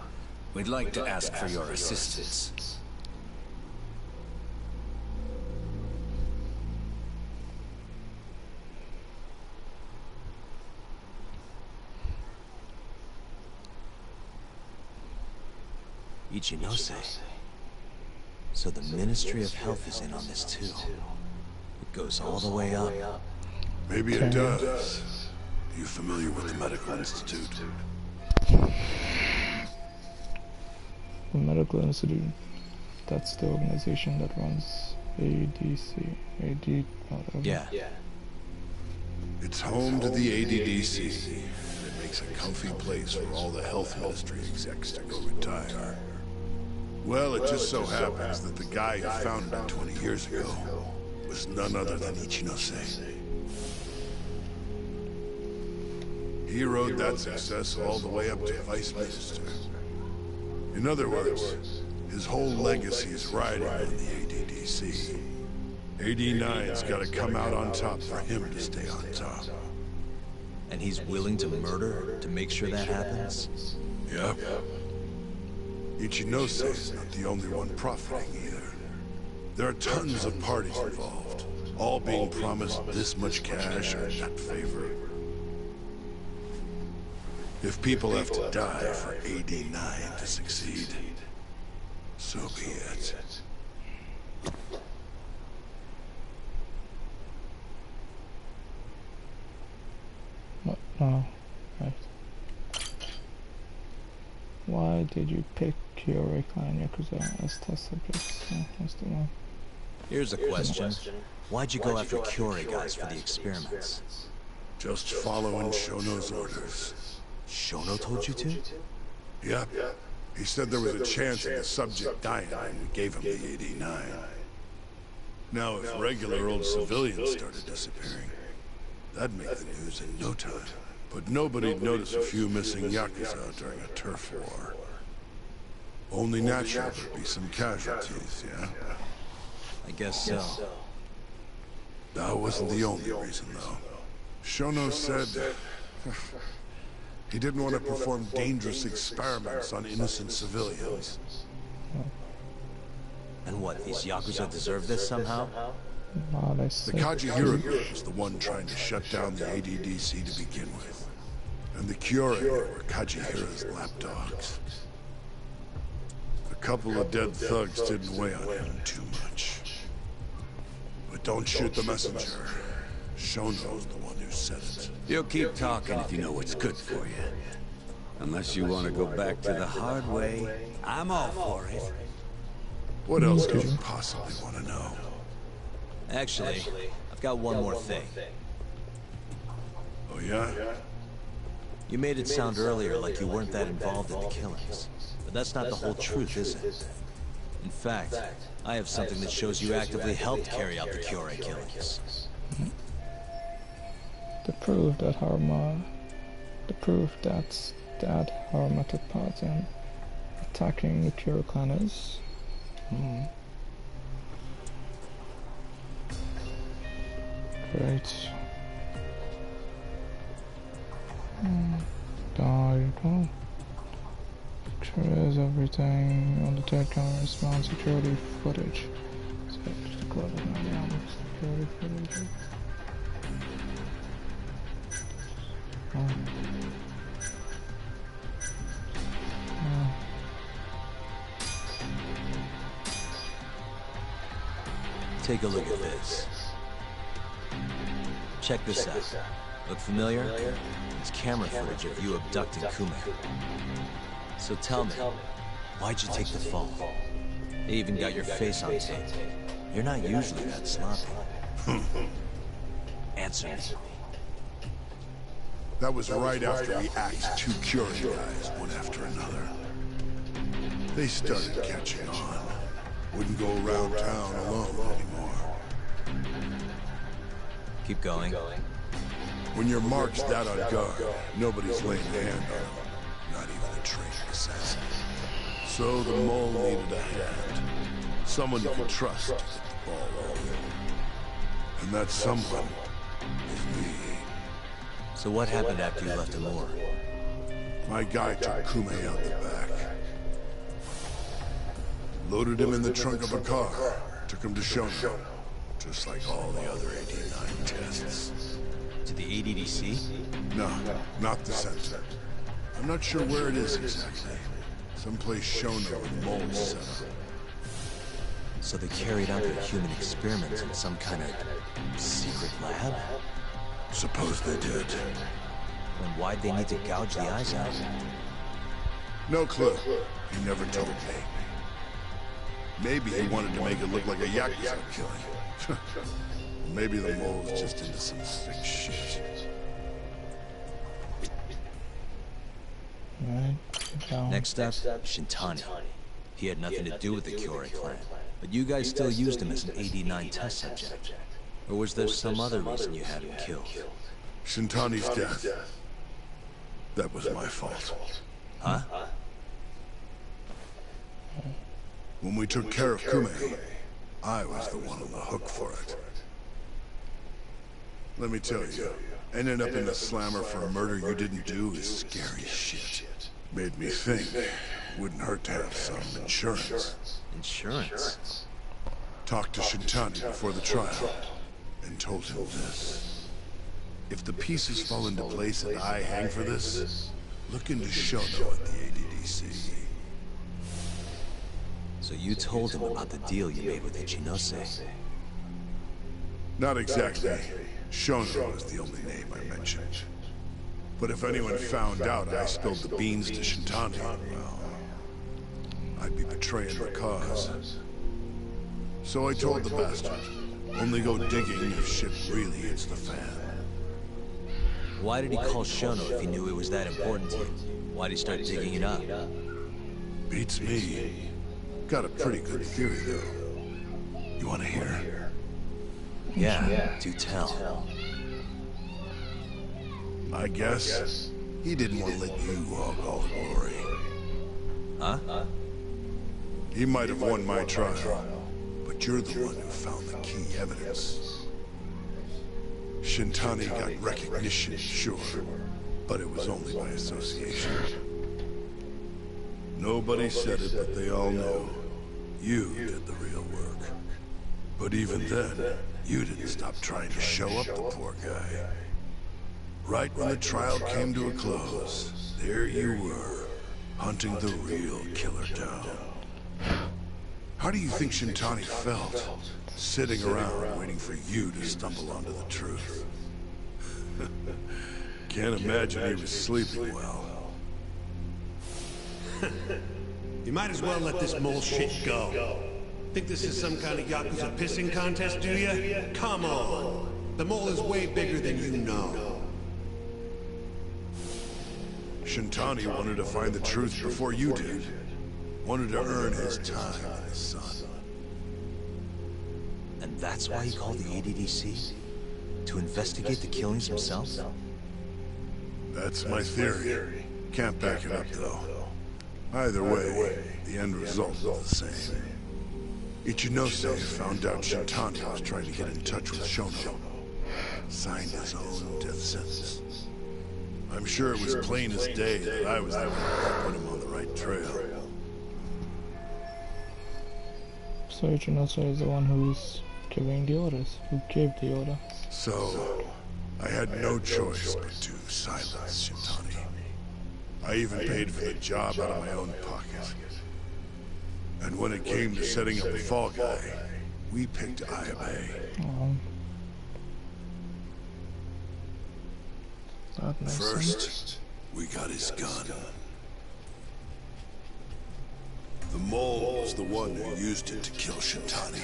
we'd like to ask for your assistance. Ichinose. So the Ministry of Health is in on this too. It goes all the way up. Maybe it does. Are you familiar with the Medical Institute? The Medical Institute. That's the organization that runs AD, whatever. Yeah. It's home to the ADDC. It makes a comfy place for all the health ministry execs to go retire. Well, it just so happens that the guy who founded it 20 years ago was none other than Ichinose. He rode that success all the way up to Vice Minister. In other words, his whole legacy is riding on the ADDC. 89's gotta come out on top for him to stay on top. And he's willing to murder to make sure that happens? Yep. Ichinose is not the only one profiting either. There are tons of parties involved, all being promised this much cash or that favor. If people have to die for 89 to succeed, so be it. What? Oh, right. Why did you pick Kiwami Clan Yakuza as test subjects? Oh, that's the one. Here's a question. Why'd you go after Kiwami guys for the experiments? Just following Shono's orders. Shono told you to? Yep. He said there was a chance of the subject dying when we gave him the 89. Now, if regular old civilians started disappearing, that'd make the news in no time. But nobody'd notice a few missing yakuza during a turf war. Only natural there'd be some casualties, yeah? I guess so. That wasn't the only reason, though. Shono said he didn't want to perform dangerous experiments on innocent civilians. And what, these yakuza deserve this somehow? The Kajihira group was the one trying to shut down the ADDC to begin with. And the Kiwami were Kajihira's lapdogs. couple of dead thugs didn't weigh on him too much. But don't shoot the messenger. Shono's the one who said it. You'll keep talking if you know what's good for you. Unless you want to go back to the hard way, I'm all for it. What else could you possibly want to know? Actually, I've got one more thing. Oh yeah? You made it sound earlier like you weren't that involved in the killings. But that's not the whole truth, is it? In fact, I have something that shows you actively helped carry out the Kiwami killings. The proof that Haruma took part in attacking the Kira clan is... Great. Died. Pictures, everything on the third camera is mount security footage. Security footage. Take a look at this. Check this out. Look familiar? It's camera footage of you abducting Kume. So tell me, why'd you take the fall? They even got your face on tape. You're not usually that sloppy. Answer me. That was right after we axed two Kiwami guys, one after another. They started catching on. Wouldn't go around town alone anymore. Keep going. When your mark's that on guard, nobody's laying a hand on them. Not even a trained assassin. So the mole needed a hand. Someone you could trust to get the ball rolling. And that someone is me. So what happened after you left Amor? My guy took Kume out the back. Loaded him in the trunk of a car. Took him to Shono. Just like all the other 89 tests. To the ADDC? No, not the center. I'm not sure where it is exactly. Someplace Shono and Mole set up. So they carried out their human experiments in some kind of secret lab? Suppose they did. Then why'd they need to gouge the eyes out? No clue. He never told me. Maybe he wanted to make it look like a yakuza killing. Maybe the mole's just into some sick shit. Next up, Shintani. He had nothing to do with the Kiwami clan, but you guys still used him as an AD-9 test subject. Or was there some other reason you had him killed? Shintani's death. That was my fault. Huh? When we took care of Kume, I was the one on the hook for it. Let me tell you, ending up in the slammer for a murder you didn't do is scary shit. Made me think, wouldn't hurt to have some insurance. Insurance? Talked to Shintani before the trial, and told him this. If the pieces fall into place and I hang for this, look into Shono at the ADDC. So you told him about the deal you made with Ichinose? Not exactly. Shono was the only name I mentioned. But if anyone found out I spilled the beans to Shintani, well, I'd be betraying the cause. So I told the bastard, only go digging if shit really hits the fan. Why did he call Shono if he knew it was that important to him? Why'd he start digging it up? Beats me. Got a pretty good theory, though. You want to hear? Yeah, do tell. I guess he didn't want to let you hog all the glory. Huh? He might have won my trial, but you're the one who found the key evidence. Shintani got recognition, sure, but it was only by association. Nobody said it, but they all knew. You did the real work. But even then, you didn't stop trying to show up the poor guy. Right when the trial came to a close, there you were, hunting the real killer down. How do you think Shintani felt? Sitting around waiting for you to stumble onto the truth. Can't imagine he was sleeping well. You might as well let this mole shit go. Think this is some kind of yakuza pissing contest, do you? Come on. The mole is way bigger than you know. Shintani wanted to find the truth before you did. Wanted to earn his time and his son. And that's why he called the ADDC? To investigate the killings himself? That's my theory. Can't back it up, though. Either way, the end result is the same. Ichinose found out Shintani was trying to get in touch with Shono. Signed his own death sentence. I'm sure it was plain as day that I was the one who put him on the right trail. So Ichinose is the one who's giving the orders, who gave the order. So, I had no choice but to silence Shintani. I even paid for the job out of my own pocket. And when it came to setting up the Fall Guy, we picked Ayabe. First, we got his gun. The mole was the one who used it to kill Shintani.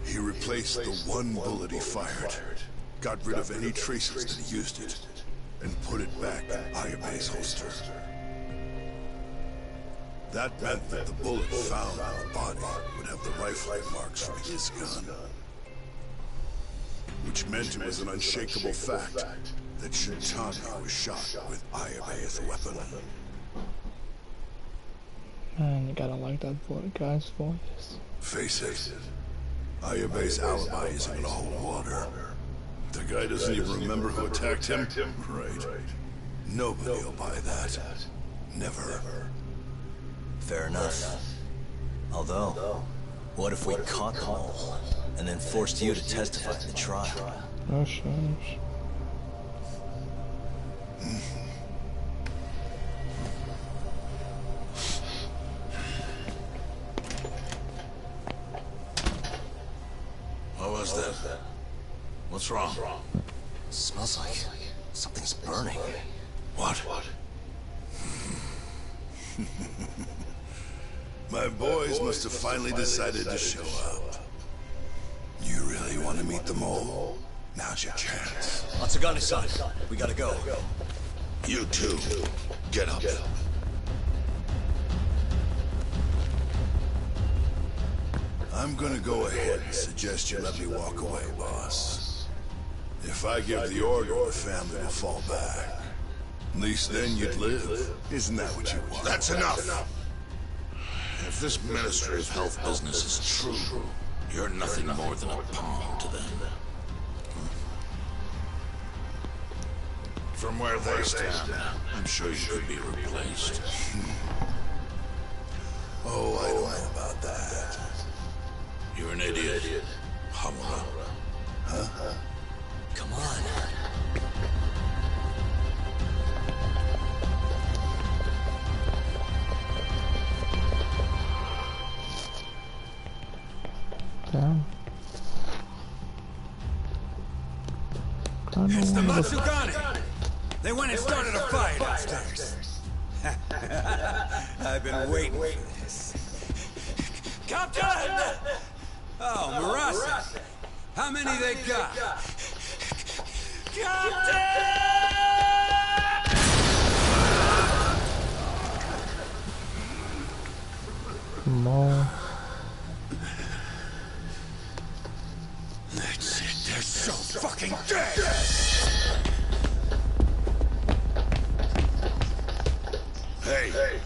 He replaced the one bullet he fired, got rid of any traces that he used it, and put it back in Ayabe's holster. That meant that the bullet found on the body would have the rifling marks from his gun. Which meant it was an unshakable fact that Shintani was shot with Ayabe as a weapon. Man, you gotta like that guy's voice. Face it, Ayabe's alibi isn't gonna hold water. The guy doesn't even remember who attacked him? Right. Nobody'll buy that. Never. Fair enough. Although, what if we caught the mole, and then forced you to testify in the trial? Oh, sure. What was that? What's wrong? Smells like something's burning. What? My boys must have finally decided to show up. You really want to meet the mole? Now's your chance. Matsugane-san, we gotta go. You too. Get up. I'm gonna go ahead and suggest you let me walk away, boss. If I give the order, the family will fall back. At least then you'd live. Isn't that what you want? That's enough! If this Ministry of Health business is true, you're nothing more than a pawn to them. From where they stand, I'm sure you could be replaced. Oh, I don't know about that. You're an idiot, Hamura. Huh? Come on. Damn. It's the Matsugane! They went and started a fire downstairs. I've been waiting for this. Captain! Oh, Marasa. How many they got? Captain! More. That's it. They're so fucking dead! Hey!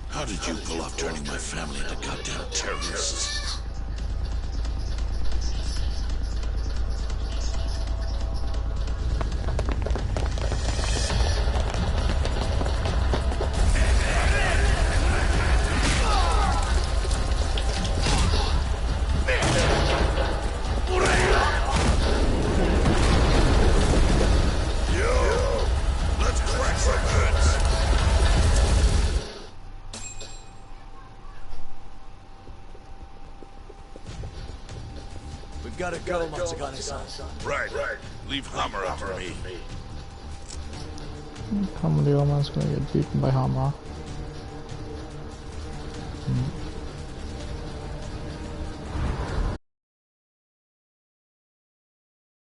How did you pull off turning my family into goddamn terrorists? Gotta go, Matsugane-san. Right. Leave Hamura for me. Come on, the old man's gonna get beaten by Hamura.